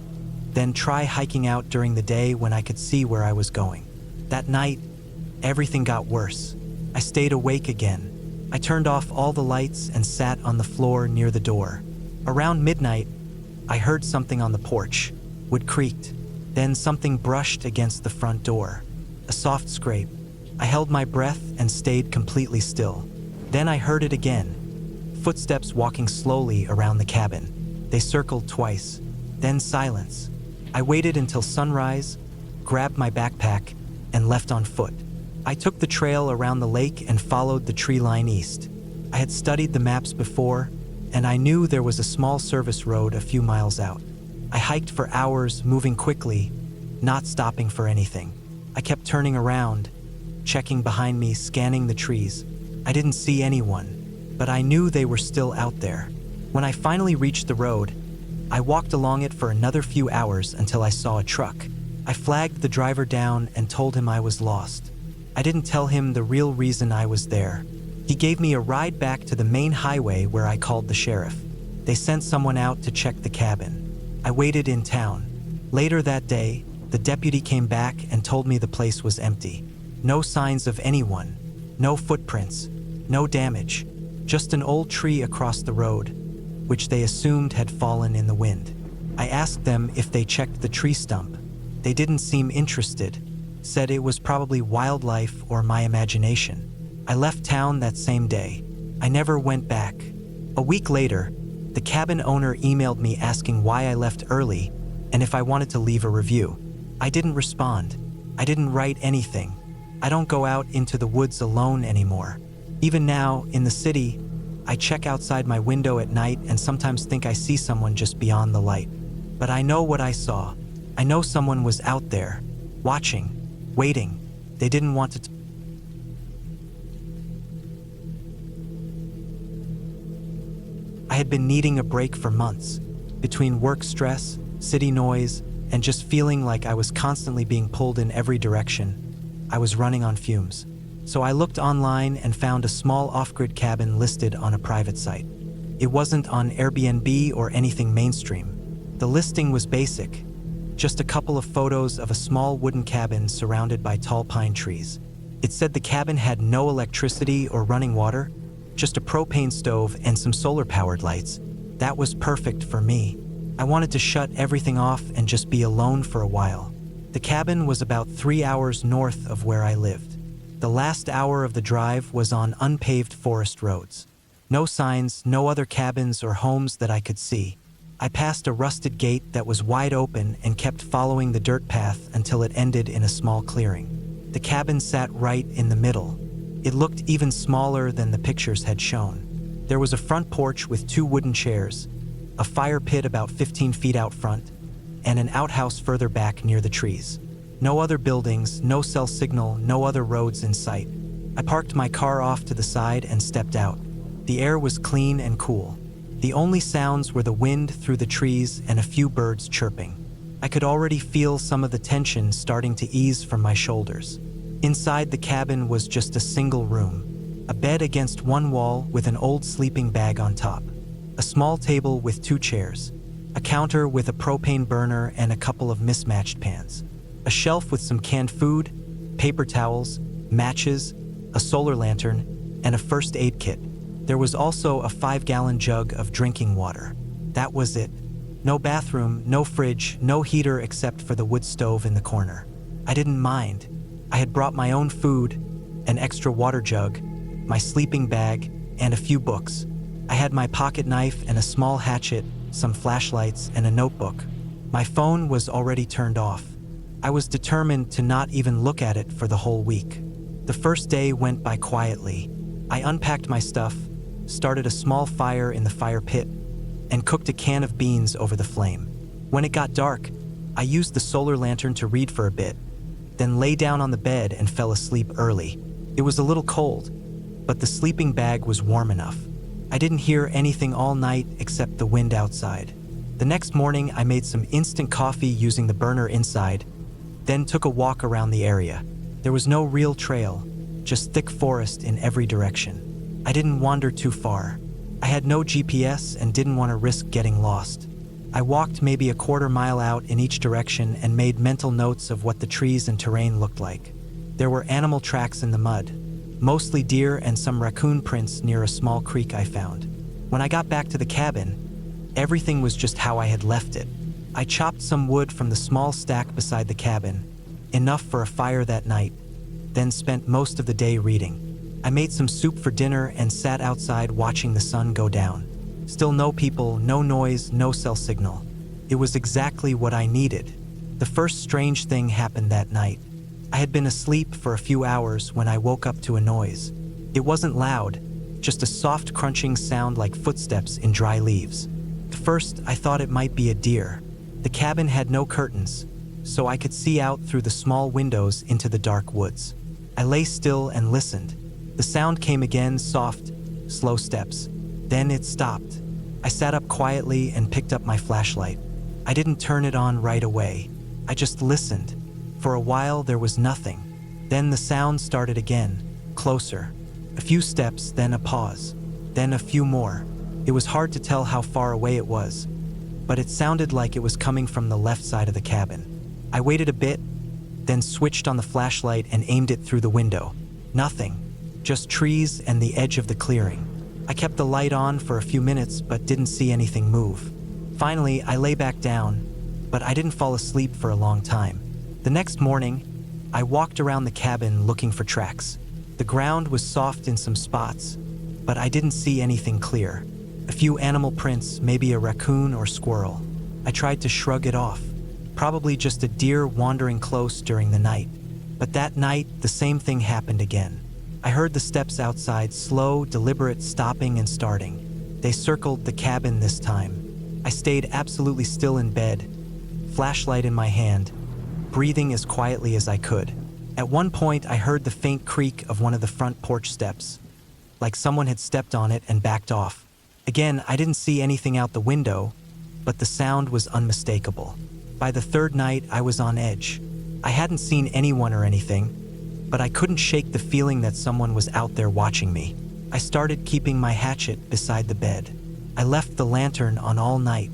then try hiking out during the day when I could see where I was going. That night, everything got worse. I stayed awake again. I turned off all the lights and sat on the floor near the door. Around midnight, I heard something on the porch. Wood creaked. Then something brushed against the front door. A soft scrape. I held my breath and stayed completely still. Then I heard it again. Footsteps walking slowly around the cabin. They circled twice. Then silence. I waited until sunrise, grabbed my backpack, and left on foot. I took the trail around the lake and followed the tree line east. I had studied the maps before, and I knew there was a small service road a few miles out. I hiked for hours, moving quickly, not stopping for anything. I kept turning around, checking behind me, scanning the trees. I didn't see anyone, but I knew they were still out there. When I finally reached the road, I walked along it for another few hours until I saw a truck. I flagged the driver down and told him I was lost. I didn't tell him the real reason I was there. He gave me a ride back to the main highway where I called the sheriff. They sent someone out to check the cabin. I waited in town. Later that day, the deputy came back and told me the place was empty. No signs of anyone, no footprints, no damage, just an old tree across the road, which they assumed had fallen in the wind. I asked them if they checked the tree stump. They didn't seem interested, said it was probably wildlife or my imagination. I left town that same day. I never went back. A week later, the cabin owner emailed me asking why I left early and if I wanted to leave a review. I didn't respond. I didn't write anything. I don't go out into the woods alone anymore. Even now, in the city, I check outside my window at night and sometimes think I see someone just beyond the light. But I know what I saw. I know someone was out there, watching, waiting. They didn't want to I had been needing a break for months, between work stress, city noise, and just feeling like I was constantly being pulled in every direction. I was running on fumes. So I looked online and found a small off-grid cabin listed on a private site. It wasn't on Airbnb or anything mainstream. The listing was basic, just a couple of photos of a small wooden cabin surrounded by tall pine trees. It said the cabin had no electricity or running water, just a propane stove and some solar-powered lights. That was perfect for me. I wanted to shut everything off and just be alone for a while. The cabin was about 3 hours north of where I lived. The last hour of the drive was on unpaved forest roads. No signs, no other cabins or homes that I could see. I passed a rusted gate that was wide open and kept following the dirt path until it ended in a small clearing. The cabin sat right in the middle. It looked even smaller than the pictures had shown. There was a front porch with 2 wooden chairs, a fire pit about 15 feet out front, and an outhouse further back near the trees. No other buildings, no cell signal, no other roads in sight. I parked my car off to the side and stepped out. The air was clean and cool. The only sounds were the wind through the trees and a few birds chirping. I could already feel some of the tension starting to ease from my shoulders. Inside the cabin was just a single room, a bed against one wall with an old sleeping bag on top, a small table with 2 chairs, a counter with a propane burner and a couple of mismatched pans, a shelf with some canned food, paper towels, matches, a solar lantern, and a first aid kit. There was also a 5-gallon jug of drinking water. That was it. No bathroom, no fridge, no heater except for the wood stove in the corner. I didn't mind. I had brought my own food, an extra water jug, my sleeping bag, and a few books. I had my pocket knife and a small hatchet, some flashlights, and a notebook. My phone was already turned off. I was determined to not even look at it for the whole week. The first day went by quietly. I unpacked my stuff, started a small fire in the fire pit, and cooked a can of beans over the flame. When it got dark, I used the solar lantern to read for a bit, then lay down on the bed and fell asleep early. It was a little cold, but the sleeping bag was warm enough. I didn't hear anything all night except the wind outside. The next morning, I made some instant coffee using the burner inside, then took a walk around the area. There was no real trail, just thick forest in every direction. I didn't wander too far. I had no GPS and didn't want to risk getting lost. I walked maybe a quarter mile out in each direction and made mental notes of what the trees and terrain looked like. There were animal tracks in the mud, mostly deer and some raccoon prints near a small creek I found. When I got back to the cabin, everything was just how I had left it. I chopped some wood from the small stack beside the cabin, enough for a fire that night, then spent most of the day reading. I made some soup for dinner and sat outside watching the sun go down. Still no people, no noise, no cell signal. It was exactly what I needed. The first strange thing happened that night. I had been asleep for a few hours when I woke up to a noise. It wasn't loud, just a soft crunching sound like footsteps in dry leaves. At first, I thought it might be a deer. The cabin had no curtains, so I could see out through the small windows into the dark woods. I lay still and listened. The sound came again, soft, slow steps. Then it stopped. I sat up quietly and picked up my flashlight. I didn't turn it on right away. I just listened. For a while, there was nothing. Then the sound started again, closer. A few steps, then a pause. Then a few more. It was hard to tell how far away it was, but it sounded like it was coming from the left side of the cabin. I waited a bit, then switched on the flashlight and aimed it through the window. Nothing, just trees and the edge of the clearing. I kept the light on for a few minutes but didn't see anything move. Finally, I lay back down, but I didn't fall asleep for a long time. The next morning, I walked around the cabin looking for tracks. The ground was soft in some spots, but I didn't see anything clear. A few animal prints, maybe a raccoon or squirrel. I tried to shrug it off. Probably just a deer wandering close during the night. But that night, the same thing happened again. I heard the steps outside, slow, deliberate stopping and starting. They circled the cabin this time. I stayed absolutely still in bed, flashlight in my hand, breathing as quietly as I could. At one point, I heard the faint creak of one of the front porch steps, like someone had stepped on it and backed off. Again, I didn't see anything out the window, but the sound was unmistakable. By the third night, I was on edge. I hadn't seen anyone or anything, but I couldn't shake the feeling that someone was out there watching me. I started keeping my hatchet beside the bed. I left the lantern on all night.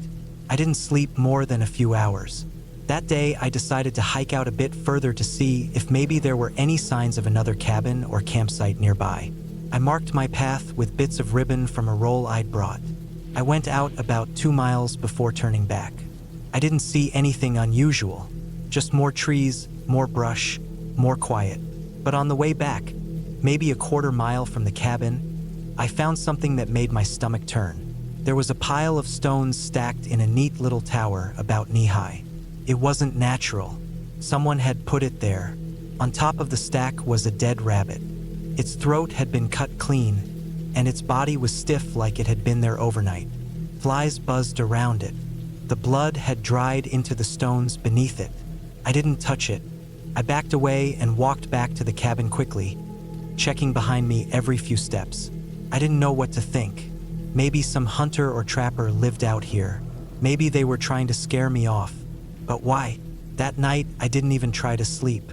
I didn't sleep more than a few hours. That day, I decided to hike out a bit further to see if maybe there were any signs of another cabin or campsite nearby. I marked my path with bits of ribbon from a roll I'd brought. I went out about 2 miles before turning back. I didn't see anything unusual, just more trees, more brush, more quiet. But on the way back, maybe a quarter mile from the cabin, I found something that made my stomach turn. There was a pile of stones stacked in a neat little tower about knee-high. It wasn't natural. Someone had put it there. On top of the stack was a dead rabbit. Its throat had been cut clean, and its body was stiff like it had been there overnight. Flies buzzed around it. The blood had dried into the stones beneath it. I didn't touch it. I backed away and walked back to the cabin quickly, checking behind me every few steps. I didn't know what to think. Maybe some hunter or trapper lived out here. Maybe they were trying to scare me off. But why? That night, I didn't even try to sleep.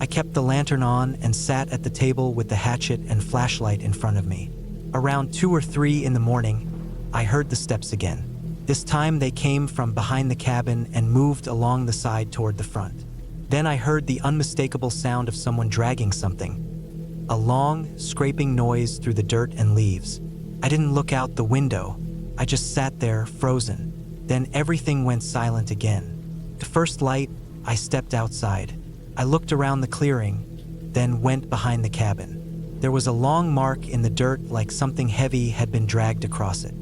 I kept the lantern on and sat at the table with the hatchet and flashlight in front of me. Around 2 or 3 in the morning, I heard the steps again. This time they came from behind the cabin and moved along the side toward the front. Then I heard the unmistakable sound of someone dragging something. A long, scraping noise through the dirt and leaves. I didn't look out the window. I just sat there, frozen. Then everything went silent again. The first light, I stepped outside. I looked around the clearing, then went behind the cabin. There was a long mark in the dirt like something heavy had been dragged across it.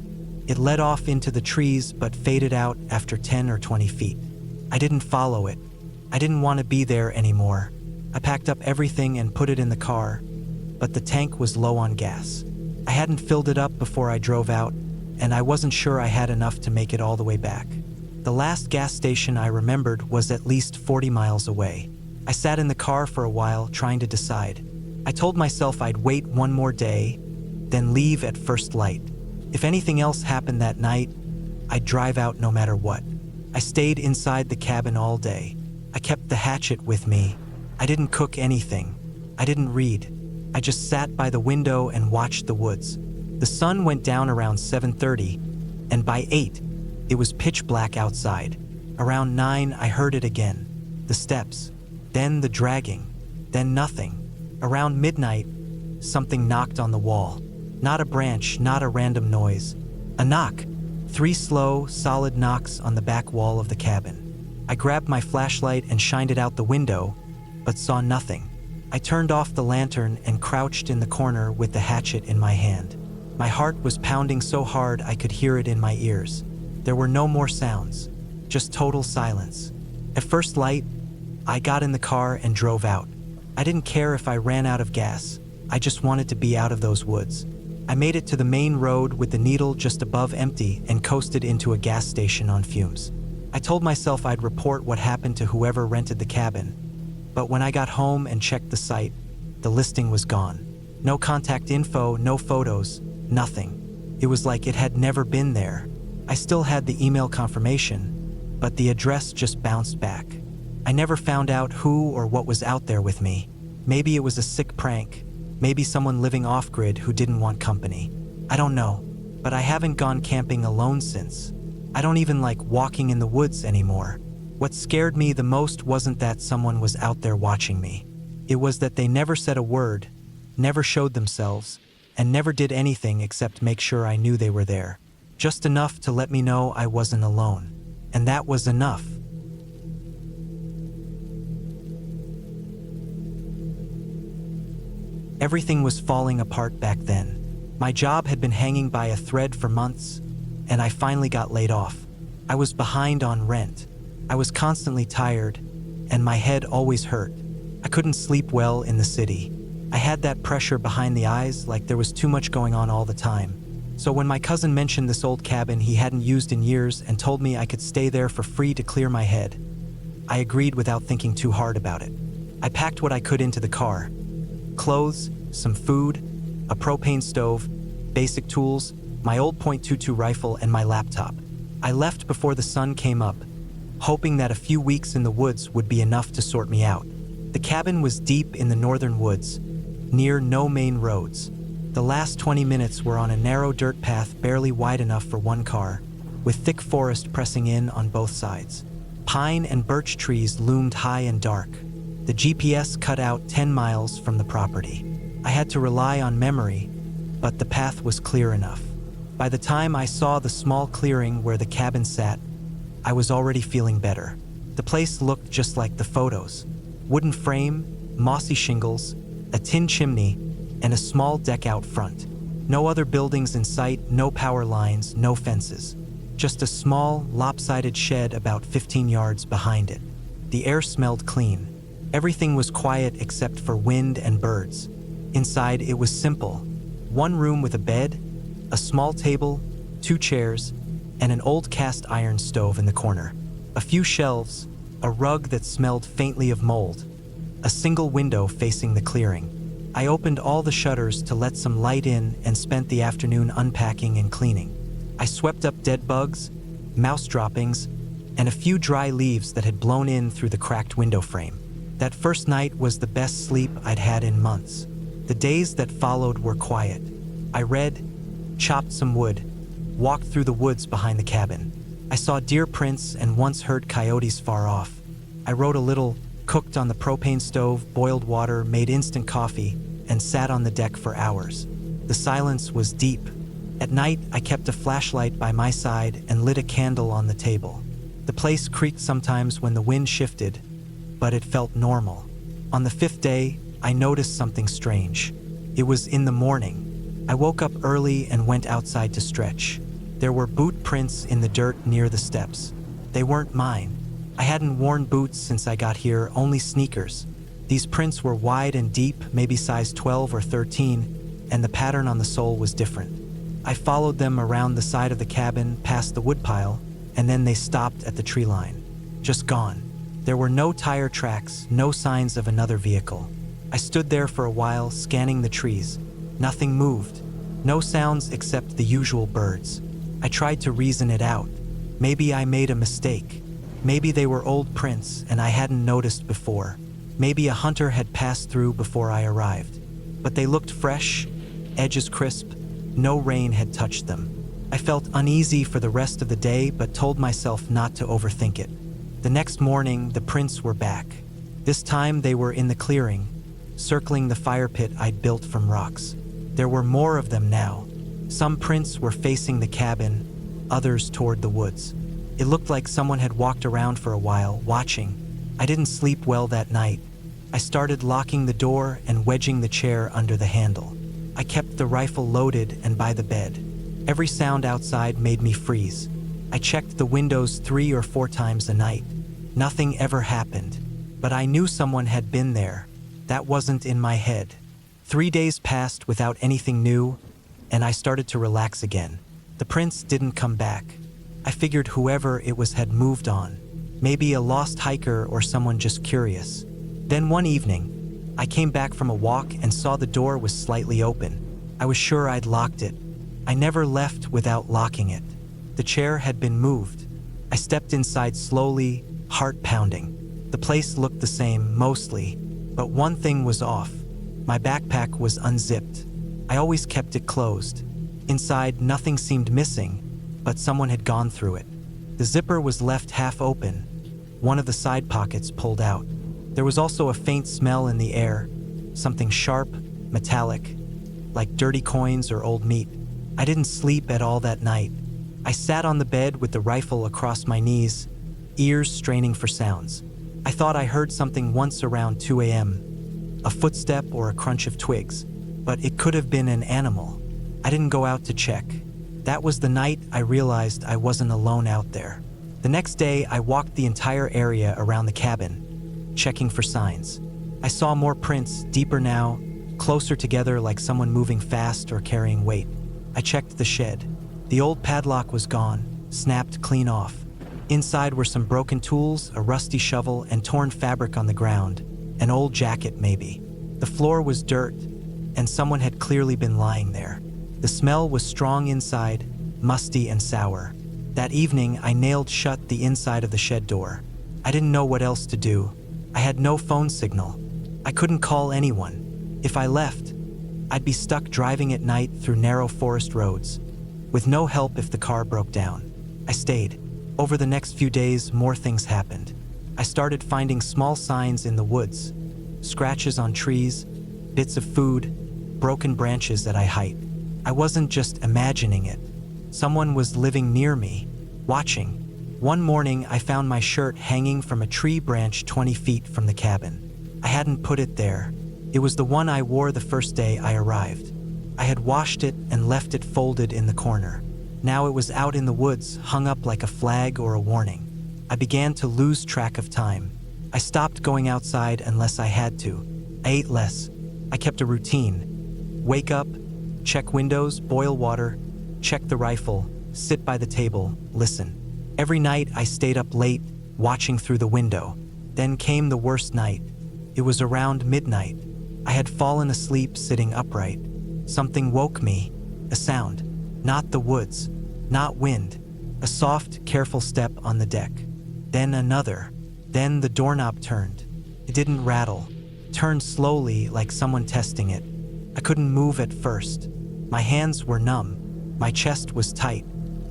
It led off into the trees but faded out after 10 or 20 feet. I didn't follow it. I didn't want to be there anymore. I packed up everything and put it in the car, but the tank was low on gas. I hadn't filled it up before I drove out, and I wasn't sure I had enough to make it all the way back. The last gas station I remembered was at least 40 miles away. I sat in the car for a while trying to decide. I told myself I'd wait one more day, then leave at first light. If anything else happened that night, I'd drive out no matter what. I stayed inside the cabin all day. I kept the hatchet with me. I didn't cook anything. I didn't read. I just sat by the window and watched the woods. The sun went down around 7:30, and by 8, it was pitch black outside. Around 9, I heard it again. The steps, then the dragging, then nothing. Around midnight, something knocked on the wall. Not a branch, not a random noise. A knock. 3 slow, solid knocks on the back wall of the cabin. I grabbed my flashlight and shined it out the window, but saw nothing. I turned off the lantern and crouched in the corner with the hatchet in my hand. My heart was pounding so hard I could hear it in my ears. There were no more sounds, just total silence. At first light, I got in the car and drove out. I didn't care if I ran out of gas. I just wanted to be out of those woods. I made it to the main road with the needle just above empty and coasted into a gas station on fumes. I told myself I'd report what happened to whoever rented the cabin, but when I got home and checked the site, the listing was gone. No contact info, no photos, nothing. It was like it had never been there. I still had the email confirmation, but the address just bounced back. I never found out who or what was out there with me. Maybe it was a sick prank. Maybe someone living off-grid who didn't want company. I don't know, but I haven't gone camping alone since. I don't even like walking in the woods anymore. What scared me the most wasn't that someone was out there watching me. It was that they never said a word, never showed themselves, and never did anything except make sure I knew they were there. Just enough to let me know I wasn't alone. And that was enough. Everything was falling apart back then. My job had been hanging by a thread for months, and I finally got laid off. I was behind on rent. I was constantly tired, and my head always hurt. I couldn't sleep well in the city. I had that pressure behind the eyes, like there was too much going on all the time. So when my cousin mentioned this old cabin he hadn't used in years and told me I could stay there for free to clear my head, I agreed without thinking too hard about it. I packed what I could into the car. Clothes, some food, a propane stove, basic tools, my old .22 rifle, and my laptop. I left before the sun came up, hoping that a few weeks in the woods would be enough to sort me out. The cabin was deep in the northern woods, near no main roads. The last 20 minutes were on a narrow dirt path barely wide enough for one car, with thick forest pressing in on both sides. Pine and birch trees loomed high and dark. The GPS cut out 10 miles from the property. I had to rely on memory, but the path was clear enough. By the time I saw the small clearing where the cabin sat, I was already feeling better. The place looked just like the photos. Wooden frame, mossy shingles, a tin chimney, and a small deck out front. No other buildings in sight, no power lines, no fences. Just a small, lopsided shed about 15 yards behind it. The air smelled clean. Everything was quiet except for wind and birds. Inside, it was simple. One room with a bed, a small table, 2 chairs, and an old cast iron stove in the corner. A few shelves, a rug that smelled faintly of mold, a single window facing the clearing. I opened all the shutters to let some light in and spent the afternoon unpacking and cleaning. I swept up dead bugs, mouse droppings, and a few dry leaves that had blown in through the cracked window frame. That first night was the best sleep I'd had in months. The days that followed were quiet. I read, chopped some wood, walked through the woods behind the cabin. I saw deer prints and once heard coyotes far off. I wrote a little, cooked on the propane stove, boiled water, made instant coffee, and sat on the deck for hours. The silence was deep. At night, I kept a flashlight by my side and lit a candle on the table. The place creaked sometimes when the wind shifted, but it felt normal. On the fifth day, I noticed something strange. It was in the morning. I woke up early and went outside to stretch. There were boot prints in the dirt near the steps. They weren't mine. I hadn't worn boots since I got here, only sneakers. These prints were wide and deep, maybe size 12 or 13, and the pattern on the sole was different. I followed them around the side of the cabin, past the woodpile, and then they stopped at the tree line. Just gone. There were no tire tracks, no signs of another vehicle. I stood there for a while, scanning the trees. Nothing moved. No sounds except the usual birds. I tried to reason it out. Maybe I made a mistake. Maybe they were old prints and I hadn't noticed before. Maybe a hunter had passed through before I arrived. But they looked fresh, edges crisp. No rain had touched them. I felt uneasy for the rest of the day, but told myself not to overthink it. The next morning, the prints were back. This time they were in the clearing, circling the fire pit I'd built from rocks. There were more of them now. Some prints were facing the cabin, others toward the woods. It looked like someone had walked around for a while, watching. I didn't sleep well that night. I started locking the door and wedging the chair under the handle. I kept the rifle loaded and by the bed. Every sound outside made me freeze. I checked the windows 3 or 4 times a night. Nothing ever happened. But I knew someone had been there. That wasn't in my head. 3 days passed without anything new, and I started to relax again. The prints didn't come back. I figured whoever it was had moved on. Maybe a lost hiker or someone just curious. Then one evening, I came back from a walk and saw the door was slightly open. I was sure I'd locked it. I never left without locking it. The chair had been moved. I stepped inside slowly, heart pounding. The place looked the same, mostly, but one thing was off. My backpack was unzipped. I always kept it closed. Inside, nothing seemed missing, but someone had gone through it. The zipper was left half open, one of the side pockets pulled out. There was also a faint smell in the air, something sharp, metallic, like dirty coins or old meat. I didn't sleep at all that night. I sat on the bed with the rifle across my knees, ears straining for sounds. I thought I heard something once around 2 a.m., a footstep or a crunch of twigs, but it could have been an animal. I didn't go out to check. That was the night I realized I wasn't alone out there. The next day, I walked the entire area around the cabin, checking for signs. I saw more prints, deeper now, closer together like someone moving fast or carrying weight. I checked the shed. The old padlock was gone, snapped clean off. Inside were some broken tools, a rusty shovel, and torn fabric on the ground. An old jacket, maybe. The floor was dirt, and someone had clearly been lying there. The smell was strong inside, musty and sour. That evening, I nailed shut the inside of the shed door. I didn't know what else to do. I had no phone signal. I couldn't call anyone. If I left, I'd be stuck driving at night through narrow forest roads, with no help if the car broke down. I stayed. Over the next few days, more things happened. I started finding small signs in the woods, scratches on trees, bits of food, broken branches at eye height. I wasn't just imagining it. Someone was living near me, watching. One morning, I found my shirt hanging from a tree branch 20 feet from the cabin. I hadn't put it there. It was the one I wore the first day I arrived. I had washed it and left it folded in the corner. Now it was out in the woods, hung up like a flag or a warning. I began to lose track of time. I stopped going outside unless I had to. I ate less. I kept a routine. Wake up, check windows, boil water, check the rifle, sit by the table, listen. Every night I stayed up late, watching through the window. Then came the worst night. It was around midnight. I had fallen asleep sitting upright. Something woke me, a sound. Not the woods, not wind, a soft, careful step on the deck. Then another. Then the doorknob turned. It didn't rattle, turned slowly like someone testing it. I couldn't move at first. My hands were numb. My chest was tight.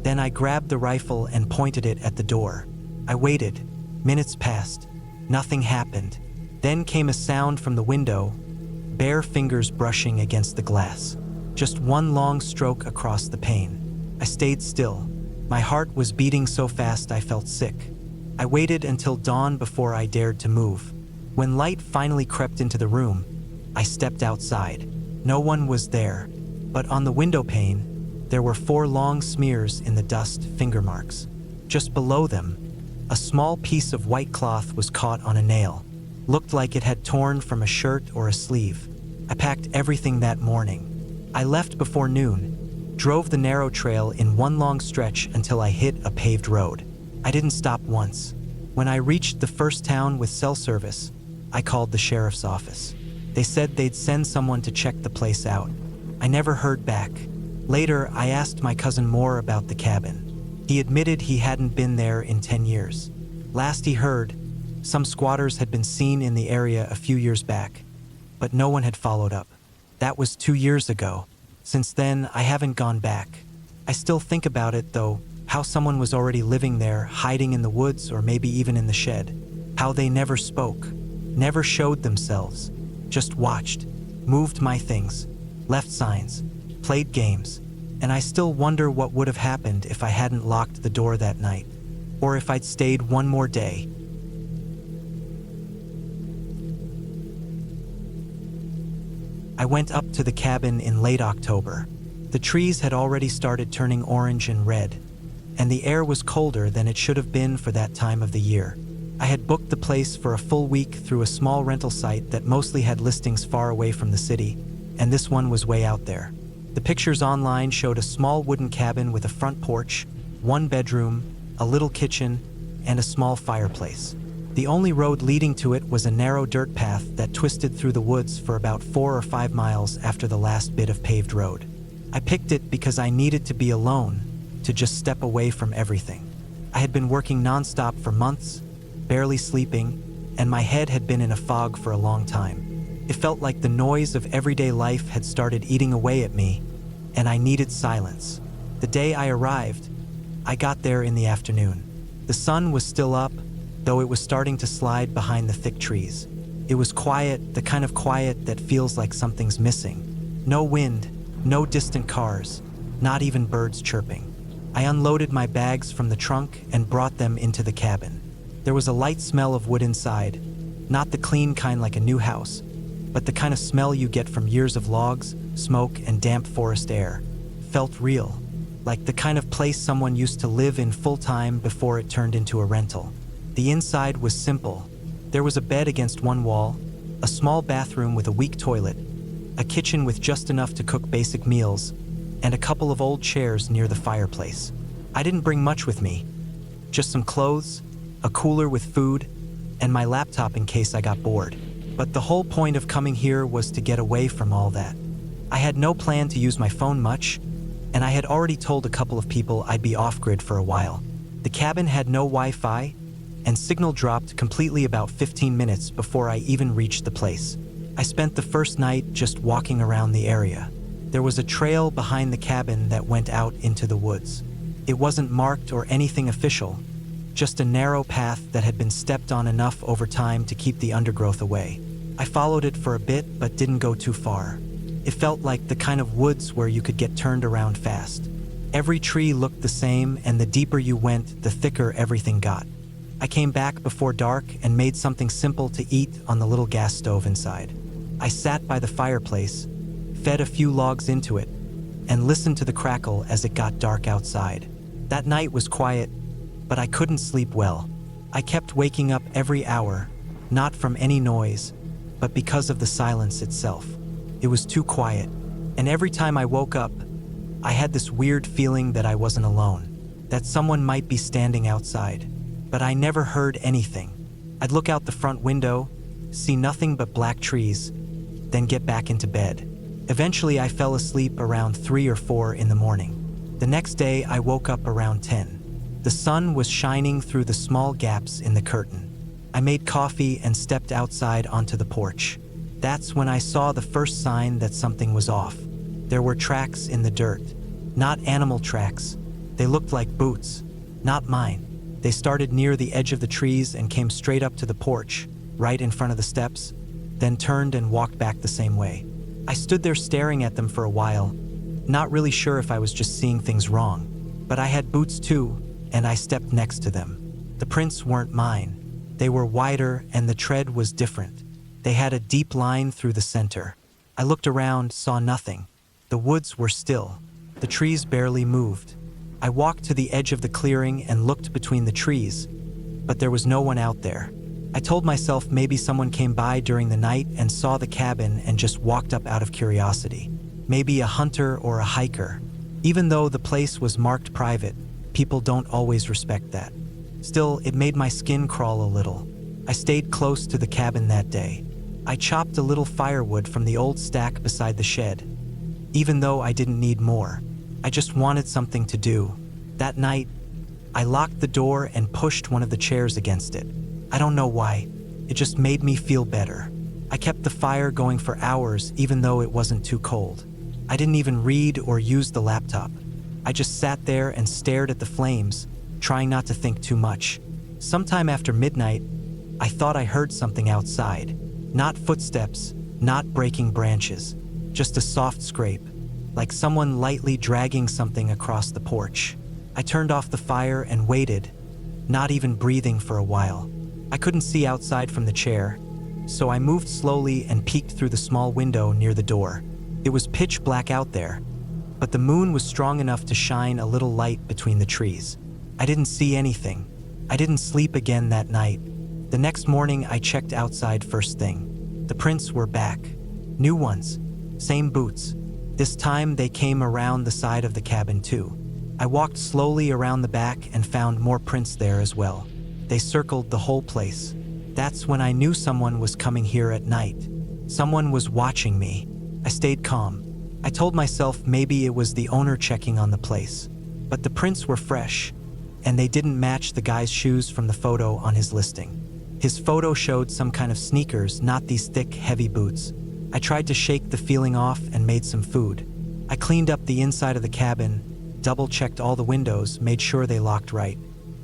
Then I grabbed the rifle and pointed it at the door. I waited. Minutes passed. Nothing happened. Then came a sound from the window, bare fingers brushing against the glass. Just one long stroke across the pane. I stayed still. My heart was beating so fast I felt sick. I waited until dawn before I dared to move. When light finally crept into the room, I stepped outside. No one was there, but on the window pane, there were 4 long smears in the dust, finger marks. Just below them, a small piece of white cloth was caught on a nail. Looked like it had torn from a shirt or a sleeve. I packed everything that morning. I left before noon, drove the narrow trail in one long stretch until I hit a paved road. I didn't stop once. When I reached the first town with cell service, I called the sheriff's office. They said they'd send someone to check the place out. I never heard back. Later, I asked my cousin more about the cabin. He admitted he hadn't been there in 10 years. Last he heard, some squatters had been seen in the area a few years back, but no one had followed up. That was 2 years ago. Since then, I haven't gone back. I still think about it, though, how someone was already living there, hiding in the woods or maybe even in the shed. How they never spoke, never showed themselves, just watched, moved my things, left signs, played games, and I still wonder what would have happened if I hadn't locked the door that night, or if I'd stayed one more day. I went up to the cabin in late October. The trees had already started turning orange and red, and the air was colder than it should have been for that time of the year. I had booked the place for a full week through a small rental site that mostly had listings far away from the city, and this one was way out there. The pictures online showed a small wooden cabin with a front porch, 1 bedroom, a little kitchen, and a small fireplace. The only road leading to it was a narrow dirt path that twisted through the woods for about 4 or 5 miles after the last bit of paved road. I picked it because I needed to be alone, to just step away from everything. I had been working nonstop for months, barely sleeping, and my head had been in a fog for a long time. It felt like the noise of everyday life had started eating away at me, and I needed silence. The day I arrived, I got there in the afternoon. The sun was still up, though it was starting to slide behind the thick trees. It was quiet, the kind of quiet that feels like something's missing. No wind, no distant cars, not even birds chirping. I unloaded my bags from the trunk and brought them into the cabin. There was a light smell of wood inside, not the clean kind like a new house, but the kind of smell you get from years of logs, smoke, and damp forest air. Felt real, like the kind of place someone used to live in full-time before it turned into a rental. The inside was simple. There was a bed against one wall, a small bathroom with a weak toilet, a kitchen with just enough to cook basic meals, and a couple of old chairs near the fireplace. I didn't bring much with me, just some clothes, a cooler with food, and my laptop in case I got bored. But the whole point of coming here was to get away from all that. I had no plan to use my phone much, and I had already told a couple of people I'd be off-grid for a while. The cabin had no Wi-Fi, and signal dropped completely about 15 minutes before I even reached the place. I spent the first night just walking around the area. There was a trail behind the cabin that went out into the woods. It wasn't marked or anything official, just a narrow path that had been stepped on enough over time to keep the undergrowth away. I followed it for a bit but didn't go too far. It felt like the kind of woods where you could get turned around fast. Every tree looked the same, and the deeper you went, the thicker everything got. I came back before dark and made something simple to eat on the little gas stove inside. I sat by the fireplace, fed a few logs into it, and listened to the crackle as it got dark outside. That night was quiet, but I couldn't sleep well. I kept waking up every hour, not from any noise, but because of the silence itself. It was too quiet, and every time I woke up, I had this weird feeling that I wasn't alone, that someone might be standing outside. But I never heard anything. I'd look out the front window, see nothing but black trees, then get back into bed. Eventually, I fell asleep around 3 or 4 in the morning. The next day, I woke up around 10. The sun was shining through the small gaps in the curtain. I made coffee and stepped outside onto the porch. That's when I saw the first sign that something was off. There were tracks in the dirt. Not animal tracks. They looked like boots. Not mine. They started near the edge of the trees and came straight up to the porch, right in front of the steps, then turned and walked back the same way. I stood there staring at them for a while, not really sure if I was just seeing things wrong. But I had boots too, and I stepped next to them. The prints weren't mine. They were wider and the tread was different. They had a deep line through the center. I looked around, saw nothing. The woods were still. The trees barely moved. I walked to the edge of the clearing and looked between the trees, but there was no one out there. I told myself maybe someone came by during the night and saw the cabin and just walked up out of curiosity. Maybe a hunter or a hiker. Even though the place was marked private, people don't always respect that. Still, it made my skin crawl a little. I stayed close to the cabin that day. I chopped a little firewood from the old stack beside the shed. Even though I didn't need more, I just wanted something to do. That night, I locked the door and pushed one of the chairs against it. I don't know why. It just made me feel better. I kept the fire going for hours even though it wasn't too cold. I didn't even read or use the laptop. I just sat there and stared at the flames, trying not to think too much. Sometime after midnight, I thought I heard something outside. Not footsteps, not breaking branches, just a soft scrape, like someone lightly dragging something across the porch. I turned off the fire and waited, not even breathing for a while. I couldn't see outside from the chair, so I moved slowly and peeked through the small window near the door. It was pitch black out there, but the moon was strong enough to shine a little light between the trees. I didn't see anything. I didn't sleep again that night. The next morning, I checked outside first thing. The prints were back. New ones. Same boots. This time, they came around the side of the cabin too. I walked slowly around the back and found more prints there as well. They circled the whole place. That's when I knew someone was coming here at night. Someone was watching me. I stayed calm. I told myself maybe it was the owner checking on the place. But the prints were fresh, and they didn't match the guy's shoes from the photo on his listing. His photo showed some kind of sneakers, not these thick, heavy boots. I tried to shake the feeling off and made some food. I cleaned up the inside of the cabin, double-checked all the windows, made sure they locked right.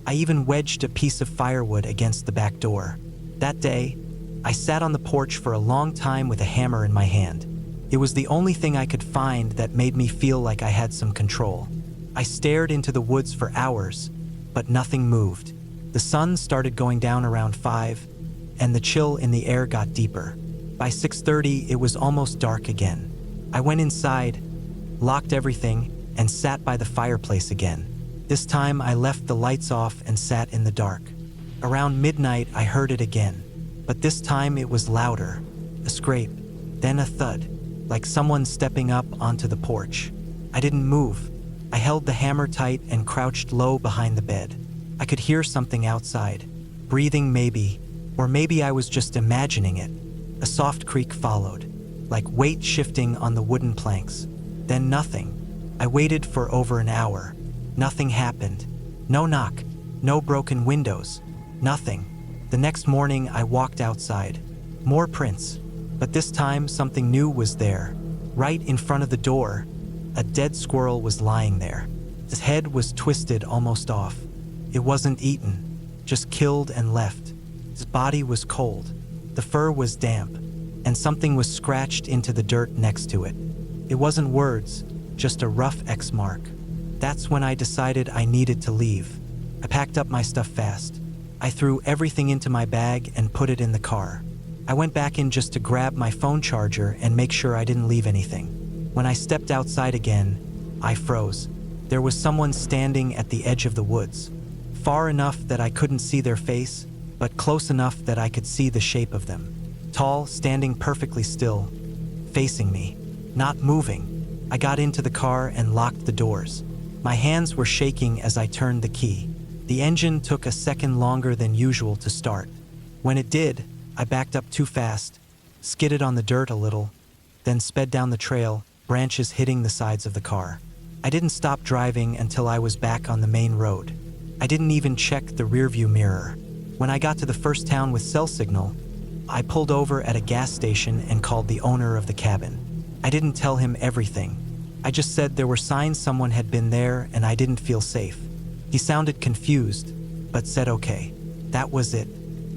I even wedged a piece of firewood against the back door. That day, I sat on the porch for a long time with a hammer in my hand. It was the only thing I could find that made me feel like I had some control. I stared into the woods for hours, but nothing moved. The sun started going down around 5, and the chill in the air got deeper. By 6:30, it was almost dark again. I went inside, locked everything, and sat by the fireplace again. This time, I left the lights off and sat in the dark. Around midnight, I heard it again, but this time it was louder. A scrape, then a thud, like someone stepping up onto the porch. I didn't move. I held the hammer tight and crouched low behind the bed. I could hear something outside, breathing maybe, or maybe I was just imagining it. A soft creak followed, like weight shifting on the wooden planks. Then nothing. I waited for over an hour. Nothing happened. No knock, no broken windows, nothing. The next morning, I walked outside. More prints, but this time something new was there. Right in front of the door, a dead squirrel was lying there. His head was twisted almost off. It wasn't eaten, just killed and left. His body was cold. The fur was damp, and something was scratched into the dirt next to it. It wasn't words, just a rough X mark. That's when I decided I needed to leave. I packed up my stuff fast. I threw everything into my bag and put it in the car. I went back in just to grab my phone charger and make sure I didn't leave anything. When I stepped outside again, I froze. There was someone standing at the edge of the woods, far enough that I couldn't see their face, but close enough that I could see the shape of them. Tall, standing perfectly still, facing me, not moving. I got into the car and locked the doors. My hands were shaking as I turned the key. The engine took a second longer than usual to start. When it did, I backed up too fast, skidded on the dirt a little, then sped down the trail, branches hitting the sides of the car. I didn't stop driving until I was back on the main road. I didn't even check the rearview mirror. When I got to the first town with cell signal, I pulled over at a gas station and called the owner of the cabin. I didn't tell him everything. I just said there were signs someone had been there and I didn't feel safe. He sounded confused, but said okay. That was it.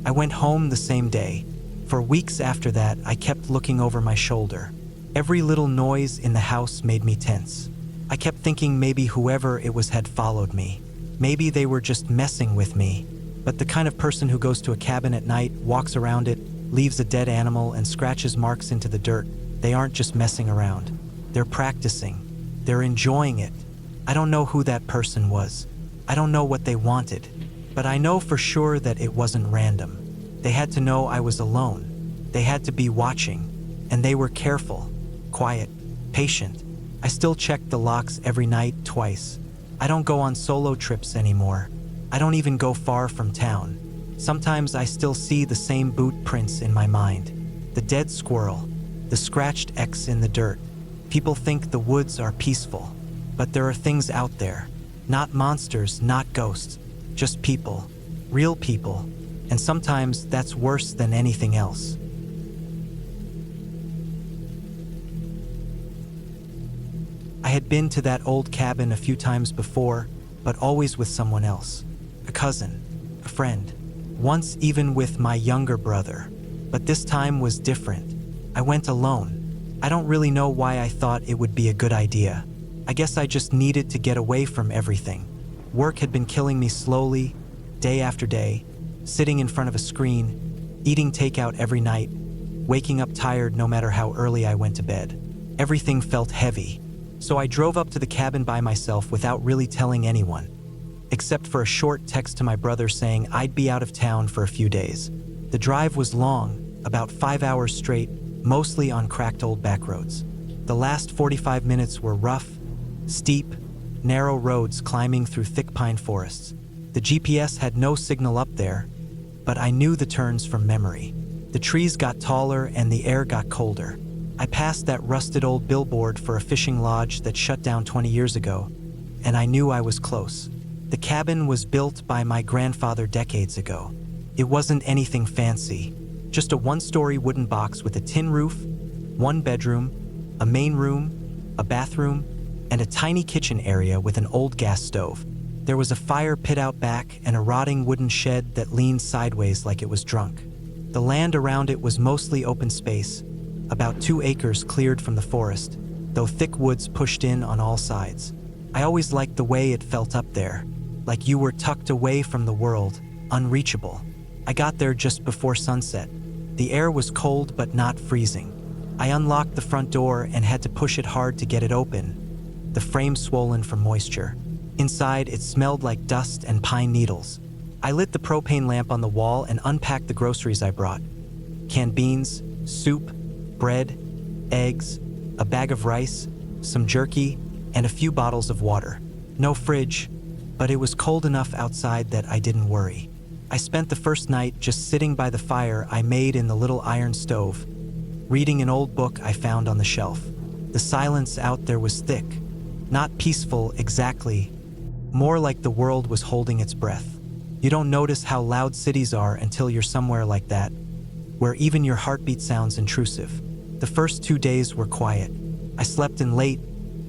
I went home the same day. For weeks after that, I kept looking over my shoulder. Every little noise in the house made me tense. I kept thinking maybe whoever it was had followed me. Maybe they were just messing with me. But the kind of person who goes to a cabin at night, walks around it, leaves a dead animal and scratches marks into the dirt, they aren't just messing around. They're practicing. They're enjoying it. I don't know who that person was. I don't know what they wanted. But I know for sure that it wasn't random. They had to know I was alone. They had to be watching. And they were careful, quiet, patient. I still check the locks every night, twice. I don't go on solo trips anymore. I don't even go far from town. Sometimes I still see the same boot prints in my mind. The dead squirrel, the scratched X in the dirt. People think the woods are peaceful, but there are things out there. Not monsters, not ghosts, just people, real people. And sometimes that's worse than anything else. I had been to that old cabin a few times before, but always with someone else. A cousin, a friend, once even with my younger brother. But this time was different. I went alone. I don't really know why I thought it would be a good idea. I guess I just needed to get away from everything. Work had been killing me slowly, day after day, sitting in front of a screen, eating takeout every night, waking up tired no matter how early I went to bed. Everything felt heavy. So I drove up to the cabin by myself without really telling anyone, except for a short text to my brother saying I'd be out of town for a few days. The drive was long, about 5 hours straight, mostly on cracked old back roads. The last 45 minutes were rough, steep, narrow roads climbing through thick pine forests. The GPS had no signal up there, but I knew the turns from memory. The trees got taller and the air got colder. I passed that rusted old billboard for a fishing lodge that shut down 20 years ago, and I knew I was close. The cabin was built by my grandfather decades ago. It wasn't anything fancy, just a one-story wooden box with a tin roof, one bedroom, a main room, a bathroom, and a tiny kitchen area with an old gas stove. There was a fire pit out back and a rotting wooden shed that leaned sideways like it was drunk. The land around it was mostly open space, about 2 acres cleared from the forest, though thick woods pushed in on all sides. I always liked the way it felt up there, like you were tucked away from the world, unreachable. I got there just before sunset. The air was cold but not freezing. I unlocked the front door and had to push it hard to get it open, the frame swollen from moisture. Inside, it smelled like dust and pine needles. I lit the propane lamp on the wall and unpacked the groceries I brought. Canned beans, soup, bread, eggs, a bag of rice, some jerky, and a few bottles of water. No fridge, but it was cold enough outside that I didn't worry. I spent the first night just sitting by the fire I made in the little iron stove, reading an old book I found on the shelf. The silence out there was thick, not peaceful exactly, more like the world was holding its breath. You don't notice how loud cities are until you're somewhere like that, where even your heartbeat sounds intrusive. The first 2 days were quiet. I slept in late,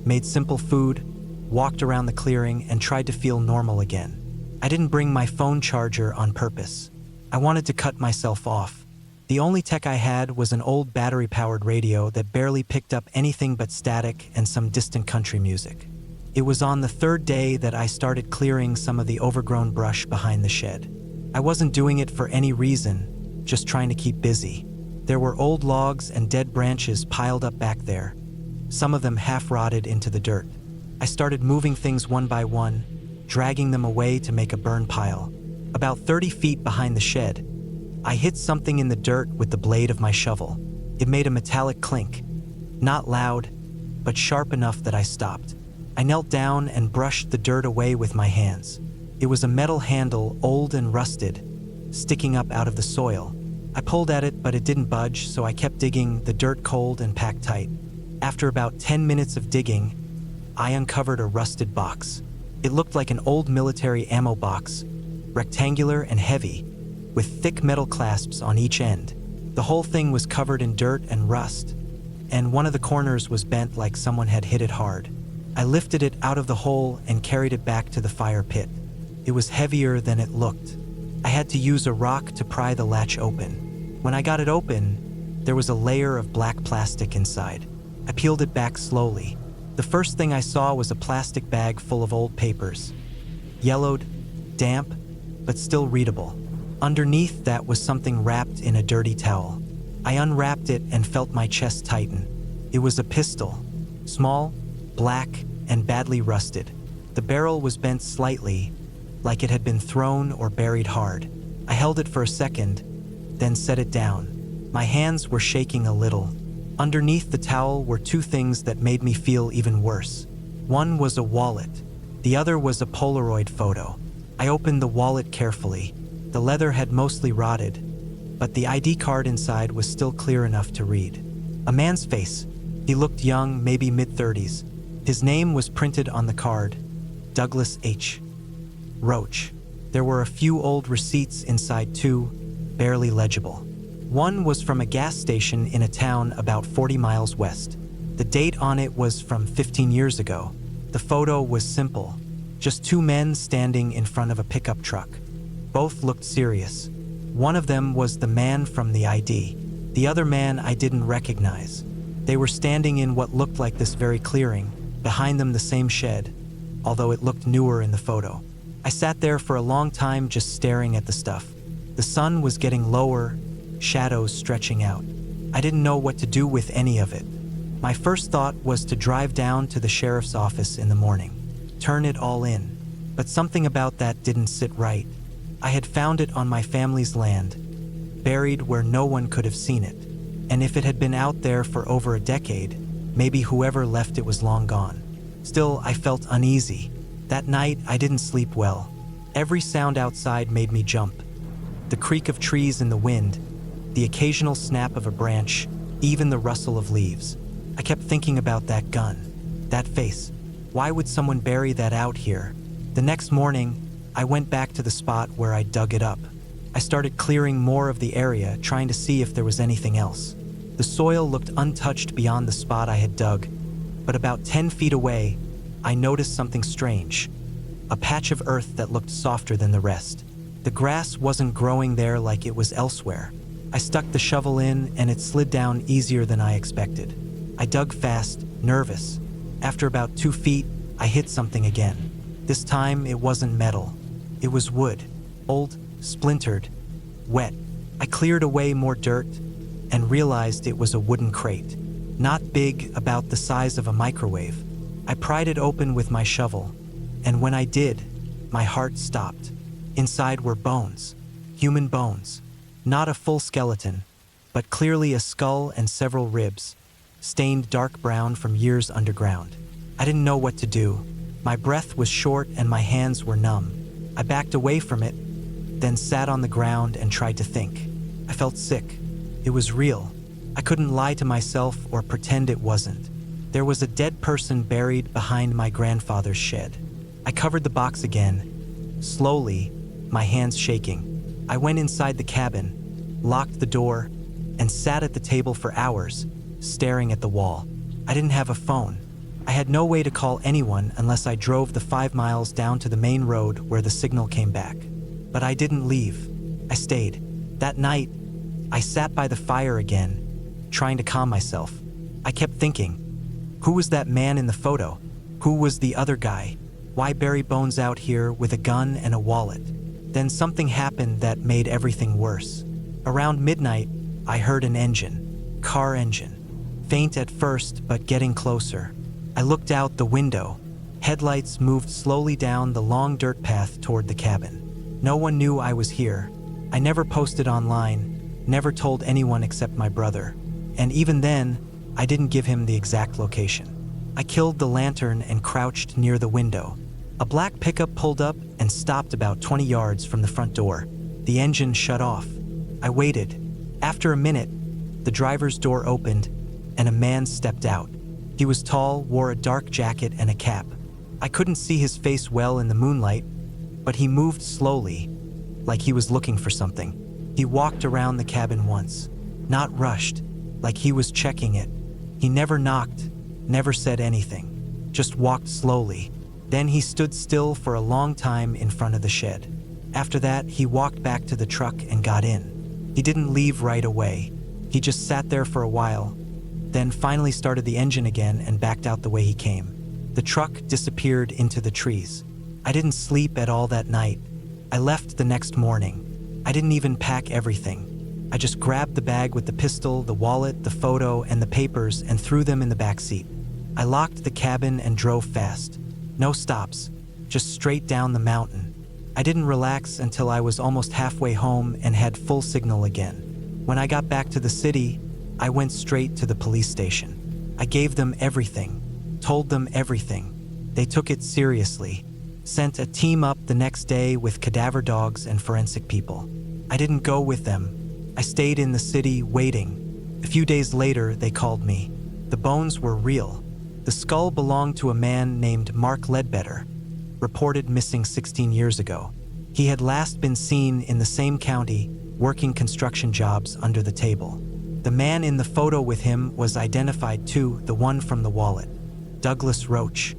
made simple food, walked around the clearing, and tried to feel normal again. I didn't bring my phone charger on purpose. I wanted to cut myself off. The only tech I had was an old battery-powered radio that barely picked up anything but static and some distant country music. It was on the 3rd day that I started clearing some of the overgrown brush behind the shed. I wasn't doing it for any reason, just trying to keep busy. There were old logs and dead branches piled up back there, some of them half-rotted into the dirt. I started moving things one by one, dragging them away to make a burn pile. About 30 feet behind the shed, I hit something in the dirt with the blade of my shovel. It made a metallic clink, not loud, but sharp enough that I stopped. I knelt down and brushed the dirt away with my hands. It was a metal handle, old and rusted, sticking up out of the soil. I pulled at it, but it didn't budge, so I kept digging, the dirt cold and packed tight. After about 10 minutes of digging, I uncovered a rusted box. It looked like an old military ammo box, rectangular and heavy, with thick metal clasps on each end. The whole thing was covered in dirt and rust, and one of the corners was bent like someone had hit it hard. I lifted it out of the hole and carried it back to the fire pit. It was heavier than it looked. I had to use a rock to pry the latch open. When I got it open, there was a layer of black plastic inside. I peeled it back slowly. The first thing I saw was a plastic bag full of old papers. Yellowed, damp, but still readable. Underneath that was something wrapped in a dirty towel. I unwrapped it and felt my chest tighten. It was a pistol. Small, black, and badly rusted. The barrel was bent slightly, like it had been thrown or buried hard. I held it for a second, then set it down. My hands were shaking a little. Underneath the towel were two things that made me feel even worse. One was a wallet. The other was a Polaroid photo. I opened the wallet carefully. The leather had mostly rotted, but the ID card inside was still clear enough to read. A man's face. He looked young, maybe mid-30s. His name was printed on the card, Douglas H. Roach. There were a few old receipts inside too, barely legible. One was from a gas station in a town about 40 miles west. The date on it was from 15 years ago. The photo was simple, just two men standing in front of a pickup truck. Both looked serious. One of them was the man from the ID. The other man I didn't recognize. They were standing in what looked like this very clearing, behind them the same shed, although it looked newer in the photo. I sat there for a long time just staring at the stuff. The sun was getting lower, shadows stretching out. I didn't know what to do with any of it. My first thought was to drive down to the sheriff's office in the morning, turn it all in. But something about that didn't sit right. I had found it on my family's land, buried where no one could have seen it. And if it had been out there for over a decade, maybe whoever left it was long gone. Still, I felt uneasy. That night, I didn't sleep well. Every sound outside made me jump. The creak of trees in the wind, the occasional snap of a branch, even the rustle of leaves. I kept thinking about that gun, that face. Why would someone bury that out here? The next morning, I went back to the spot where I dug it up. I started clearing more of the area, trying to see if there was anything else. The soil looked untouched beyond the spot I had dug, but about 10 feet away, I noticed something strange. A patch of earth that looked softer than the rest. The grass wasn't growing there like it was elsewhere. I stuck the shovel in and it slid down easier than I expected. I dug fast, nervous. After about 2 feet, I hit something again. This time, it wasn't metal. It was wood, old, splintered, wet. I cleared away more dirt and realized it was a wooden crate, not big, about the size of a microwave. I pried it open with my shovel, and when I did, my heart stopped. Inside were bones, human bones, not a full skeleton, but clearly a skull and several ribs, stained dark brown from years underground. I didn't know what to do. My breath was short and my hands were numb. I backed away from it, then sat on the ground and tried to think. I felt sick. It was real. I couldn't lie to myself or pretend it wasn't. There was a dead person buried behind my grandfather's shed. I covered the box again, slowly, my hands shaking. I went inside the cabin, locked the door, and sat at the table for hours, staring at the wall. I didn't have a phone. I had no way to call anyone unless I drove the 5 miles down to the main road where the signal came back. But I didn't leave. I stayed. That night, I sat by the fire again, trying to calm myself. I kept thinking, who was that man in the photo? Who was the other guy? Why bury bones out here with a gun and a wallet? Then something happened that made everything worse. Around midnight, I heard an engine, car engine. Faint at first, but getting closer. I looked out the window. Headlights moved slowly down the long dirt path toward the cabin. No one knew I was here. I never posted online, never told anyone except my brother. And even then, I didn't give him the exact location. I killed the lantern and crouched near the window. A black pickup pulled up and stopped about 20 yards from the front door. The engine shut off. I waited, After a minute, the driver's door opened and a man stepped out. He was tall, wore a dark jacket and a cap. I couldn't see his face well in the moonlight, but he moved slowly, like he was looking for something. He walked around the cabin once, not rushed, like he was checking it. He never knocked, never said anything, just walked slowly. Then he stood still for a long time in front of the shed. After that, he walked back to the truck and got in. He didn't leave right away. He just sat there for a while, then finally started the engine again and backed out the way he came. The truck disappeared into the trees. I didn't sleep at all that night. I left the next morning. I didn't even pack everything. I just grabbed the bag with the pistol, the wallet, the photo, and the papers and threw them in the back seat. I locked the cabin and drove fast. No stops, just straight down the mountain. I didn't relax until I was almost halfway home and had full signal again. When I got back to the city, I went straight to the police station. I gave them everything, told them everything. They took it seriously. Sent a team up the next day with cadaver dogs and forensic people. I didn't go with them. I stayed in the city waiting. A few days later, they called me. The bones were real. The skull belonged to a man named Mark Ledbetter, reported missing 16 years ago. He had last been seen in the same county, working construction jobs under the table. The man in the photo with him was identified too, the one from the wallet, Douglas Roach.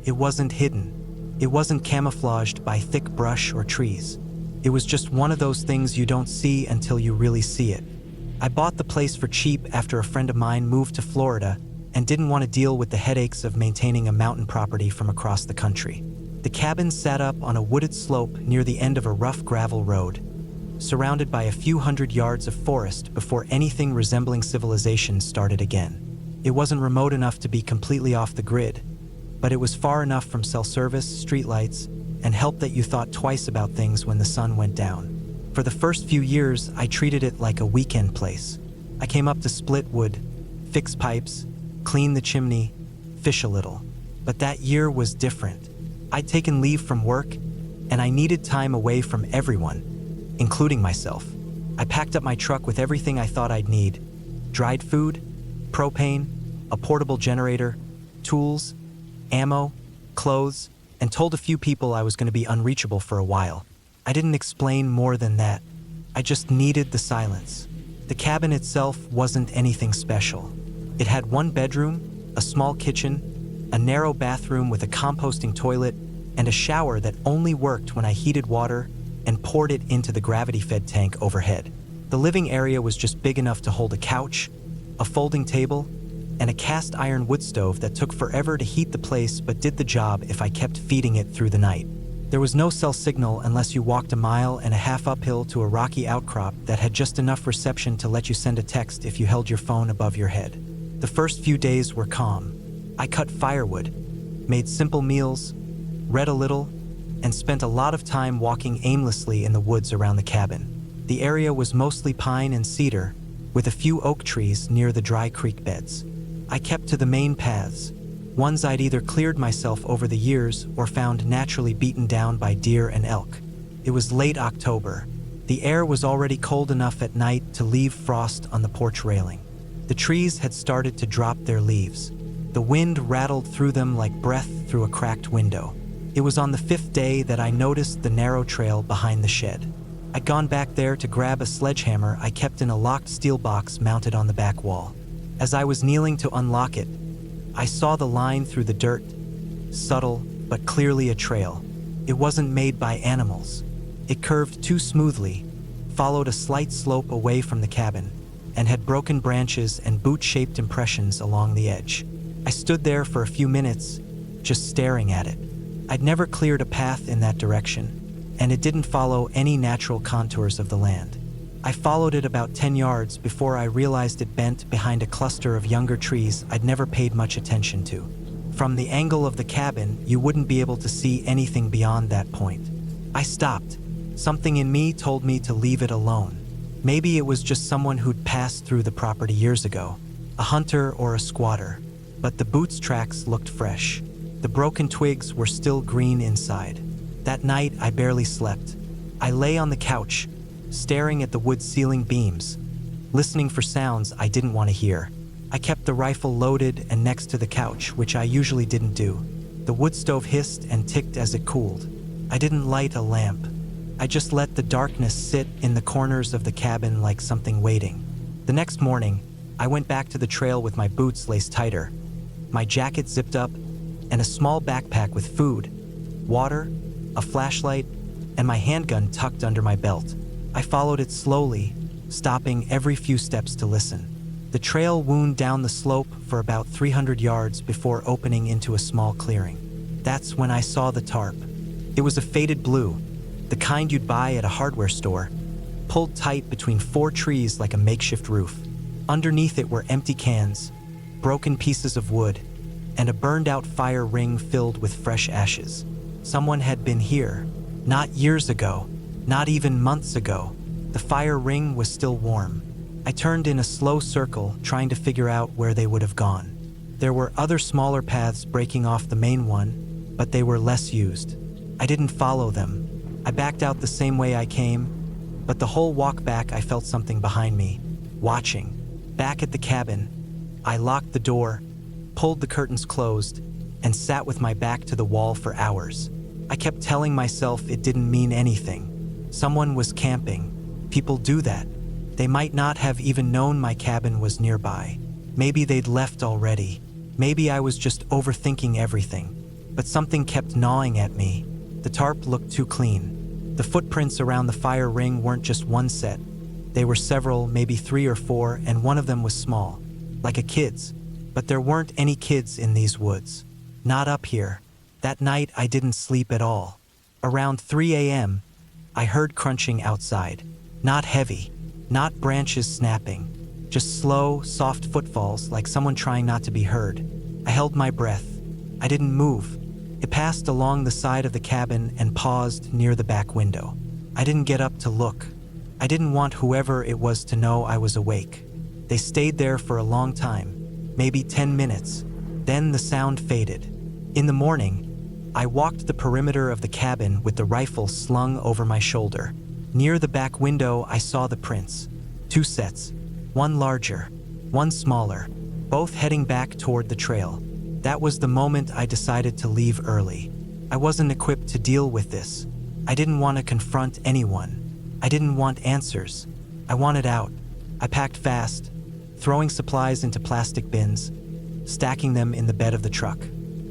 It wasn't hidden. It wasn't camouflaged by thick brush or trees. It was just one of those things you don't see until you really see it. I bought the place for cheap after a friend of mine moved to Florida and didn't want to deal with the headaches of maintaining a mountain property from across the country. The cabin sat up on a wooded slope near the end of a rough gravel road, surrounded by a few hundred yards of forest before anything resembling civilization started again. It wasn't remote enough to be completely off the grid, but it was far enough from cell service, streetlights, and help that you thought twice about things when the sun went down. For the first few years, I treated it like a weekend place. I came up to split wood, fix pipes, clean the chimney, fish a little. But that year was different. I'd taken leave from work, and I needed time away from everyone, including myself. I packed up my truck with everything I thought I'd need: dried food, propane, a portable generator, tools, ammo, clothes, and told a few people I was going to be unreachable for a while. I didn't explain more than that. I just needed the silence. The cabin itself wasn't anything special. It had one bedroom, a small kitchen, a narrow bathroom with a composting toilet, and a shower that only worked when I heated water and poured it into the gravity-fed tank overhead. The living area was just big enough to hold a couch, a folding table, and a cast iron wood stove that took forever to heat the place but did the job if I kept feeding it through the night. There was no cell signal unless you walked a mile and a half uphill to a rocky outcrop that had just enough reception to let you send a text if you held your phone above your head. The first few days were calm. I cut firewood, made simple meals, read a little, and spent a lot of time walking aimlessly in the woods around the cabin. The area was mostly pine and cedar, with a few oak trees near the dry creek beds. I kept to the main paths, ones I'd either cleared myself over the years or found naturally beaten down by deer and elk. It was late October. The air was already cold enough at night to leave frost on the porch railing. The trees had started to drop their leaves. The wind rattled through them like breath through a cracked window. It was on the 5th day that I noticed the narrow trail behind the shed. I'd gone back there to grab a sledgehammer I kept in a locked steel box mounted on the back wall. As I was kneeling to unlock it, I saw the line through the dirt, subtle but clearly a trail. It wasn't made by animals. It curved too smoothly, followed a slight slope away from the cabin, and had broken branches and boot-shaped impressions along the edge. I stood there for a few minutes, just staring at it. I'd never cleared a path in that direction, and it didn't follow any natural contours of the land. I followed it about 10 yards before I realized it bent behind a cluster of younger trees I'd never paid much attention to. From the angle of the cabin, you wouldn't be able to see anything beyond that point. I stopped. Something in me told me to leave it alone. Maybe it was just someone who'd passed through the property years ago, a hunter or a squatter. But the boots tracks looked fresh. The broken twigs were still green inside. That night, I barely slept. I lay on the couch, staring at the wood ceiling beams, listening for sounds I didn't want to hear. I kept the rifle loaded and next to the couch, which I usually didn't do. The wood stove hissed and ticked as it cooled. I didn't light a lamp. I just let the darkness sit in the corners of the cabin like something waiting. The next morning, I went back to the trail with my boots laced tighter, my jacket zipped up, and a small backpack with food, water, a flashlight, and my handgun tucked under my belt. I followed it slowly, stopping every few steps to listen. The trail wound down the slope for about 300 yards before opening into a small clearing. That's when I saw the tarp. It was a faded blue, the kind you'd buy at a hardware store, pulled tight between 4 trees like a makeshift roof. Underneath it were empty cans, broken pieces of wood, and a burned-out fire ring filled with fresh ashes. Someone had been here, not years ago, not even months ago. The fire ring was still warm. I turned in a slow circle, trying to figure out where they would have gone. There were other smaller paths breaking off the main one, but they were less used. I didn't follow them. I backed out the same way I came, but the whole walk back I felt something behind me, watching. Back at the cabin, I locked the door, pulled the curtains closed, and sat with my back to the wall for hours. I kept telling myself it didn't mean anything. Someone was camping. People do that. They might not have even known my cabin was nearby. Maybe they'd left already. Maybe I was just overthinking everything. But something kept gnawing at me. The tarp looked too clean. The footprints around the fire ring weren't just one set. They were several, maybe 3 or 4, and one of them was small, like a kid's. But there weren't any kids in these woods. Not up here. That night, I didn't sleep at all. Around 3 a.m., I heard crunching outside. Not heavy. Not branches snapping, just slow, soft footfalls like someone trying not to be heard. I held my breath. I didn't move. It passed along the side of the cabin and paused near the back window. I didn't get up to look. I didn't want whoever it was to know I was awake. They stayed there for a long time, maybe 10 minutes. Then the sound faded. In the morning, I walked the perimeter of the cabin with the rifle slung over my shoulder. Near the back window, I saw the prints. 2 sets, one larger, one smaller, both heading back toward the trail. That was the moment I decided to leave early. I wasn't equipped to deal with this. I didn't want to confront anyone. I didn't want answers. I wanted out. I packed fast, throwing supplies into plastic bins, stacking them in the bed of the truck.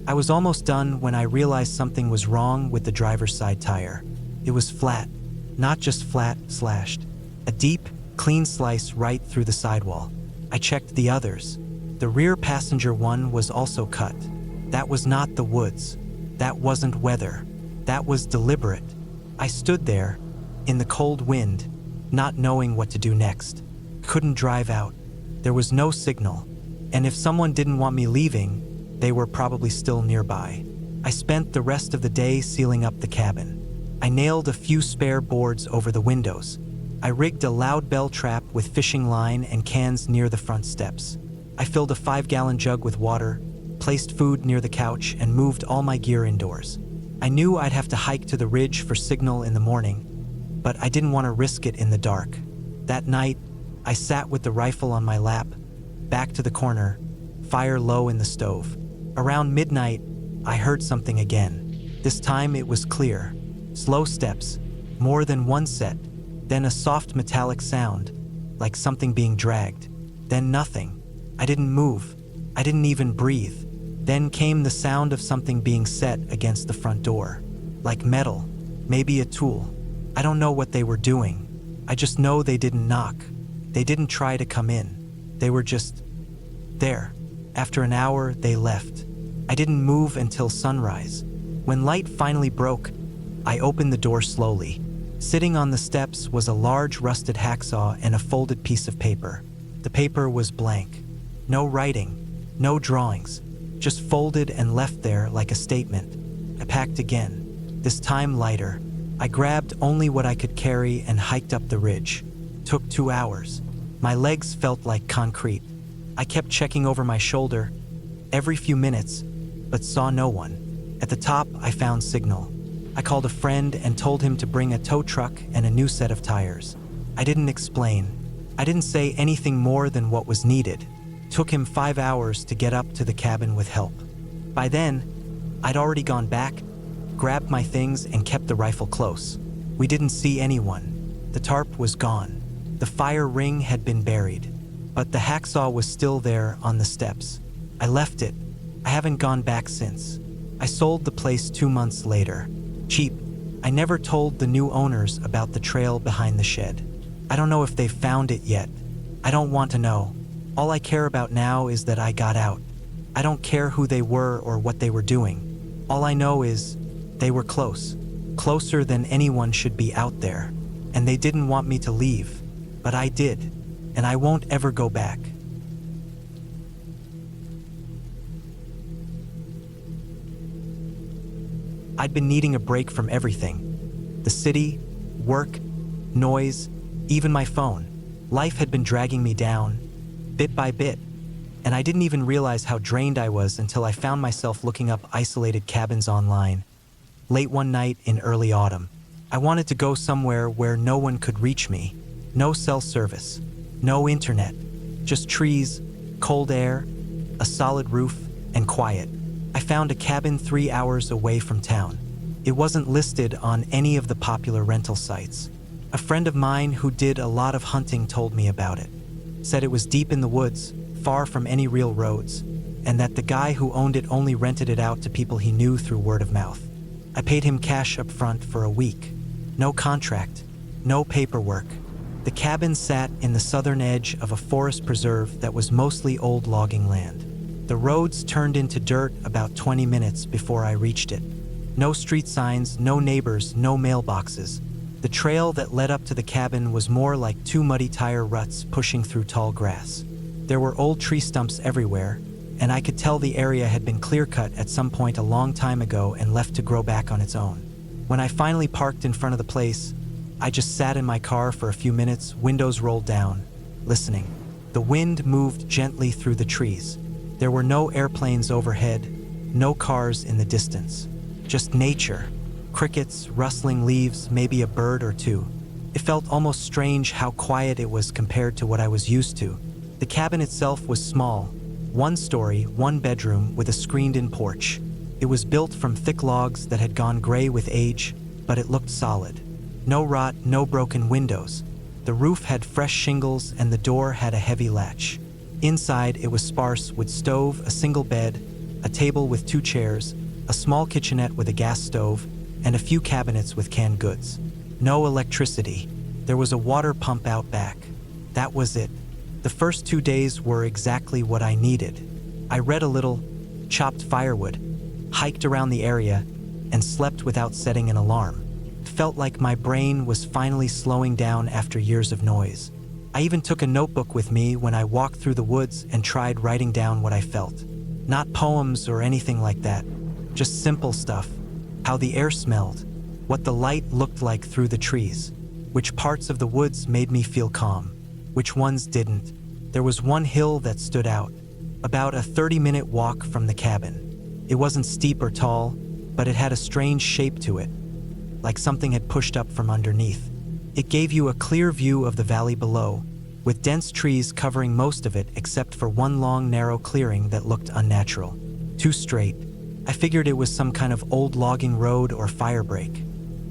I was almost done when I realized something was wrong with the driver's side tire. It was flat. Not just flat, slashed. A deep, clean slice right through the sidewall. I checked the others. The rear passenger one was also cut. That was not the woods. That wasn't weather. That was deliberate. I stood there, in the cold wind, not knowing what to do next. Couldn't drive out. There was no signal. And if someone didn't want me leaving, they were probably still nearby. I spent the rest of the day sealing up the cabin. I nailed a few spare boards over the windows. I rigged a loud bell trap with fishing line and cans near the front steps. I filled a 5-gallon jug with water, placed food near the couch, and moved all my gear indoors. I knew I'd have to hike to the ridge for signal in the morning, but I didn't want to risk it in the dark. That night, I sat with the rifle on my lap, back to the corner, fire low in the stove. Around midnight, I heard something again. This time it was clear. Slow steps, more than one set, then a soft metallic sound, like something being dragged. Then nothing. I didn't move. I didn't even breathe. Then came the sound of something being set against the front door. Like metal, maybe a tool. I don't know what they were doing. I just know they didn't knock. They didn't try to come in. They were just there. After an hour, they left. I didn't move until sunrise. When light finally broke, I opened the door slowly. Sitting on the steps was a large rusted hacksaw and a folded piece of paper. The paper was blank. No writing, no drawings, just folded and left there like a statement. I packed again, this time lighter. I grabbed only what I could carry and hiked up the ridge. Took 2 hours. My legs felt like concrete. I kept checking over my shoulder every few minutes, but saw no one. At the top, I found signal. I called a friend and told him to bring a tow truck and a new set of tires. I didn't explain. I didn't say anything more than what was needed. It took him 5 hours to get up to the cabin with help. By then, I'd already gone back, grabbed my things, and kept the rifle close. We didn't see anyone. The tarp was gone. The fire ring had been buried, but the hacksaw was still there on the steps. I left it. I haven't gone back since. I sold the place 2 months later. Cheap. I never told the new owners about the trail behind the shed. I don't know if they've found it yet. I don't want to know. All I care about now is that I got out. I don't care who they were or what they were doing. All I know is they were close. Closer than anyone should be out there. And they didn't want me to leave. But I did. And I won't ever go back. I'd been needing a break from everything. The city, work, noise, even my phone. Life had been dragging me down, bit by bit, and I didn't even realize how drained I was until I found myself looking up isolated cabins online. Late one night in early autumn, I wanted to go somewhere where no one could reach me. No cell service, no internet, just trees, cold air, a solid roof, and quiet. I found a cabin 3 hours away from town. It wasn't listed on any of the popular rental sites. A friend of mine who did a lot of hunting told me about it. Said it was deep in the woods, far from any real roads, and that the guy who owned it only rented it out to people he knew through word of mouth. I paid him cash up front for a week. No contract, no paperwork. The cabin sat in the southern edge of a forest preserve that was mostly old logging land. The roads turned into dirt about 20 minutes before I reached it. No street signs, no neighbors, no mailboxes. The trail that led up to the cabin was more like 2 muddy tire ruts pushing through tall grass. There were old tree stumps everywhere, and I could tell the area had been clear-cut at some point a long time ago and left to grow back on its own. When I finally parked in front of the place, I just sat in my car for a few minutes, windows rolled down, listening. The wind moved gently through the trees. There were no airplanes overhead, no cars in the distance. Just nature. Crickets, rustling leaves, maybe a bird or two. It felt almost strange how quiet it was compared to what I was used to. The cabin itself was small. 1 story, 1 bedroom with a screened-in porch. It was built from thick logs that had gone gray with age, but it looked solid. No rot, no broken windows. The roof had fresh shingles and the door had a heavy latch. Inside, it was sparse with stove, a single bed, a table with 2 chairs, a small kitchenette with a gas stove, and a few cabinets with canned goods. No electricity. There was a water pump out back. That was it. The first 2 days were exactly what I needed. I read a little, chopped firewood, hiked around the area, and slept without setting an alarm. It felt like my brain was finally slowing down after years of noise. I even took a notebook with me when I walked through the woods and tried writing down what I felt. Not poems or anything like that, just simple stuff. How the air smelled, what the light looked like through the trees, which parts of the woods made me feel calm, which ones didn't. There was one hill that stood out, about a 30-minute walk from the cabin. It wasn't steep or tall, but it had a strange shape to it, like something had pushed up from underneath. It gave you a clear view of the valley below, with dense trees covering most of it except for one long, narrow clearing that looked unnatural. Too straight. I figured it was some kind of old logging road or fire break.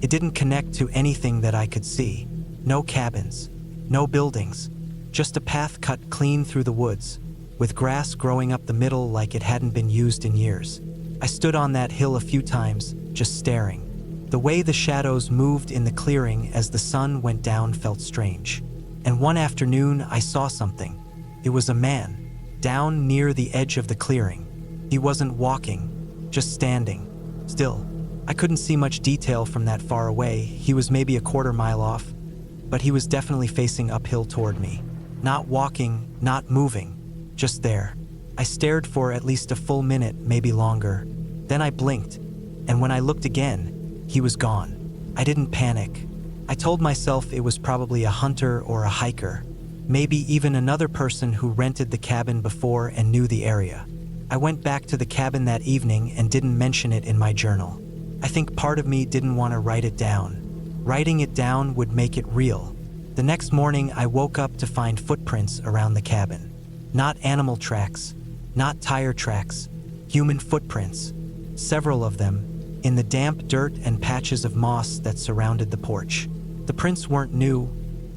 It didn't connect to anything that I could see. No cabins, no buildings, just a path cut clean through the woods, with grass growing up the middle like it hadn't been used in years. I stood on that hill a few times, just staring. The way the shadows moved in the clearing as the sun went down felt strange. And one afternoon, I saw something. It was a man, down near the edge of the clearing. He wasn't walking, just standing, still. I couldn't see much detail from that far away. He was maybe a quarter mile off, but he was definitely facing uphill toward me. Not walking, not moving, just there. I stared for at least a full minute, maybe longer. Then I blinked, and when I looked again, he was gone. I didn't panic. I told myself it was probably a hunter or a hiker, maybe even another person who rented the cabin before and knew the area. I went back to the cabin that evening and didn't mention it in my journal. I think part of me didn't want to write it down. Writing it down would make it real. The next morning, I woke up to find footprints around the cabin. Not animal tracks, not tire tracks, human footprints. Several of them, in the damp dirt and patches of moss that surrounded the porch. The prints weren't new,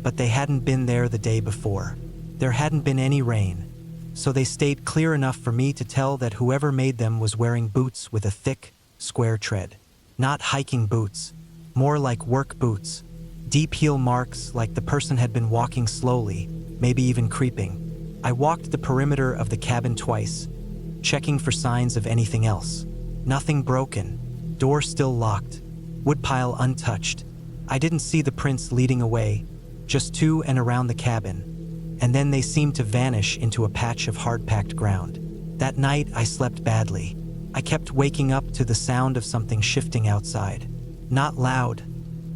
but they hadn't been there the day before. There hadn't been any rain, so they stayed clear enough for me to tell that whoever made them was wearing boots with a thick, square tread. Not hiking boots, more like work boots. Deep heel marks like the person had been walking slowly, maybe even creeping. I walked the perimeter of the cabin twice, checking for signs of anything else. Nothing broken, door still locked, woodpile untouched. I didn't see the prints leading away, just to and around the cabin, and then they seemed to vanish into a patch of hard-packed ground. That night, I slept badly. I kept waking up to the sound of something shifting outside. Not loud,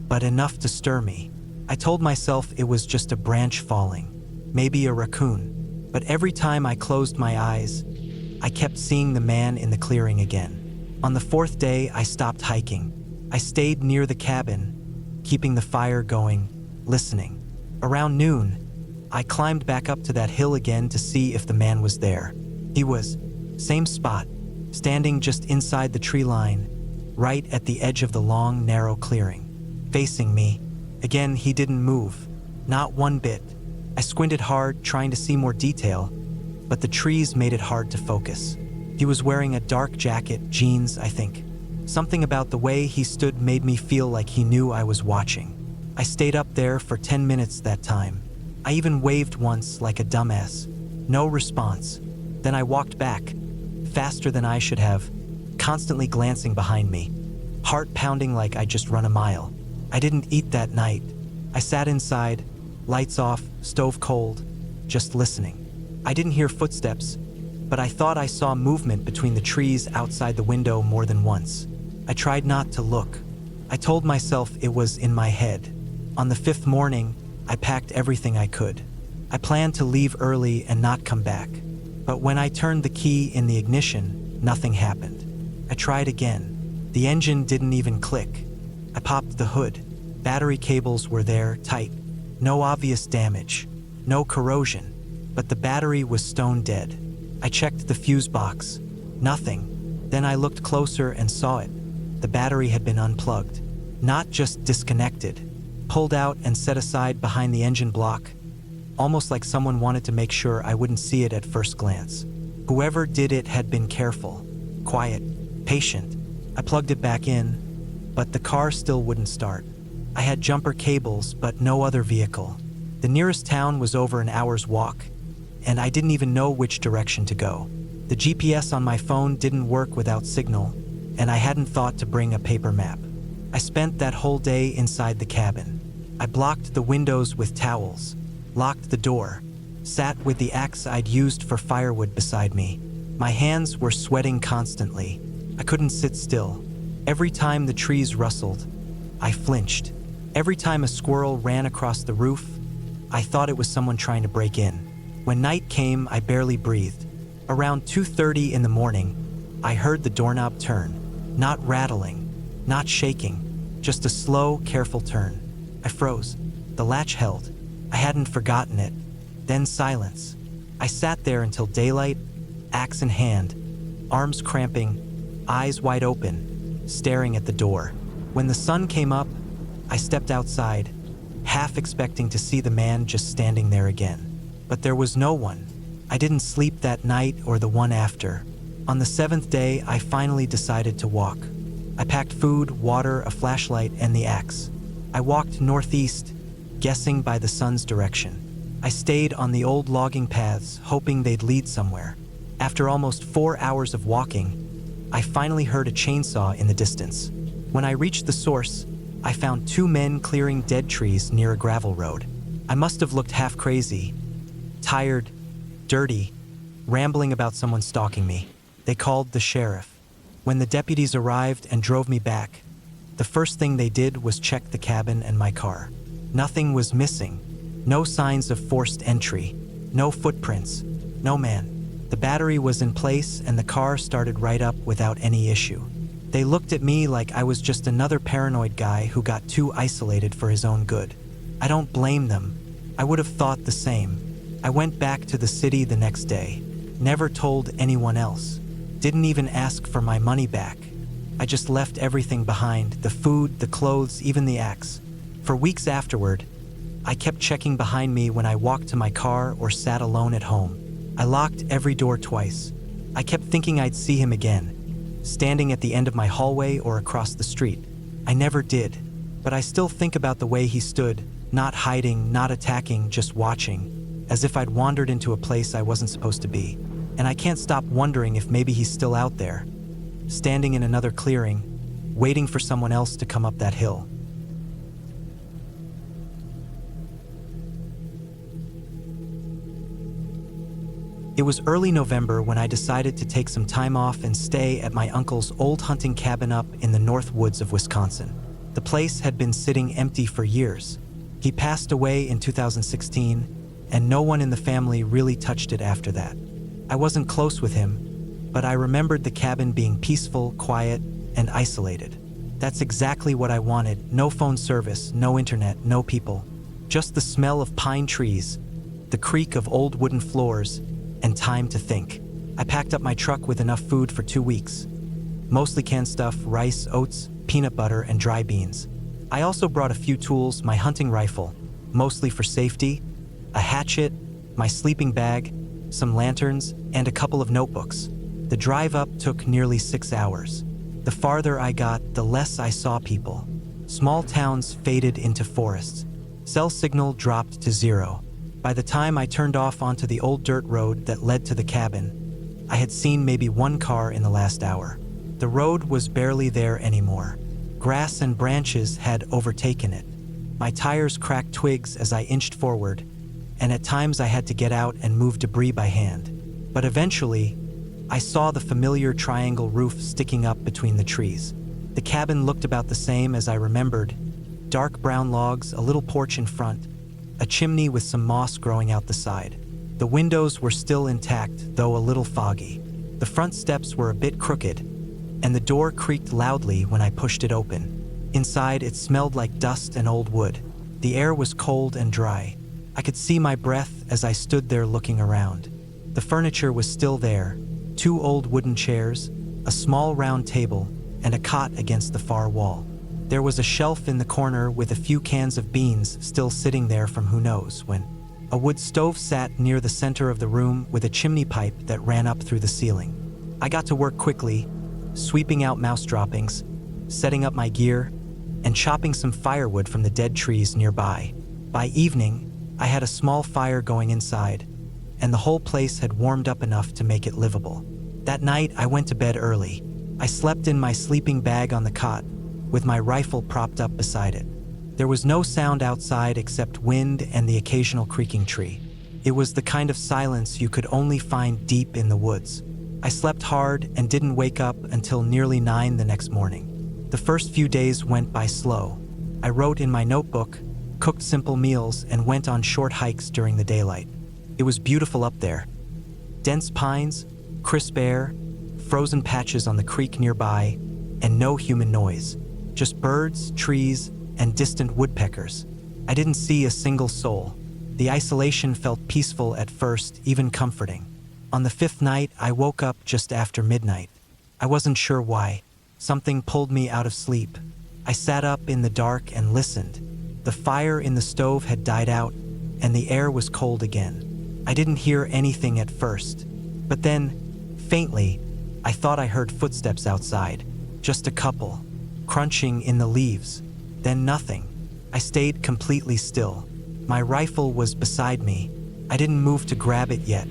but enough to stir me. I told myself it was just a branch falling, maybe a raccoon. But every time I closed my eyes, I kept seeing the man in the clearing again. On the fourth day, I stopped hiking. I stayed near the cabin, keeping the fire going, listening. Around noon, I climbed back up to that hill again to see if the man was there. He was, same spot, standing just inside the tree line, right at the edge of the long, narrow clearing, facing me. Again, he didn't move, not one bit. I squinted hard, trying to see more detail, but the trees made it hard to focus. He was wearing a dark jacket, jeans, I think. Something about the way he stood made me feel like he knew I was watching. I stayed up there for 10 minutes that time. I even waved once like a dumbass. No response. Then I walked back, faster than I should have, constantly glancing behind me, heart pounding like I'd just run a mile. I didn't eat that night. I sat inside, lights off, stove cold, just listening. I didn't hear footsteps, but I thought I saw movement between the trees outside the window more than once. I tried not to look. I told myself it was in my head. On the fifth morning, I packed everything I could. I planned to leave early and not come back. But when I turned the key in the ignition, nothing happened. I tried again. The engine didn't even click. I popped the hood. Battery cables were there, tight. No obvious damage. No corrosion. But the battery was stone dead. I checked the fuse box. Nothing. Then I looked closer and saw it. The battery had been unplugged. Not just disconnected. Pulled out and set aside behind the engine block. Almost like someone wanted to make sure I wouldn't see it at first glance. Whoever did it had been careful, quiet, patient. I plugged it back in, but the car still wouldn't start. I had jumper cables, but no other vehicle. The nearest town was over an hour's walk, and I didn't even know which direction to go. The GPS on my phone didn't work without signal, and I hadn't thought to bring a paper map. I spent that whole day inside the cabin. I blocked the windows with towels, locked the door, sat with the axe I'd used for firewood beside me. My hands were sweating constantly. I couldn't sit still. Every time the trees rustled, I flinched. Every time a squirrel ran across the roof, I thought it was someone trying to break in. When night came, I barely breathed. Around 2:30 in the morning, I heard the doorknob turn. Not rattling, not shaking, just a slow, careful turn. I froze. The latch held. I hadn't forgotten it. Then silence. I sat there until daylight, axe in hand, arms cramping, eyes wide open, staring at the door. When the sun came up, I stepped outside, half expecting to see the man just standing there again. But there was no one. I didn't sleep that night or the one after. On the seventh day, I finally decided to walk. I packed food, water, a flashlight, and the axe. I walked northeast, guessing by the sun's direction. I stayed on the old logging paths, hoping they'd lead somewhere. After almost 4 hours of walking, I finally heard a chainsaw in the distance. When I reached the source, I found 2 men clearing dead trees near a gravel road. I must have looked half crazy, tired, dirty, rambling about someone stalking me. They called the sheriff. When the deputies arrived and drove me back, the first thing they did was check the cabin and my car. Nothing was missing. No signs of forced entry. No footprints. No man. The battery was in place and the car started right up without any issue. They looked at me like I was just another paranoid guy who got too isolated for his own good. I don't blame them. I would have thought the same. I went back to the city the next day. Never told anyone else. Didn't even ask for my money back. I just left everything behind, the food, the clothes, even the axe. For weeks afterward, I kept checking behind me when I walked to my car or sat alone at home. I locked every door twice. I kept thinking I'd see him again, standing at the end of my hallway or across the street. I never did, but I still think about the way he stood, not hiding, not attacking, just watching, as if I'd wandered into a place I wasn't supposed to be. And I can't stop wondering if maybe he's still out there, standing in another clearing, waiting for someone else to come up that hill. It was early November when I decided to take some time off and stay at my uncle's old hunting cabin up in the north woods of Wisconsin. The place had been sitting empty for years. He passed away in 2016, and no one in the family really touched it after that. I wasn't close with him, but I remembered the cabin being peaceful, quiet, and isolated. That's exactly what I wanted. No phone service, no internet, no people. Just the smell of pine trees, the creak of old wooden floors, and time to think. I packed up my truck with enough food for 2 weeks. Mostly canned stuff, rice, oats, peanut butter, and dry beans. I also brought a few tools, my hunting rifle, mostly for safety, a hatchet, my sleeping bag, some lanterns, and a couple of notebooks. The drive up took nearly 6 hours. The farther I got, the less I saw people. Small towns faded into forests. Cell signal dropped to 0. By the time I turned off onto the old dirt road that led to the cabin, I had seen maybe one car in the last hour. The road was barely there anymore. Grass and branches had overtaken it. My tires cracked twigs as I inched forward, and at times I had to get out and move debris by hand. But eventually, I saw the familiar triangle roof sticking up between the trees. The cabin looked about the same as I remembered. Dark brown logs, a little porch in front, a chimney with some moss growing out the side. The windows were still intact, though a little foggy. The front steps were a bit crooked, and the door creaked loudly when I pushed it open. Inside, it smelled like dust and old wood. The air was cold and dry. I could see my breath as I stood there looking around. The furniture was still there, 2 old wooden chairs, a small round table, and a cot against the far wall. There was a shelf in the corner with a few cans of beans still sitting there from who knows when. A wood stove sat near the center of the room with a chimney pipe that ran up through the ceiling. I got to work quickly, sweeping out mouse droppings, setting up my gear, and chopping some firewood from the dead trees nearby. By evening, I had a small fire going inside, and the whole place had warmed up enough to make it livable. That night, I went to bed early. I slept in my sleeping bag on the cot, with my rifle propped up beside it. There was no sound outside except wind and the occasional creaking tree. It was the kind of silence you could only find deep in the woods. I slept hard and didn't wake up until nearly 9 the next morning. The first few days went by slow. I wrote in my notebook, cooked simple meals, and went on short hikes during the daylight. It was beautiful up there. Dense pines, crisp air, frozen patches on the creek nearby, and no human noise. Just birds, trees, and distant woodpeckers. I didn't see a single soul. The isolation felt peaceful at first, even comforting. On the 5th night, I woke up just after midnight. I wasn't sure why. Something pulled me out of sleep. I sat up in the dark and listened. The fire in the stove had died out, and the air was cold again. I didn't hear anything at first, but then, faintly, I thought I heard footsteps outside. Just a couple, crunching in the leaves. Then nothing. I stayed completely still. My rifle was beside me. I didn't move to grab it yet.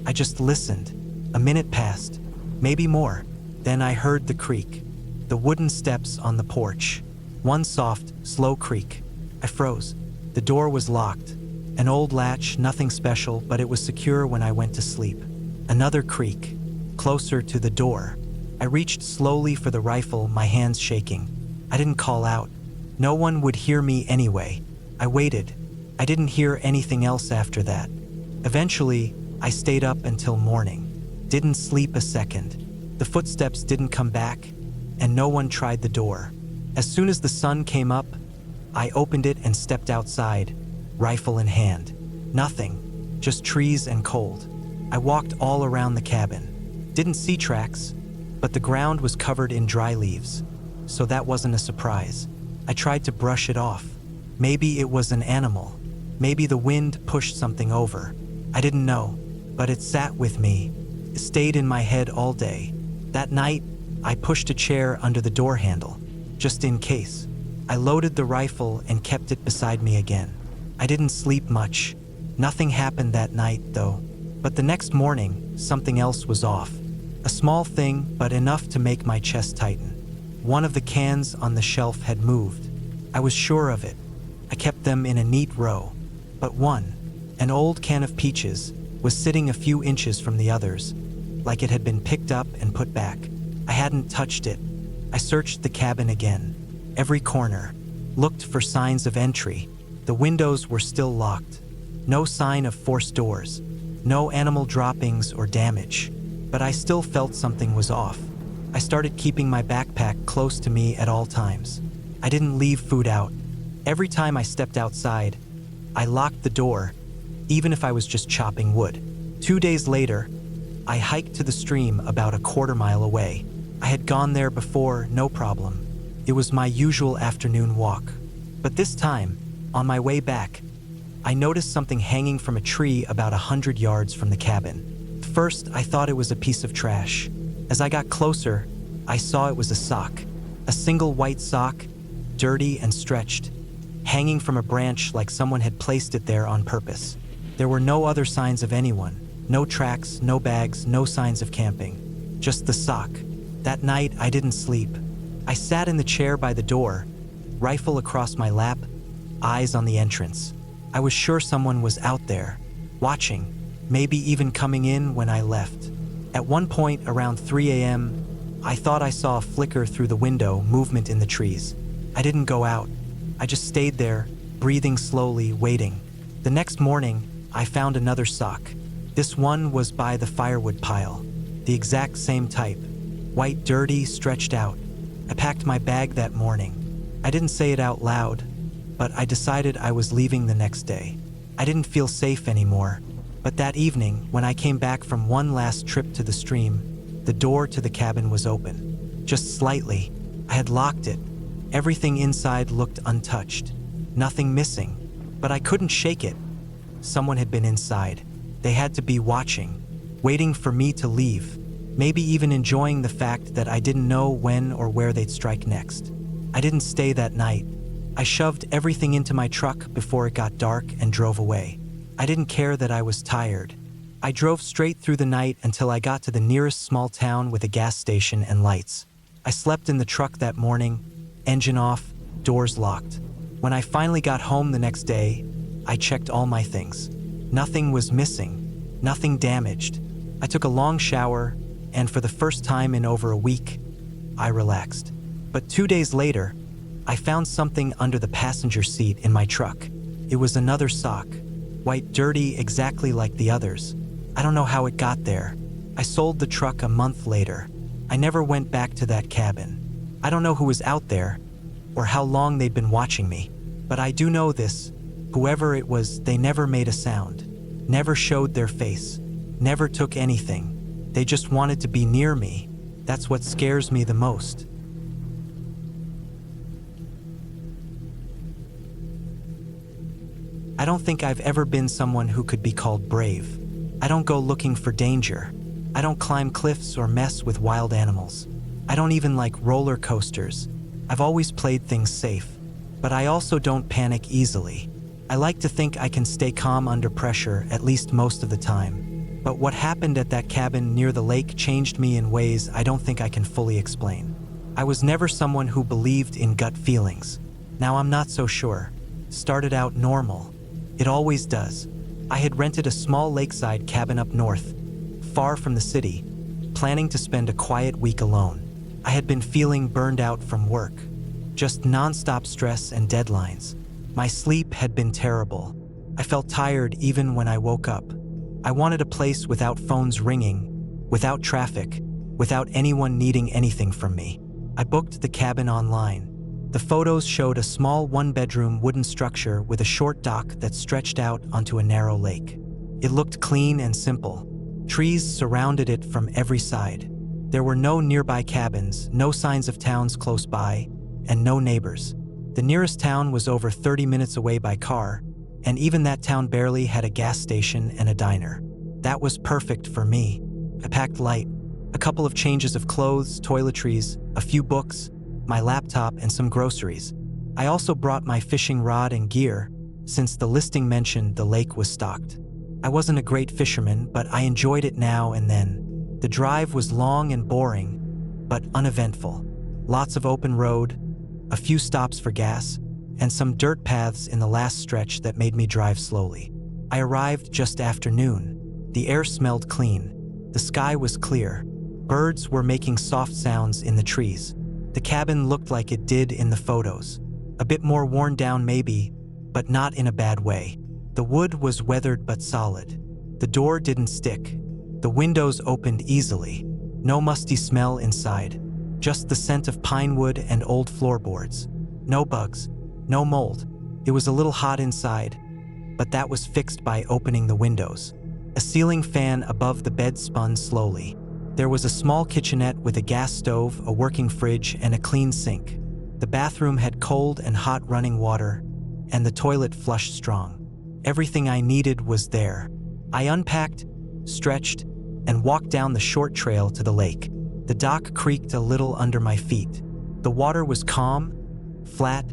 I just listened. A minute passed, maybe more. Then I heard the creak. The wooden steps on the porch. One soft, slow creak. I froze. The door was locked. An old latch, nothing special, but it was secure when I went to sleep. Another creak, closer to the door. I reached slowly for the rifle, my hands shaking. I didn't call out. No one would hear me anyway. I waited. I didn't hear anything else after that. Eventually, I stayed up until morning. Didn't sleep a second. The footsteps didn't come back, and no one tried the door. As soon as the sun came up, I opened it and stepped outside, rifle in hand. Nothing, just trees and cold. I walked all around the cabin. Didn't see tracks, but the ground was covered in dry leaves, so that wasn't a surprise. I tried to brush it off. Maybe it was an animal. Maybe the wind pushed something over. I didn't know, but it sat with me. It stayed in my head all day. That night, I pushed a chair under the door handle, just in case. I loaded the rifle and kept it beside me again. I didn't sleep much. Nothing happened that night, though. But the next morning, something else was off. A small thing, but enough to make my chest tighten. One of the cans on the shelf had moved. I was sure of it. I kept them in a neat row. But one, an old can of peaches, was sitting a few inches from the others, like it had been picked up and put back. I hadn't touched it. I searched the cabin again. Every corner. Looked for signs of entry. The windows were still locked. No sign of forced doors. No animal droppings or damage. But I still felt something was off. I started keeping my backpack close to me at all times. I didn't leave food out. Every time I stepped outside, I locked the door, even if I was just chopping wood. 2 days later, I hiked to the stream about a quarter-mile away. I had gone there before, no problem. It was my usual afternoon walk. But this time, on my way back, I noticed something hanging from a tree about 100 yards from the cabin. First, I thought it was a piece of trash. As I got closer, I saw it was a sock. A single white sock, dirty and stretched, hanging from a branch like someone had placed it there on purpose. There were no other signs of anyone. No tracks, no bags, no signs of camping. Just the sock. That night, I didn't sleep. I sat in the chair by the door, rifle across my lap, eyes on the entrance. I was sure someone was out there, watching, maybe even coming in when I left. At one point, around 3 a.m., I thought I saw a flicker through the window, movement in the trees. I didn't go out. I just stayed there, breathing slowly, waiting. The next morning, I found another sock. This one was by the firewood pile, the exact same type. White, dirty, stretched out. I packed my bag that morning. I didn't say it out loud, but I decided I was leaving the next day. I didn't feel safe anymore, but that evening, when I came back from one last trip to the stream, the door to the cabin was open. Just slightly. I had locked it. Everything inside looked untouched. Nothing missing, but I couldn't shake it. Someone had been inside. They had to be watching, waiting for me to leave, maybe even enjoying the fact that I didn't know when or where they'd strike next. I didn't stay that night. I shoved everything into my truck before it got dark and drove away. I didn't care that I was tired. I drove straight through the night until I got to the nearest small town with a gas station and lights. I slept in the truck that morning, engine off, doors locked. When I finally got home the next day, I checked all my things. Nothing was missing, nothing damaged. I took a long shower, and for the first time in over a week, I relaxed. But 2 days later, I found something under the passenger seat in my truck. It was another sock, white, dirty, exactly like the others. I don't know how it got there. I sold the truck a month later. I never went back to that cabin. I don't know who was out there, or how long they'd been watching me. But I do know this. Whoever it was, they never made a sound. Never showed their face. Never took anything. They just wanted to be near me. That's what scares me the most. I don't think I've ever been someone who could be called brave. I don't go looking for danger. I don't climb cliffs or mess with wild animals. I don't even like roller coasters. I've always played things safe. But I also don't panic easily. I like to think I can stay calm under pressure at least most of the time. But what happened at that cabin near the lake changed me in ways I don't think I can fully explain. I was never someone who believed in gut feelings. Now I'm not so sure. Started out normal. It always does. I had rented a small lakeside cabin up north, far from the city, planning to spend a quiet week alone. I had been feeling burned out from work, just nonstop stress and deadlines. My sleep had been terrible. I felt tired even when I woke up. I wanted a place without phones ringing, without traffic, without anyone needing anything from me. I booked the cabin online. The photos showed a small one-bedroom wooden structure with a short dock that stretched out onto a narrow lake. It looked clean and simple. Trees surrounded it from every side. There were no nearby cabins, no signs of towns close by, and no neighbors. The nearest town was over 30 minutes away by car, and even that town barely had a gas station and a diner. That was perfect for me. I packed light, a couple of changes of clothes, toiletries, a few books, my laptop, and some groceries. I also brought my fishing rod and gear, since the listing mentioned the lake was stocked. I wasn't a great fisherman, but I enjoyed it now and then. The drive was long and boring, but uneventful. Lots of open road, a few stops for gas, and some dirt paths in the last stretch that made me drive slowly. I arrived just after noon. The air smelled clean. The sky was clear. Birds were making soft sounds in the trees. The cabin looked like it did in the photos. A bit more worn down maybe, but not in a bad way. The wood was weathered but solid. The door didn't stick. The windows opened easily. No musty smell inside. Just the scent of pine wood and old floorboards. No bugs. No mold. It was a little hot inside, but that was fixed by opening the windows. A ceiling fan above the bed spun slowly. There was a small kitchenette with a gas stove, a working fridge, and a clean sink. The bathroom had cold and hot running water, and the toilet flushed strong. Everything I needed was there. I unpacked, stretched, and walked down the short trail to the lake. The dock creaked a little under my feet. The water was calm, flat,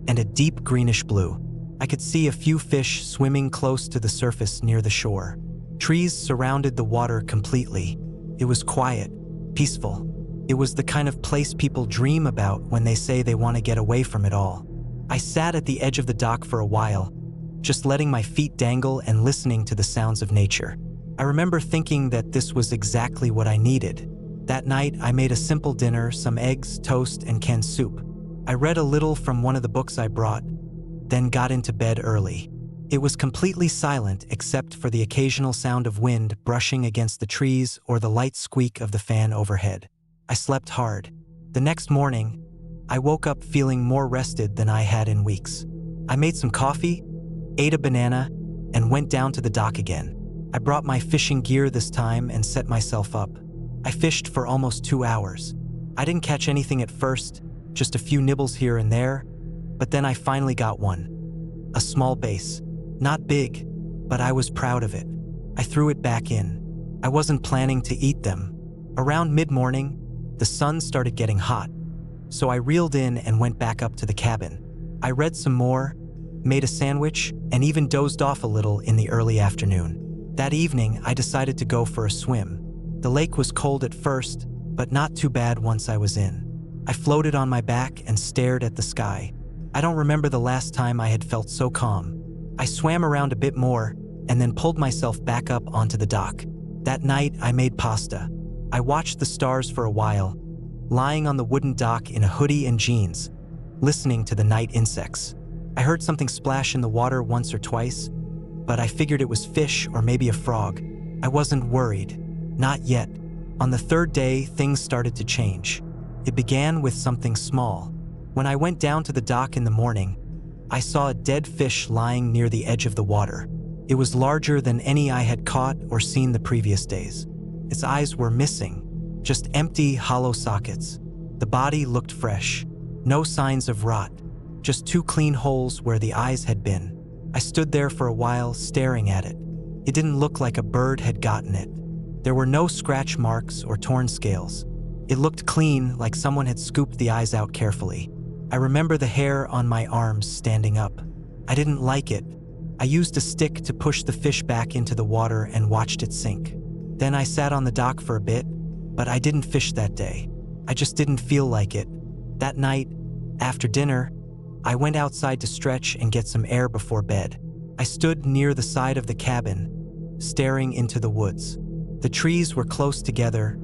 and a deep greenish blue. I could see a few fish swimming close to the surface near the shore. Trees surrounded the water completely. It was quiet, peaceful. It was the kind of place people dream about when they say they want to get away from it all. I sat at the edge of the dock for a while, just letting my feet dangle and listening to the sounds of nature. I remember thinking that this was exactly what I needed. That night, I made a simple dinner, some eggs, toast, and canned soup. I read a little from one of the books I brought, then got into bed early. It was completely silent except for the occasional sound of wind brushing against the trees or the light squeak of the fan overhead. I slept hard. The next morning, I woke up feeling more rested than I had in weeks. I made some coffee, ate a banana, and went down to the dock again. I brought my fishing gear this time and set myself up. I fished for almost 2 hours. I didn't catch anything at first, just a few nibbles here and there, but then I finally got one. A small bass. Not big, but I was proud of it. I threw it back in. I wasn't planning to eat them. Around mid-morning, the sun started getting hot, so I reeled in and went back up to the cabin. I read some more, made a sandwich, and even dozed off a little in the early afternoon. That evening, I decided to go for a swim. The lake was cold at first, but not too bad once I was in. I floated on my back and stared at the sky. I don't remember the last time I had felt so calm. I swam around a bit more and then pulled myself back up onto the dock. That night, I made pasta. I watched the stars for a while, lying on the wooden dock in a hoodie and jeans, listening to the night insects. I heard something splash in the water once or twice, but I figured it was fish or maybe a frog. I wasn't worried. Not yet. On the third day, things started to change. It began with something small. When I went down to the dock in the morning, I saw a dead fish lying near the edge of the water. It was larger than any I had caught or seen the previous days. Its eyes were missing, just empty, hollow sockets. The body looked fresh. No signs of rot, just 2 clean holes where the eyes had been. I stood there for a while, staring at it. It didn't look like a bird had gotten it. There were no scratch marks or torn scales. It looked clean, like someone had scooped the eyes out carefully. I remember the hair on my arms standing up. I didn't like it. I used a stick to push the fish back into the water and watched it sink. Then I sat on the dock for a bit, but I didn't fish that day. I just didn't feel like it. That night, after dinner, I went outside to stretch and get some air before bed. I stood near the side of the cabin, staring into the woods. The trees were close together,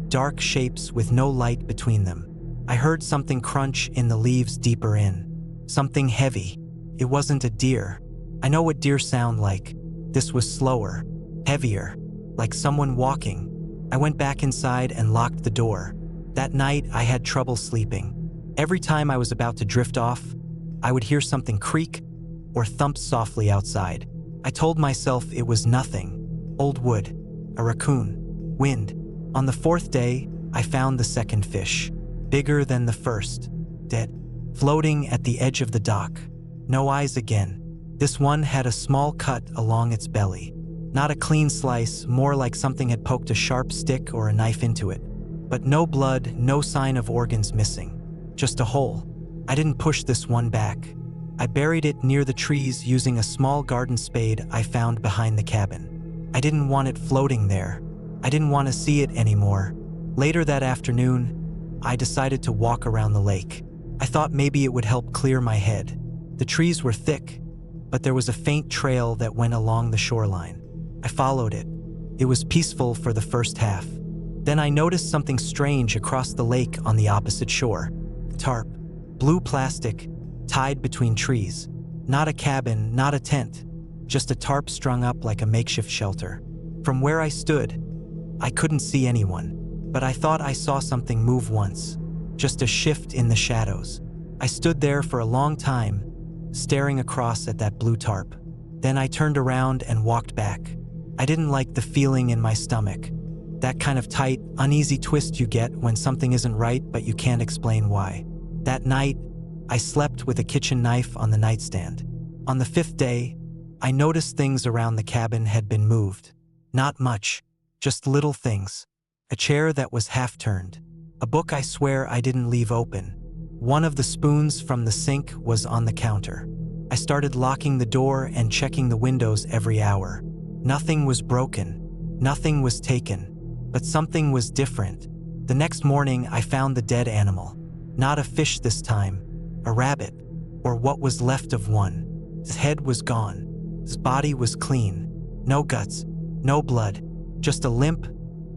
dark shapes with no light between them. I heard something crunch in the leaves deeper in. Something heavy. It wasn't a deer. I know what deer sound like. This was slower, heavier, like someone walking. I went back inside and locked the door. That night, I had trouble sleeping. Every time I was about to drift off, I would hear something creak or thump softly outside. I told myself it was nothing. Old wood, a raccoon, wind. On the fourth day, I found the second fish, bigger than the first, dead, floating at the edge of the dock. No eyes again. This one had a small cut along its belly. Not a clean slice, more like something had poked a sharp stick or a knife into it. But no blood, no sign of organs missing. Just a hole. I didn't push this one back. I buried it near the trees using a small garden spade I found behind the cabin. I didn't want it floating there. I didn't want to see it anymore. Later that afternoon, I decided to walk around the lake. I thought maybe it would help clear my head. The trees were thick, but there was a faint trail that went along the shoreline. I followed it. It was peaceful for the first half. Then I noticed something strange across the lake on the opposite shore. Tarp, blue plastic, tied between trees. Not a cabin, not a tent, just a tarp strung up like a makeshift shelter. From where I stood, I couldn't see anyone, but I thought I saw something move once, just a shift in the shadows. I stood there for a long time, staring across at that blue tarp. Then I turned around and walked back. I didn't like the feeling in my stomach. That kind of tight, uneasy twist you get when something isn't right but you can't explain why. That night, I slept with a kitchen knife on the nightstand. On the fifth day, I noticed things around the cabin had been moved. Not much, just little things. A chair that was half turned. A book I swear I didn't leave open. One of the spoons from the sink was on the counter. I started locking the door and checking the windows every hour. Nothing was broken. Nothing was taken. But something was different. The next morning, I found the dead animal. Not a fish this time. A rabbit, or what was left of one. His head was gone. His body was clean. No guts, no blood. Just a limp,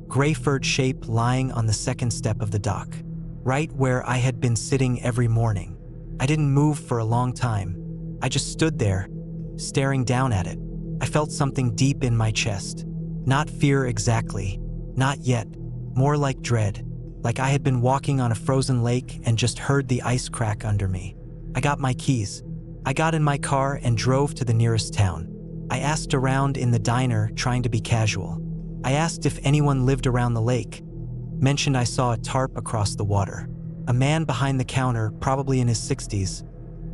gray-furred shape lying on the second step of the dock, right where I had been sitting every morning. I didn't move for a long time. I just stood there, staring down at it. I felt something deep in my chest. Not fear exactly. Not yet. More like dread. Like I had been walking on a frozen lake and just heard the ice crack under me. I got my keys. I got in my car and drove to the nearest town. I asked around in the diner, trying to be casual. I asked if anyone lived around the lake. Mentioned I saw a tarp across the water. A man behind the counter, probably in his 60s,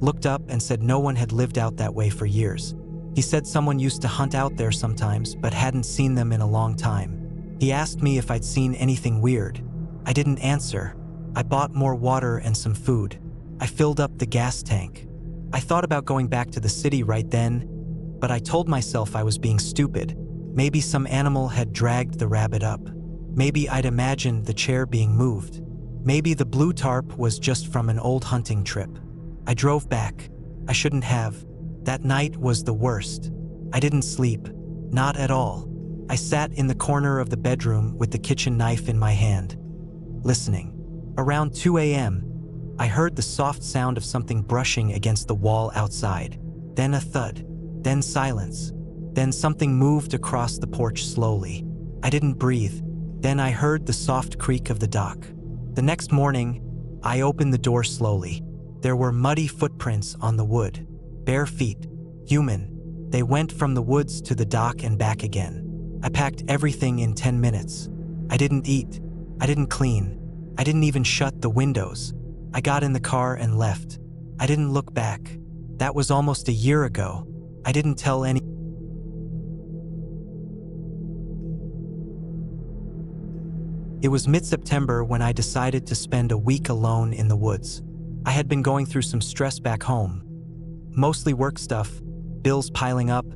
looked up and said no one had lived out that way for years. He said someone used to hunt out there sometimes, but hadn't seen them in a long time. He asked me if I'd seen anything weird. I didn't answer. I bought more water and some food. I filled up the gas tank. I thought about going back to the city right then, but I told myself I was being stupid. Maybe some animal had dragged the rabbit up. Maybe I'd imagined the chair being moved. Maybe the blue tarp was just from an old hunting trip. I drove back. I shouldn't have. That night was the worst. I didn't sleep. Not at all. I sat in the corner of the bedroom with the kitchen knife in my hand, listening. Around 2 a.m., I heard the soft sound of something brushing against the wall outside. Then a thud. Then silence. Then something moved across the porch slowly. I didn't breathe. Then I heard the soft creak of the dock. The next morning, I opened the door slowly. There were muddy footprints on the wood. Bare feet. Human. They went from the woods to the dock and back again. I packed everything in 10 minutes. I didn't eat. I didn't clean. I didn't even shut the windows. I got in the car and left. I didn't look back. That was almost a year ago. I didn't tell any. It was mid-September when I decided to spend a week alone in the woods. I had been going through some stress back home. Mostly work stuff, bills piling up,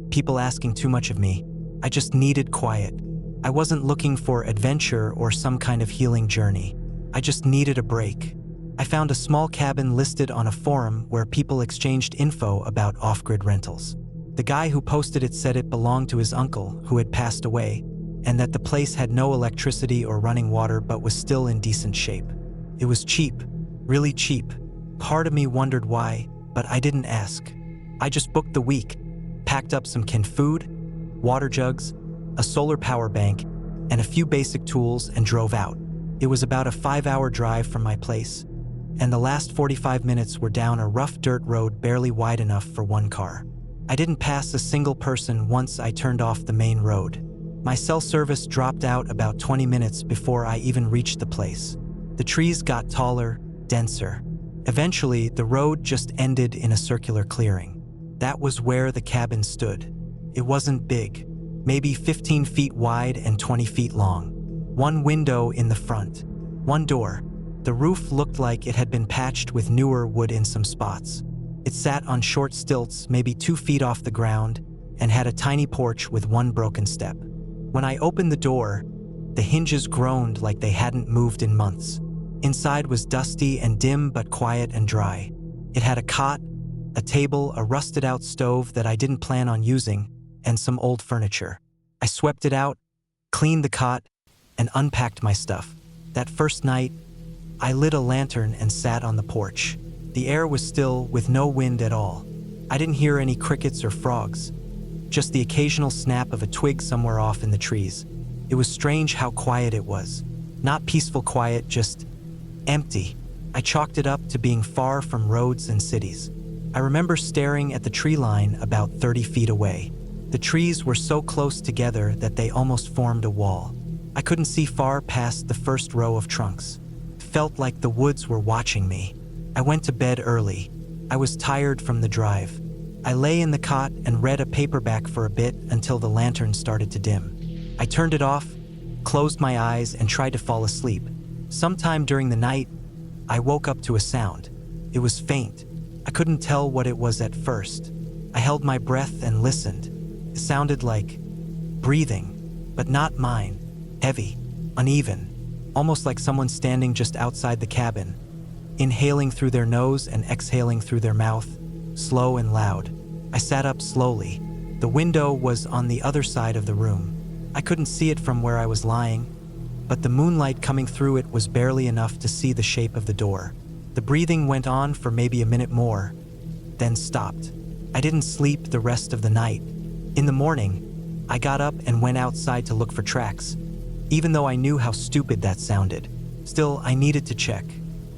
people asking too much of me. I just needed quiet. I wasn't looking for adventure or some kind of healing journey. I just needed a break. I found a small cabin listed on a forum where people exchanged info about off-grid rentals. The guy who posted it said it belonged to his uncle, who had passed away, and that the place had no electricity or running water but was still in decent shape. It was cheap, really cheap. Part of me wondered why, but I didn't ask. I just booked the week, packed up some canned food, water jugs, a solar power bank, and a few basic tools and drove out. It was about a 5-hour drive from my place, and the last 45 minutes were down a rough dirt road barely wide enough for one car. I didn't pass a single person once I turned off the main road. My cell service dropped out about 20 minutes before I even reached the place. The trees got taller, denser. Eventually, the road just ended in a circular clearing. That was where the cabin stood. It wasn't big, maybe 15 feet wide and 20 feet long. One window in the front, one door. The roof looked like it had been patched with newer wood in some spots. It sat on short stilts, maybe 2 feet off the ground, and had a tiny porch with one broken step. When I opened the door, the hinges groaned like they hadn't moved in months. Inside was dusty and dim but quiet and dry. It had a cot, a table, a rusted-out stove that I didn't plan on using, and some old furniture. I swept it out, cleaned the cot, and unpacked my stuff. That first night, I lit a lantern and sat on the porch. The air was still, with no wind at all. I didn't hear any crickets or frogs, just the occasional snap of a twig somewhere off in the trees. It was strange how quiet it was. Not peaceful quiet, just empty. I chalked it up to being far from roads and cities. I remember staring at the tree line about 30 feet away. The trees were so close together that they almost formed a wall. I couldn't see far past the first row of trunks. It felt like the woods were watching me. I went to bed early. I was tired from the drive. I lay in the cot and read a paperback for a bit until the lantern started to dim. I turned it off, closed my eyes, and tried to fall asleep. Sometime during the night, I woke up to a sound. It was faint. I couldn't tell what it was at first. I held my breath and listened. It sounded like breathing, but not mine. Heavy, uneven, almost like someone standing just outside the cabin, inhaling through their nose and exhaling through their mouth, slow and loud. I sat up slowly. The window was on the other side of the room. I couldn't see it from where I was lying, but the moonlight coming through it was barely enough to see the shape of the door. The breathing went on for maybe a minute more, then stopped. I didn't sleep the rest of the night. In the morning, I got up and went outside to look for tracks, even though I knew how stupid that sounded. Still, I needed to check.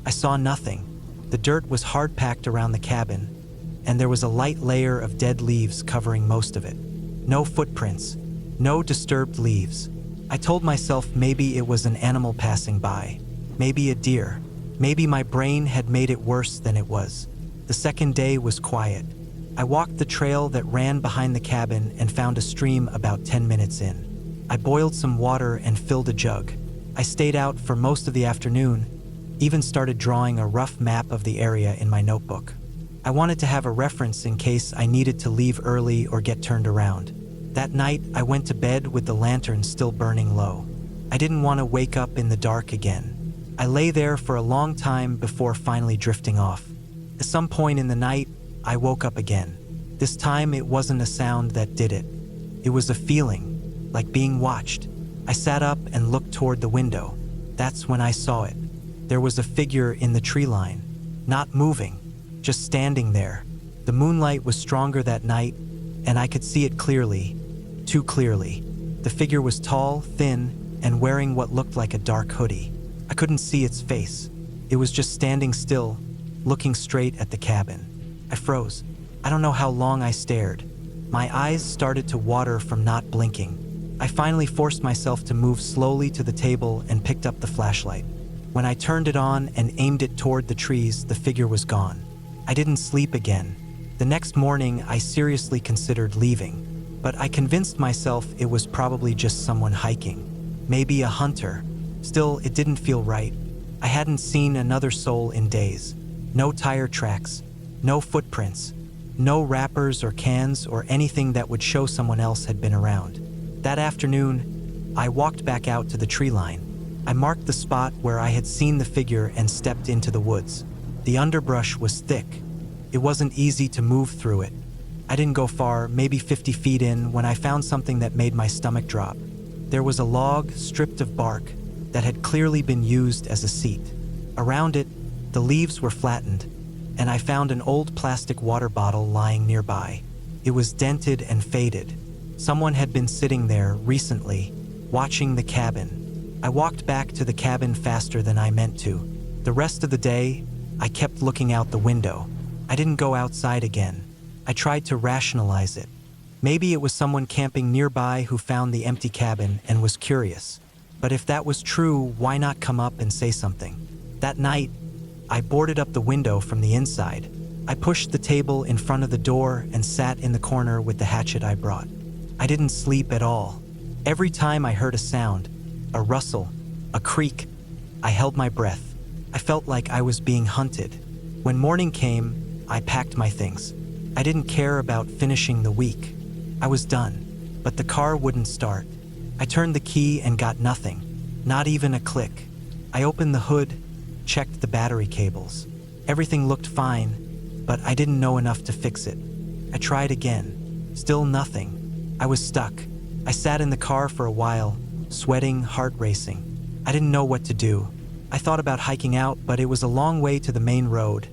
I saw nothing. The dirt was hard-packed around the cabin, and there was a light layer of dead leaves covering most of it. No footprints, no disturbed leaves. I told myself maybe it was an animal passing by, maybe a deer. Maybe my brain had made it worse than it was. The second day was quiet. I walked the trail that ran behind the cabin and found a stream about 10 minutes in. I boiled some water and filled a jug. I stayed out for most of the afternoon, even started drawing a rough map of the area in my notebook. I wanted to have a reference in case I needed to leave early or get turned around. That night, I went to bed with the lantern still burning low. I didn't want to wake up in the dark again. I lay there for a long time before finally drifting off. At some point in the night, I woke up again. This time, it wasn't a sound that did it. It was a feeling, like being watched. I sat up and looked toward the window. That's when I saw it. There was a figure in the tree line, not moving, just standing there. The moonlight was stronger that night, and I could see it clearly, too clearly. The figure was tall, thin, and wearing what looked like a dark hoodie. I couldn't see its face. It was just standing still, looking straight at the cabin. I froze. I don't know how long I stared. My eyes started to water from not blinking. I finally forced myself to move slowly to the table and picked up the flashlight. When I turned it on and aimed it toward the trees, the figure was gone. I didn't sleep again. The next morning, I seriously considered leaving, but I convinced myself it was probably just someone hiking, maybe a hunter. Still, it didn't feel right. I hadn't seen another soul in days. No tire tracks, no footprints, no wrappers or cans or anything that would show someone else had been around. That afternoon, I walked back out to the tree line. I marked the spot where I had seen the figure and stepped into the woods. The underbrush was thick. It wasn't easy to move through it. I didn't go far, maybe 50 feet in, when I found something that made my stomach drop. There was a log stripped of bark that had clearly been used as a seat. Around it, the leaves were flattened, and I found an old plastic water bottle lying nearby. It was dented and faded. Someone had been sitting there recently, watching the cabin. I walked back to the cabin faster than I meant to. The rest of the day, I kept looking out the window. I didn't go outside again. I tried to rationalize it. Maybe it was someone camping nearby who found the empty cabin and was curious. But if that was true, why not come up and say something? That night, I boarded up the window from the inside. I pushed the table in front of the door and sat in the corner with the hatchet I brought. I didn't sleep at all. Every time I heard a sound, a rustle, a creak, I held my breath. I felt like I was being hunted. When morning came, I packed my things. I didn't care about finishing the week. I was done, but the car wouldn't start. I turned the key and got nothing, not even a click. I opened the hood, checked the battery cables. Everything looked fine, but I didn't know enough to fix it. I tried again, still nothing. I was stuck. I sat in the car for a while, sweating, heart racing. I didn't know what to do. I thought about hiking out, but it was a long way to the main road,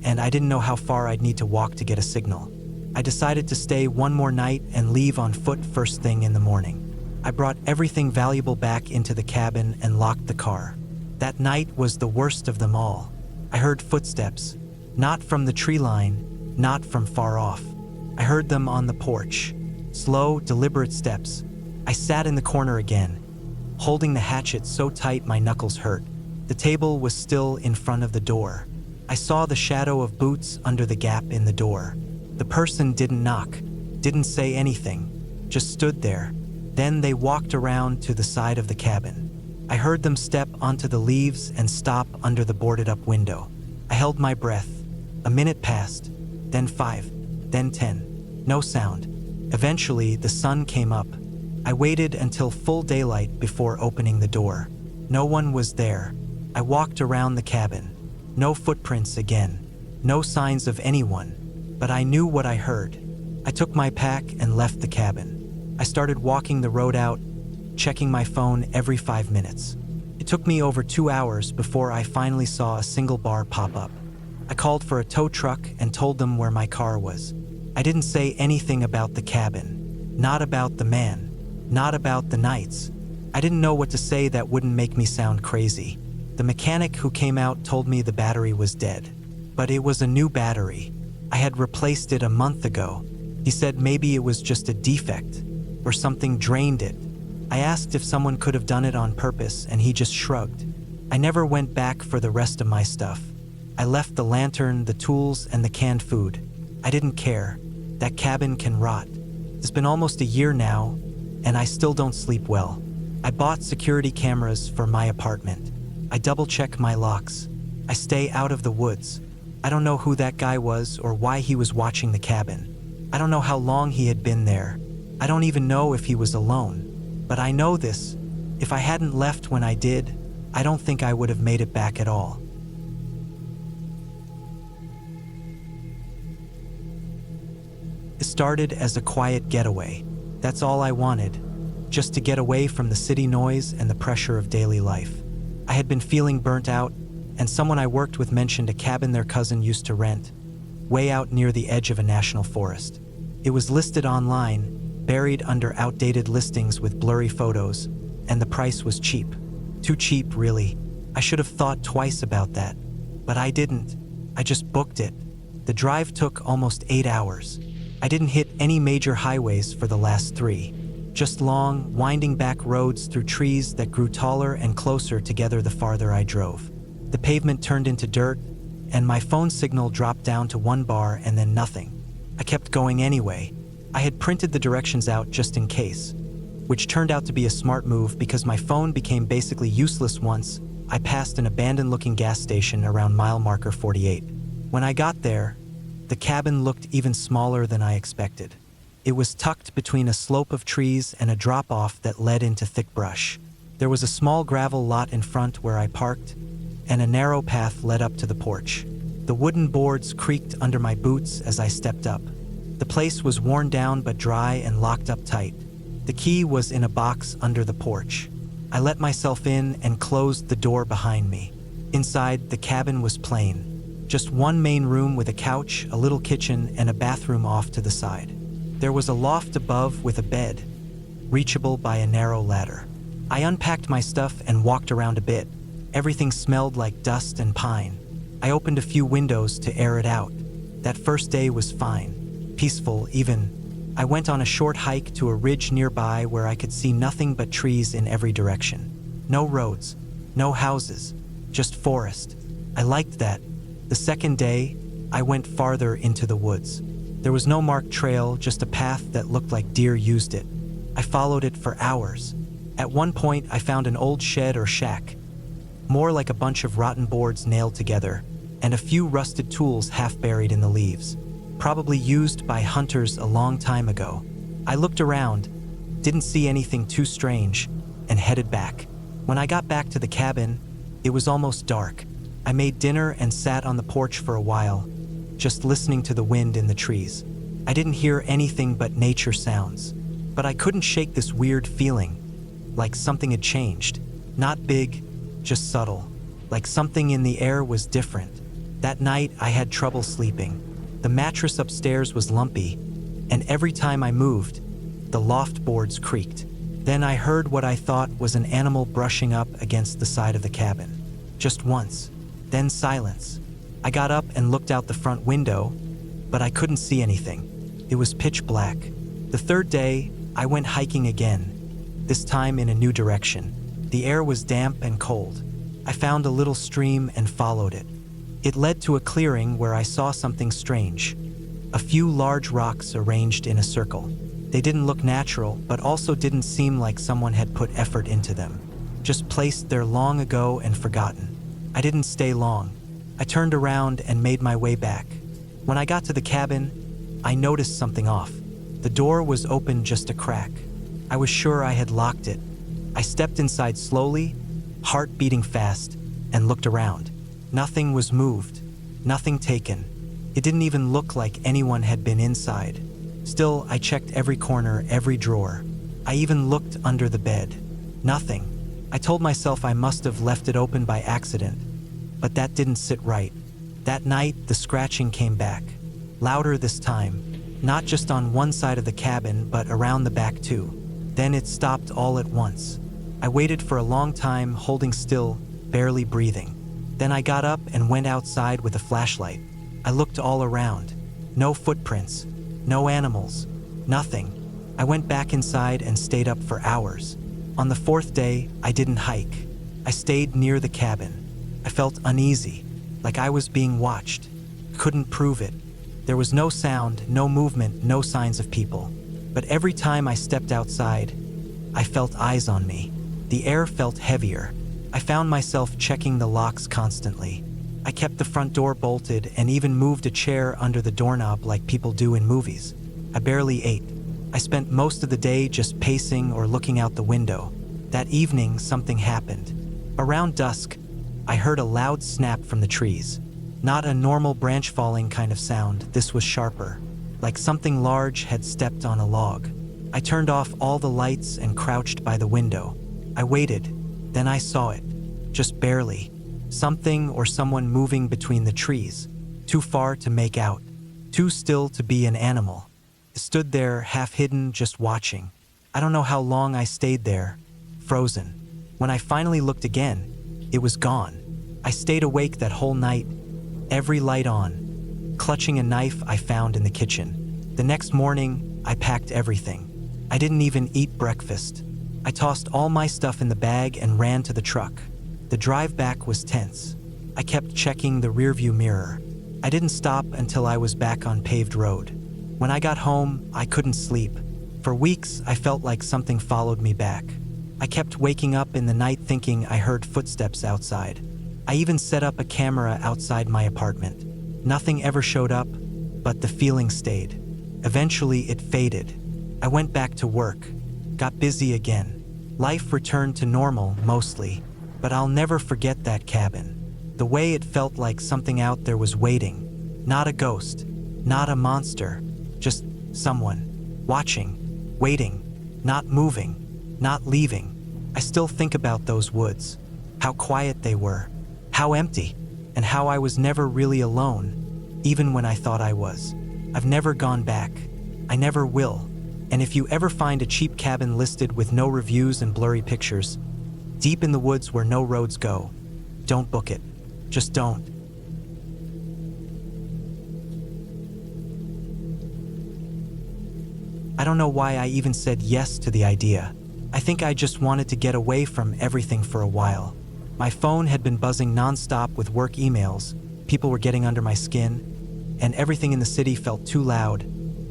and I didn't know how far I'd need to walk to get a signal. I decided to stay one more night and leave on foot first thing in the morning. I brought everything valuable back into the cabin and locked the car. That night was the worst of them all. I heard footsteps, not from the tree line, not from far off. I heard them on the porch. Slow, deliberate steps. I sat in the corner again, holding the hatchet so tight my knuckles hurt. The table was still in front of the door. I saw the shadow of boots under the gap in the door. The person didn't knock, didn't say anything, just stood there. Then they walked around to the side of the cabin. I heard them step onto the leaves and stop under the boarded-up window. I held my breath. A minute passed, then 5, then 10. No sound. Eventually, the sun came up. I waited until full daylight before opening the door. No one was there. I walked around the cabin. No footprints again. No signs of anyone. But I knew what I heard. I took my pack and left the cabin. I started walking the road out, checking my phone every 5 minutes. It took me over 2 hours before I finally saw a single bar pop up. I called for a tow truck and told them where my car was. I didn't say anything about the cabin, not about the man, not about the nights. I didn't know what to say that wouldn't make me sound crazy. The mechanic who came out told me the battery was dead, but it was a new battery. I had replaced it a month ago. He said maybe it was just a defect, or something drained it. I asked if someone could have done it on purpose, and he just shrugged. I never went back for the rest of my stuff. I left the lantern, the tools, and the canned food. I didn't care. That cabin can rot. It's been almost a year now, and I still don't sleep well. I bought security cameras for my apartment. I double-check my locks. I stay out of the woods. I don't know who that guy was or why he was watching the cabin. I don't know how long he had been there. I don't even know if he was alone. But I know this. If I hadn't left when I did, I don't think I would have made it back at all. It started as a quiet getaway. That's all I wanted, just to get away from the city noise and the pressure of daily life. I had been feeling burnt out, and someone I worked with mentioned a cabin their cousin used to rent, way out near the edge of a national forest. It was listed online, buried under outdated listings with blurry photos, and the price was cheap. Too cheap, really. I should have thought twice about that, but I didn't. I just booked it. The drive took almost 8 hours. I didn't hit any major highways for the last 3. Just long, winding back roads through trees that grew taller and closer together the farther I drove. The pavement turned into dirt, and my phone signal dropped down to 1 bar and then nothing. I kept going anyway. I had printed the directions out just in case, which turned out to be a smart move because my phone became basically useless once I passed an abandoned-looking gas station around mile marker 48. When I got there, the cabin looked even smaller than I expected. It was tucked between a slope of trees and a drop-off that led into thick brush. There was a small gravel lot in front where I parked, and a narrow path led up to the porch. The wooden boards creaked under my boots as I stepped up. The place was worn down but dry and locked up tight. The key was in a box under the porch. I let myself in and closed the door behind me. Inside, the cabin was plain. Just one main room with a couch, a little kitchen, and a bathroom off to the side. There was a loft above with a bed, reachable by a narrow ladder. I unpacked my stuff and walked around a bit. Everything smelled like dust and pine. I opened a few windows to air it out. That first day was fine, peaceful even. I went on a short hike to a ridge nearby where I could see nothing but trees in every direction. No roads, no houses, just forest. I liked that. The second day, I went farther into the woods. There was no marked trail, just a path that looked like deer used it. I followed it for hours. At one point, I found an old shed or shack, more like a bunch of rotten boards nailed together, and a few rusted tools half buried in the leaves, probably used by hunters a long time ago. I looked around, didn't see anything too strange, and headed back. When I got back to the cabin, it was almost dark. I made dinner and sat on the porch for a while, just listening to the wind in the trees. I didn't hear anything but nature sounds, but I couldn't shake this weird feeling, like something had changed. Not big, just subtle, like something in the air was different. That night, I had trouble sleeping. The mattress upstairs was lumpy, and every time I moved, the loft boards creaked. Then I heard what I thought was an animal brushing up against the side of the cabin. Just once, then silence. I got up and looked out the front window, but I couldn't see anything. It was pitch black. The third day, I went hiking again, this time in a new direction. The air was damp and cold. I found a little stream and followed it. It led to a clearing where I saw something strange. A few large rocks arranged in a circle. They didn't look natural, but also didn't seem like someone had put effort into them. Just placed there long ago and forgotten. I didn't stay long. I turned around and made my way back. When I got to the cabin, I noticed something off. The door was open just a crack. I was sure I had locked it. I stepped inside slowly, heart beating fast, and looked around. Nothing was moved, nothing taken. It didn't even look like anyone had been inside. Still, I checked every corner, every drawer. I even looked under the bed. Nothing. I told myself I must have left it open by accident, but that didn't sit right. That night, the scratching came back, louder this time, not just on one side of the cabin, but around the back too. Then it stopped all at once. I waited for a long time, holding still, barely breathing. Then I got up and went outside with a flashlight. I looked all around. No footprints, no animals, nothing. I went back inside and stayed up for hours. On the fourth day, I didn't hike. I stayed near the cabin. I felt uneasy, like I was being watched. Couldn't prove it. There was no sound, no movement, no signs of people. But every time I stepped outside, I felt eyes on me. The air felt heavier. I found myself checking the locks constantly. I kept the front door bolted and even moved a chair under the doorknob like people do in movies. I barely ate. I spent most of the day just pacing or looking out the window. That evening, something happened. Around dusk, I heard a loud snap from the trees. Not a normal branch falling kind of sound, this was sharper, like something large had stepped on a log. I turned off all the lights and crouched by the window. I waited, then I saw it, just barely. Something or someone moving between the trees, too far to make out, too still to be an animal. I stood there, half hidden, just watching. I don't know how long I stayed there, frozen. When I finally looked again, it was gone. I stayed awake that whole night, every light on, clutching a knife I found in the kitchen. The next morning, I packed everything. I didn't even eat breakfast. I tossed all my stuff in the bag and ran to the truck. The drive back was tense. I kept checking the rearview mirror. I didn't stop until I was back on paved road. When I got home, I couldn't sleep. For weeks, I felt like something followed me back. I kept waking up in the night thinking I heard footsteps outside. I even set up a camera outside my apartment. Nothing ever showed up, but the feeling stayed. Eventually, it faded. I went back to work, got busy again. Life returned to normal, mostly, but I'll never forget that cabin. The way it felt like something out there was waiting. Not a ghost, not a monster, just someone. Watching, waiting, not moving, not leaving. I still think about those woods, how quiet they were, how empty, and how I was never really alone, even when I thought I was. I've never gone back. I never will. And if you ever find a cheap cabin listed with no reviews and blurry pictures, deep in the woods where no roads go, don't book it. Just don't. I don't know why I even said yes to the idea. I think I just wanted to get away from everything for a while. My phone had been buzzing nonstop with work emails, people were getting under my skin, and everything in the city felt too loud,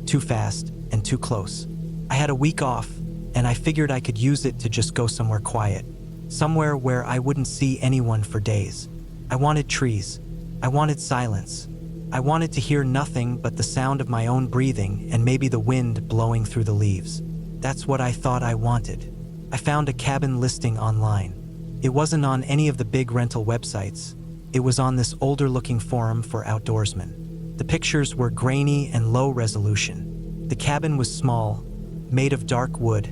too fast, and too close. I had a week off, and I figured I could use it to just go somewhere quiet, somewhere where I wouldn't see anyone for days. I wanted trees. I wanted silence. I wanted to hear nothing but the sound of my own breathing and maybe the wind blowing through the leaves. That's what I thought I wanted. I found a cabin listing online. It wasn't on any of the big rental websites. It was on this older-looking forum for outdoorsmen. The pictures were grainy and low resolution. The cabin was small, made of dark wood,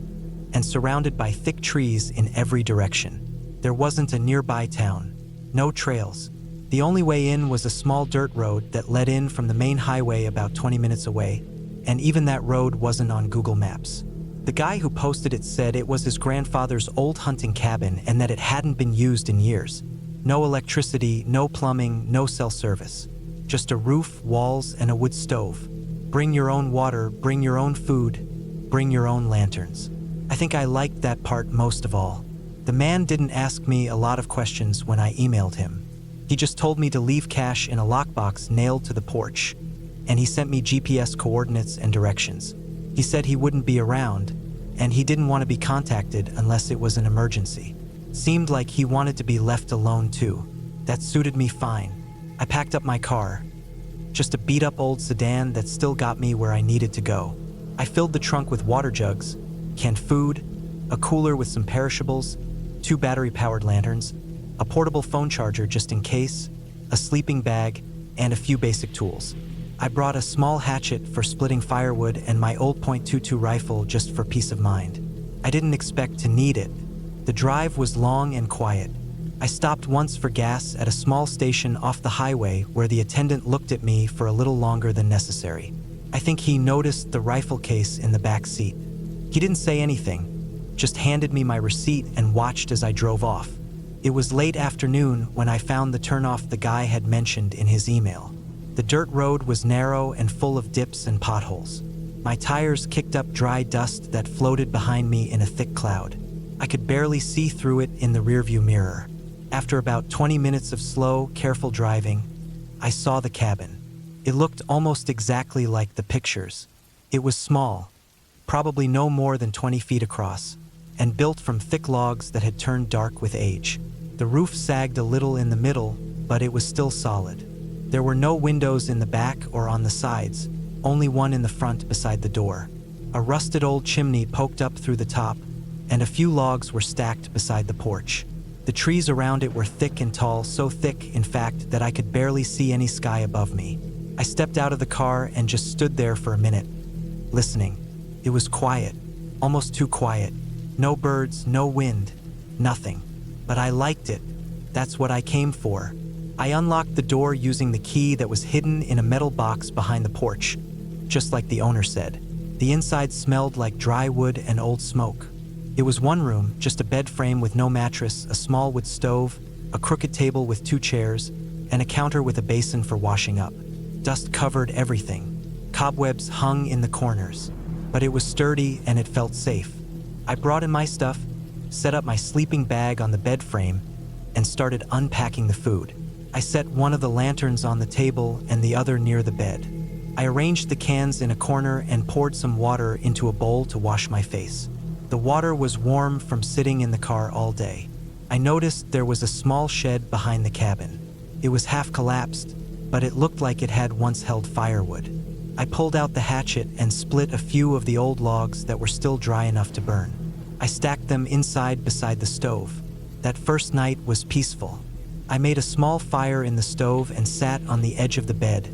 and surrounded by thick trees in every direction. There wasn't a nearby town, no trails. The only way in was a small dirt road that led in from the main highway about 20 minutes away, and even that road wasn't on Google Maps. The guy who posted it said it was his grandfather's old hunting cabin and that it hadn't been used in years. No electricity, no plumbing, no cell service. Just a roof, walls, and a wood stove. Bring your own water, bring your own food, bring your own lanterns. I think I liked that part most of all. The man didn't ask me a lot of questions when I emailed him. He just told me to leave cash in a lockbox nailed to the porch, and he sent me GPS coordinates and directions. He said he wouldn't be around, and he didn't want to be contacted unless it was an emergency. Seemed like he wanted to be left alone too. That suited me fine. I packed up my car, just a beat-up old sedan that still got me where I needed to go. I filled the trunk with water jugs, canned food, a cooler with some perishables, 2 battery-powered lanterns, a portable phone charger just in case, a sleeping bag, and a few basic tools. I brought a small hatchet for splitting firewood and my old .22 rifle just for peace of mind. I didn't expect to need it. The drive was long and quiet. I stopped once for gas at a small station off the highway where the attendant looked at me for a little longer than necessary. I think he noticed the rifle case in the back seat. He didn't say anything, just handed me my receipt and watched as I drove off. It was late afternoon when I found the turnoff the guy had mentioned in his email. The dirt road was narrow and full of dips and potholes. My tires kicked up dry dust that floated behind me in a thick cloud. I could barely see through it in the rearview mirror. After about 20 minutes of slow, careful driving, I saw the cabin. It looked almost exactly like the pictures. It was small, probably no more than 20 feet across, and built from thick logs that had turned dark with age. The roof sagged a little in the middle, but it was still solid. There were no windows in the back or on the sides, only one in the front beside the door. A rusted old chimney poked up through the top, and a few logs were stacked beside the porch. The trees around it were thick and tall, so thick, in fact, that I could barely see any sky above me. I stepped out of the car and just stood there for a minute, listening. It was quiet, almost too quiet. No birds, no wind, nothing. But I liked it. That's what I came for. I unlocked the door using the key that was hidden in a metal box behind the porch, just like the owner said. The inside smelled like dry wood and old smoke. It was one room, just a bed frame with no mattress, a small wood stove, a crooked table with 2 chairs, and a counter with a basin for washing up. Dust covered everything. Cobwebs hung in the corners. But it was sturdy and it felt safe. I brought in my stuff, set up my sleeping bag on the bed frame, and started unpacking the food. I set one of the lanterns on the table and the other near the bed. I arranged the cans in a corner and poured some water into a bowl to wash my face. The water was warm from sitting in the car all day. I noticed there was a small shed behind the cabin. It was half collapsed, but it looked like it had once held firewood. I pulled out the hatchet and split a few of the old logs that were still dry enough to burn. I stacked them inside beside the stove. That first night was peaceful. I made a small fire in the stove and sat on the edge of the bed,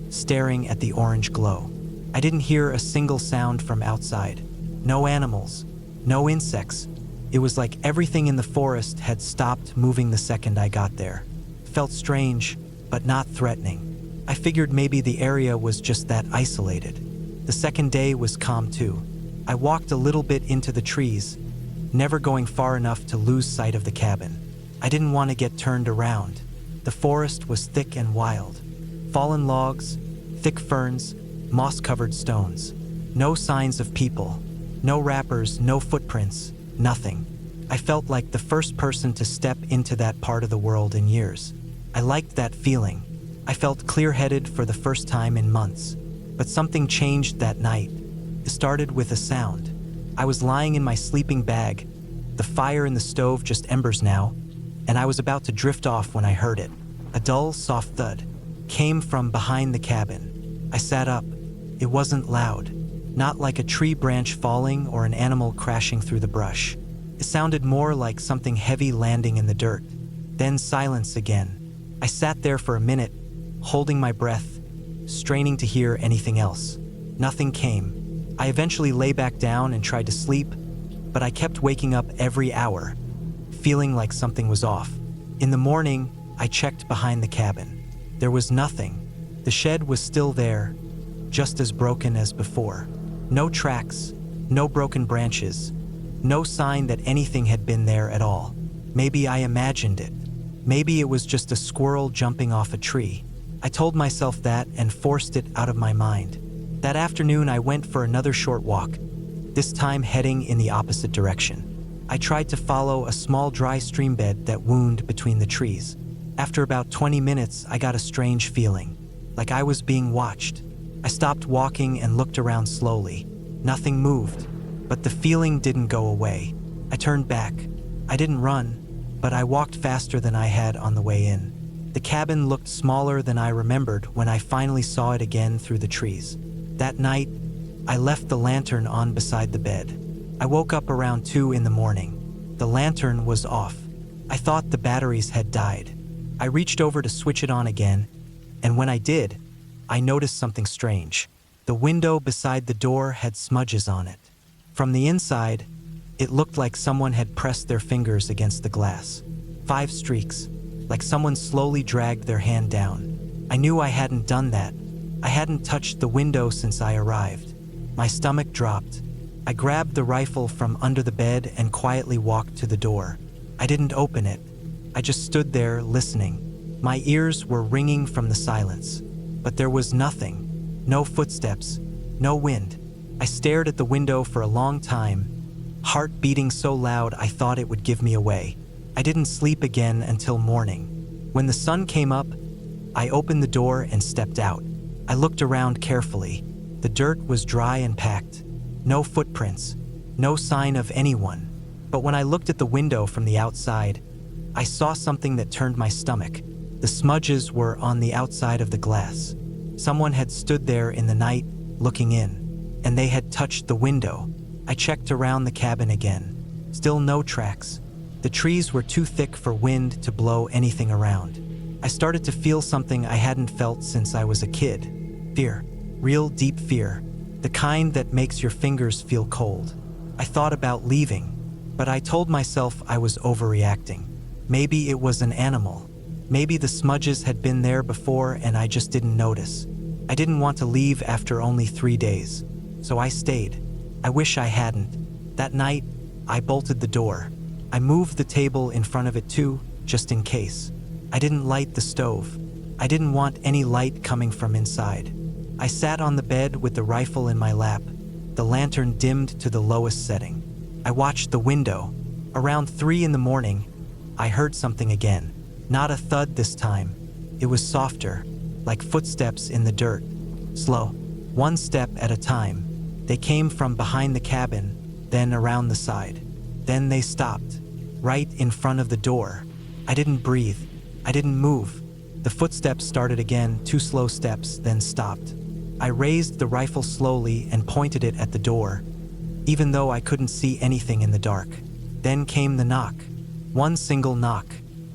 staring at the orange glow. I didn't hear a single sound from outside. No animals, no insects. It was like everything in the forest had stopped moving the second I got there. It felt strange, but not threatening. I figured maybe the area was just that isolated. The second day was calm too. I walked a little bit into the trees, never going far enough to lose sight of the cabin. I didn't want to get turned around. The forest was thick and wild. Fallen logs, thick ferns, moss-covered stones. No signs of people. No wrappers, no footprints, nothing. I felt like the first person to step into that part of the world in years. I liked that feeling. I felt clear-headed for the first time in months. But something changed that night. It started with a sound. I was lying in my sleeping bag, the fire in the stove just embers now, and I was about to drift off when I heard it. A dull, soft thud came from behind the cabin. I sat up. It wasn't loud, not like a tree branch falling or an animal crashing through the brush. It sounded more like something heavy landing in the dirt. Then silence again. I sat there for a minute, holding my breath, straining to hear anything else. Nothing came. I eventually lay back down and tried to sleep, but I kept waking up every hour, feeling like something was off. In the morning, I checked behind the cabin. There was nothing. The shed was still there, just as broken as before. No tracks, no broken branches, no sign that anything had been there at all. Maybe I imagined it. Maybe it was just a squirrel jumping off a tree. I told myself that and forced it out of my mind. That afternoon, I went for another short walk, this time heading in the opposite direction. I tried to follow a small dry stream bed that wound between the trees. After about 20 minutes, I got a strange feeling, like I was being watched. I stopped walking and looked around slowly. Nothing moved, but the feeling didn't go away. I turned back. I didn't run, but I walked faster than I had on the way in. The cabin looked smaller than I remembered when I finally saw it again through the trees. That night, I left the lantern on beside the bed. I woke up around 2 in the morning. The lantern was off. I thought the batteries had died. I reached over to switch it on again, and when I did, I noticed something strange. The window beside the door had smudges on it. From the inside, it looked like someone had pressed their fingers against the glass. 5 streaks, like someone slowly dragged their hand down. I knew I hadn't done that. I hadn't touched the window since I arrived. My stomach dropped. I grabbed the rifle from under the bed and quietly walked to the door. I didn't open it. I just stood there listening. My ears were ringing from the silence, but there was nothing. No footsteps, no wind. I stared at the window for a long time, heart beating so loud I thought it would give me away. I didn't sleep again until morning. When the sun came up, I opened the door and stepped out. I looked around carefully. The dirt was dry and packed. No footprints, no sign of anyone. But when I looked at the window from the outside, I saw something that turned my stomach. The smudges were on the outside of the glass. Someone had stood there in the night, looking in, and they had touched the window. I checked around the cabin again. Still no tracks. The trees were too thick for wind to blow anything around. I started to feel something I hadn't felt since I was a kid. Fear. Real deep fear. The kind that makes your fingers feel cold. I thought about leaving, but I told myself I was overreacting. Maybe it was an animal. Maybe the smudges had been there before and I just didn't notice. I didn't want to leave after only 3 days, so I stayed. I wish I hadn't. That night, I bolted the door. I moved the table in front of it too, just in case. I didn't light the stove. I didn't want any light coming from inside. I sat on the bed with the rifle in my lap, the lantern dimmed to the lowest setting. I watched the window. Around 3 in the morning, I heard something again. Not a thud this time. It was softer, like footsteps in the dirt. Slow, 1 step at a time. They came from behind the cabin, then around the side. Then they stopped, right in front of the door. I didn't breathe. I didn't move. The footsteps started again, 2 slow steps, then stopped. I raised the rifle slowly and pointed it at the door, even though I couldn't see anything in the dark. Then came the knock. 1 single knock.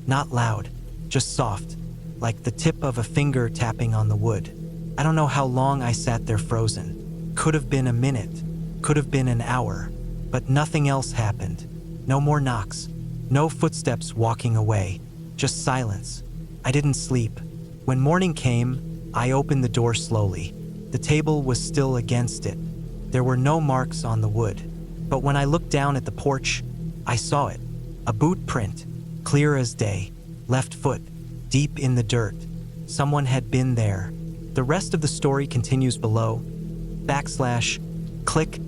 Not loud, just soft, like the tip of a finger tapping on the wood. I don't know how long I sat there frozen. Could have been a minute, could have been an hour, but nothing else happened. No more knocks, no footsteps walking away, just silence. I didn't sleep. When morning came, I opened the door slowly. The table was still against it. There were no marks on the wood. But when I looked down at the porch, I saw it. A boot print, clear as day. Left foot, deep in the dirt. Someone had been there. The rest of the story continues below. / click.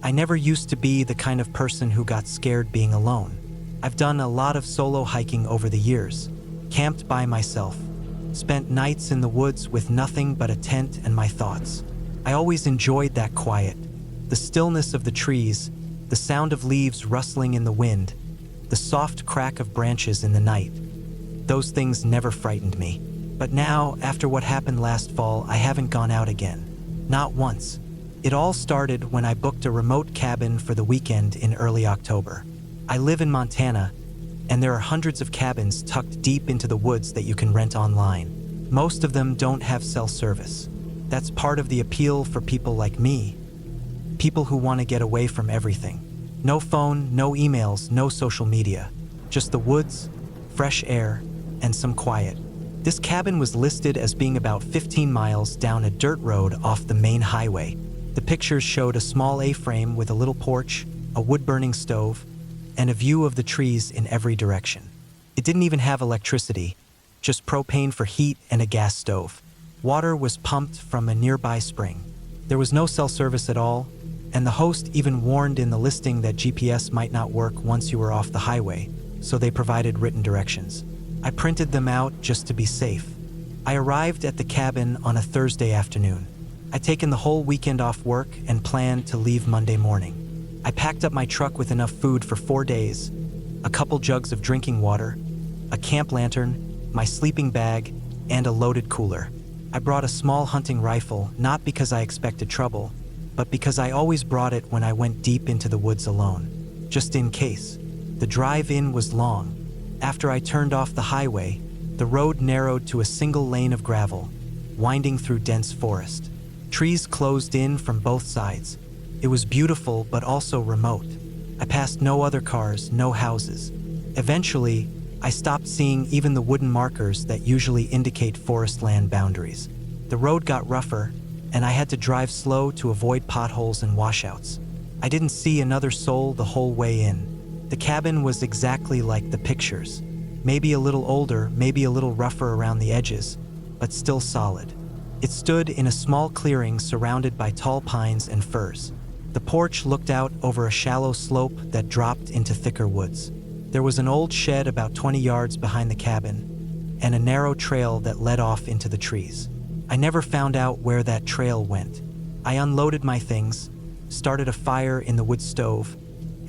I never used to be the kind of person who got scared being alone. I've done a lot of solo hiking over the years, camped by myself, spent nights in the woods with nothing but a tent and my thoughts. I always enjoyed that quiet, the stillness of the trees, the sound of leaves rustling in the wind, the soft crack of branches in the night. Those things never frightened me. But now, after what happened last fall, I haven't gone out again. Not once. It all started when I booked a remote cabin for the weekend in early October. I live in Montana, and there are hundreds of cabins tucked deep into the woods that you can rent online. Most of them don't have cell service. That's part of the appeal for people like me. People who want to get away from everything. No phone, no emails, no social media. Just the woods, fresh air, and some quiet. This cabin was listed as being about 15 miles down a dirt road off the main highway. The pictures showed a small A-frame with a little porch, a wood-burning stove, and a view of the trees in every direction. It didn't even have electricity, just propane for heat and a gas stove. Water was pumped from a nearby spring. There was no cell service at all, and the host even warned in the listing that GPS might not work once you were off the highway, so they provided written directions. I printed them out just to be safe. I arrived at the cabin on a Thursday afternoon. I'd taken the whole weekend off work and planned to leave Monday morning. I packed up my truck with enough food for 4 days, a couple jugs of drinking water, a camp lantern, my sleeping bag, and a loaded cooler. I brought a small hunting rifle, not because I expected trouble, but because I always brought it when I went deep into the woods alone, just in case. The drive in was long. After I turned off the highway, the road narrowed to a single lane of gravel, winding through dense forest. Trees closed in from both sides. It was beautiful, but also remote. I passed no other cars, no houses. Eventually, I stopped seeing even the wooden markers that usually indicate forest land boundaries. The road got rougher, and I had to drive slow to avoid potholes and washouts. I didn't see another soul the whole way in. The cabin was exactly like the pictures. Maybe a little older, maybe a little rougher around the edges, but still solid. It stood in a small clearing surrounded by tall pines and firs. The porch looked out over a shallow slope that dropped into thicker woods. There was an old shed about 20 yards behind the cabin, and a narrow trail that led off into the trees. I never found out where that trail went. I unloaded my things, started a fire in the wood stove,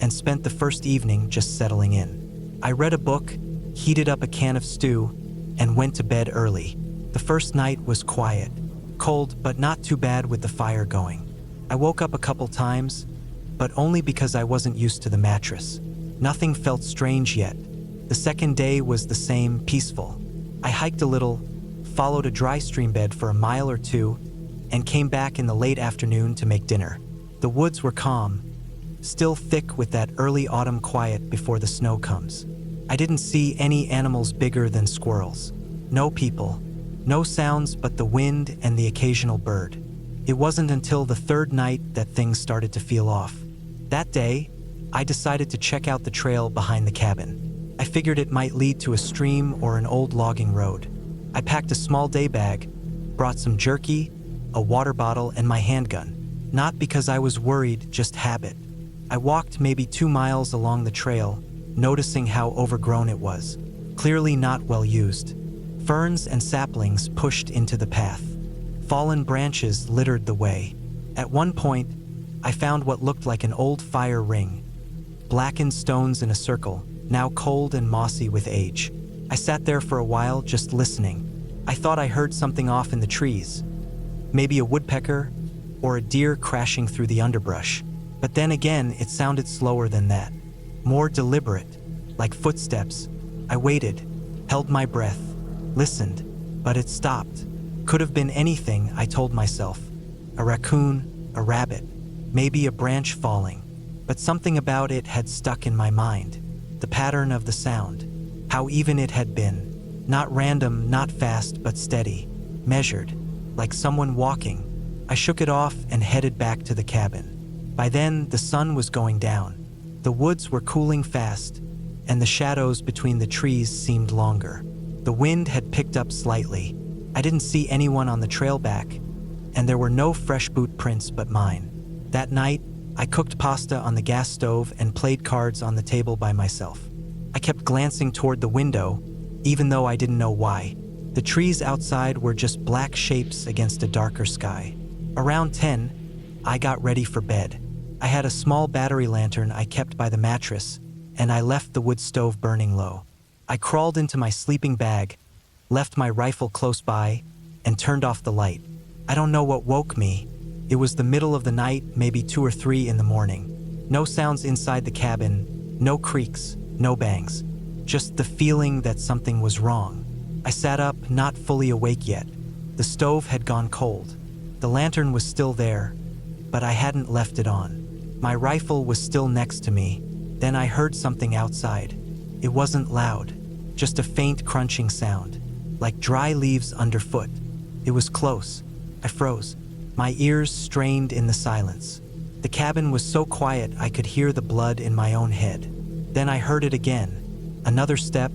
and spent the first evening just settling in. I read a book, heated up a can of stew, and went to bed early. The first night was quiet, cold but not too bad with the fire going. I woke up a couple times, but only because I wasn't used to the mattress. Nothing felt strange yet. The second day was the same, peaceful. I hiked a little, followed a dry stream bed for a mile or two, and came back in the late afternoon to make dinner. The woods were calm, still thick with that early autumn quiet before the snow comes. I didn't see any animals bigger than squirrels. No people. No sounds but the wind and the occasional bird. It wasn't until the third night that things started to feel off. That day, I decided to check out the trail behind the cabin. I figured it might lead to a stream or an old logging road. I packed a small day bag, brought some jerky, a water bottle, and my handgun. Not because I was worried, just habit. I walked maybe 2 miles along the trail, noticing how overgrown it was. Clearly not well used. Ferns and saplings pushed into the path. Fallen branches littered the way. At one point, I found what looked like an old fire ring. Blackened stones in a circle, now cold and mossy with age. I sat there for a while just listening. I thought I heard something off in the trees. Maybe a woodpecker or a deer crashing through the underbrush. But then again, it sounded slower than that. More deliberate, like footsteps. I waited, held my breath, listened, but it stopped. Could have been anything, I told myself. A raccoon, a rabbit, maybe a branch falling. But something about it had stuck in my mind. The pattern of the sound, how even it had been. Not random, not fast, but steady. measured, like someone walking. I shook it off and headed back to the cabin. By then, the sun was going down. The woods were cooling fast, and the shadows between the trees seemed longer. The wind had picked up slightly. I didn't see anyone on the trail back, and there were no fresh boot prints but mine. That night, I cooked pasta on the gas stove and played cards on the table by myself. I kept glancing toward the window, even though I didn't know why. The trees outside were just black shapes against a darker sky. Around 10, I got ready for bed. I had a small battery lantern I kept by the mattress, and I left the wood stove burning low. I crawled into my sleeping bag, left my rifle close by, and turned off the light. I don't know what woke me. It was the middle of the night, maybe 2 or 3 in the morning. No sounds inside the cabin, no creaks, no bangs. Just the feeling that something was wrong. I sat up, not fully awake yet. The stove had gone cold. The lantern was still there, but I hadn't left it on. My rifle was still next to me. Then I heard something outside. It wasn't loud, just a faint crunching sound, like dry leaves underfoot. It was close. I froze, my ears strained in the silence. The cabin was so quiet I could hear the blood in my own head. Then I heard it again. Another step,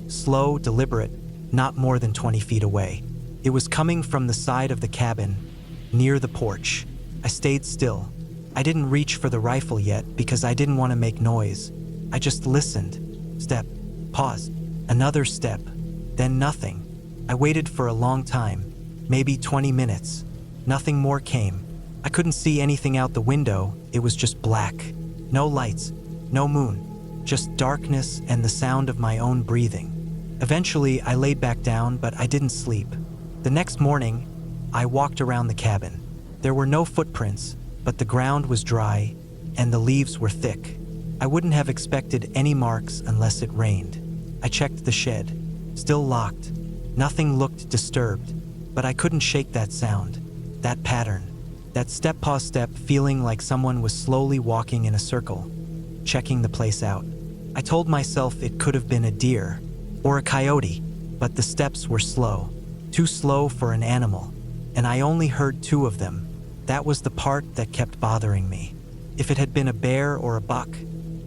slow, deliberate, not more than 20 feet away. It was coming from the side of the cabin, near the porch. I stayed still. I didn't reach for the rifle yet because I didn't want to make noise. I just listened. Step, pause, another step, then nothing. I waited for a long time, maybe 20 minutes. Nothing more came. I couldn't see anything out the window. It was just black. No lights, no moon, just darkness and the sound of my own breathing. Eventually, I laid back down, but I didn't sleep. The next morning, I walked around the cabin. There were no footprints, but the ground was dry and the leaves were thick. I wouldn't have expected any marks unless it rained. I checked the shed. Still locked. Nothing looked disturbed, but I couldn't shake that sound, that pattern, that step-pause step feeling like someone was slowly walking in a circle, checking the place out. I told myself it could have been a deer or a coyote, but the steps were slow, too slow for an animal, and I only heard 2 of them. That was the part that kept bothering me. If it had been a bear or a buck,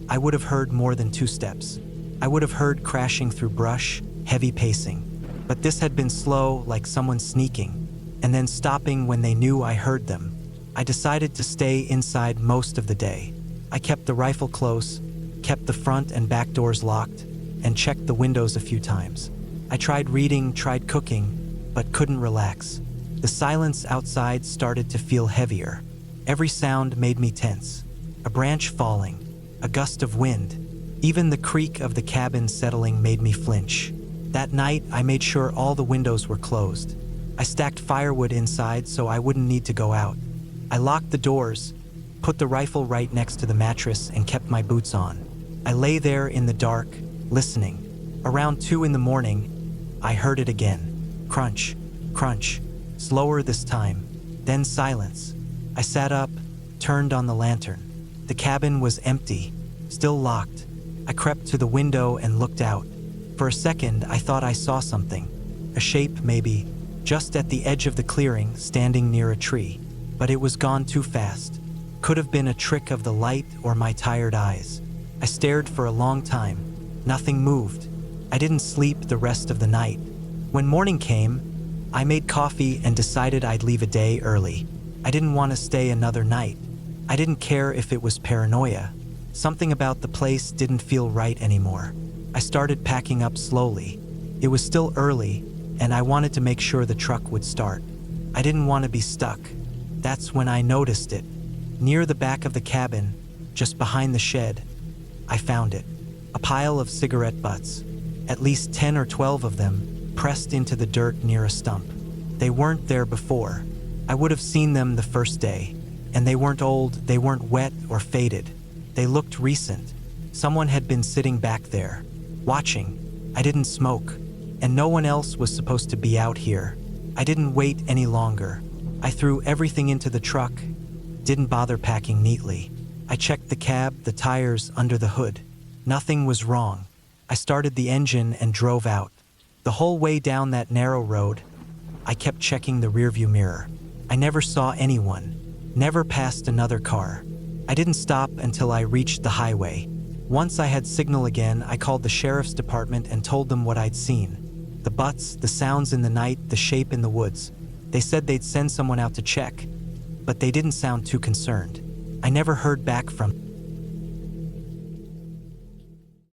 I would have heard more than 2 steps. I would have heard crashing through brush, heavy pacing. But this had been slow, like someone sneaking, and then stopping when they knew I heard them. I decided to stay inside most of the day. I kept the rifle close, kept the front and back doors locked, and checked the windows a few times. I tried reading, tried cooking, but couldn't relax. The silence outside started to feel heavier. Every sound made me tense. A branch falling, a gust of wind, even the creak of the cabin settling made me flinch. That night, I made sure all the windows were closed. I stacked firewood inside so I wouldn't need to go out. I locked the doors, put the rifle right next to the mattress, and kept my boots on. I lay there in the dark, listening. Around 2 in the morning, I heard it again. Crunch, crunch, slower this time, then silence. I sat up, turned on the lantern. The cabin was empty, still locked. I crept to the window and looked out. For a second, I thought I saw something. A shape, maybe, just at the edge of the clearing, standing near a tree. But it was gone too fast. Could have been a trick of the light or my tired eyes. I stared for a long time. Nothing moved. I didn't sleep the rest of the night. When morning came, I made coffee and decided I'd leave a day early. I didn't want to stay another night. I didn't care if it was paranoia. Something about the place didn't feel right anymore. I started packing up slowly. It was still early, and I wanted to make sure the truck would start. I didn't want to be stuck. That's when I noticed it. Near the back of the cabin, just behind the shed, I found it. A pile of cigarette butts. At least 10 or 12 of them, pressed into the dirt near a stump. They weren't there before. I would have seen them the first day. And they weren't old, they weren't wet or faded. They looked recent. Someone had been sitting back there, watching. I didn't smoke, and no one else was supposed to be out here. I didn't wait any longer. I threw everything into the truck, didn't bother packing neatly. I checked the cab, the tires, under the hood. Nothing was wrong. I started the engine and drove out. The whole way down that narrow road, I kept checking the rearview mirror. I never saw anyone, never passed another car. I didn't stop until I reached the highway. Once I had signal again, I called the sheriff's department and told them what I'd seen. The butts, the sounds in the night, the shape in the woods. They said they'd send someone out to check, but they didn't sound too concerned. I never heard back from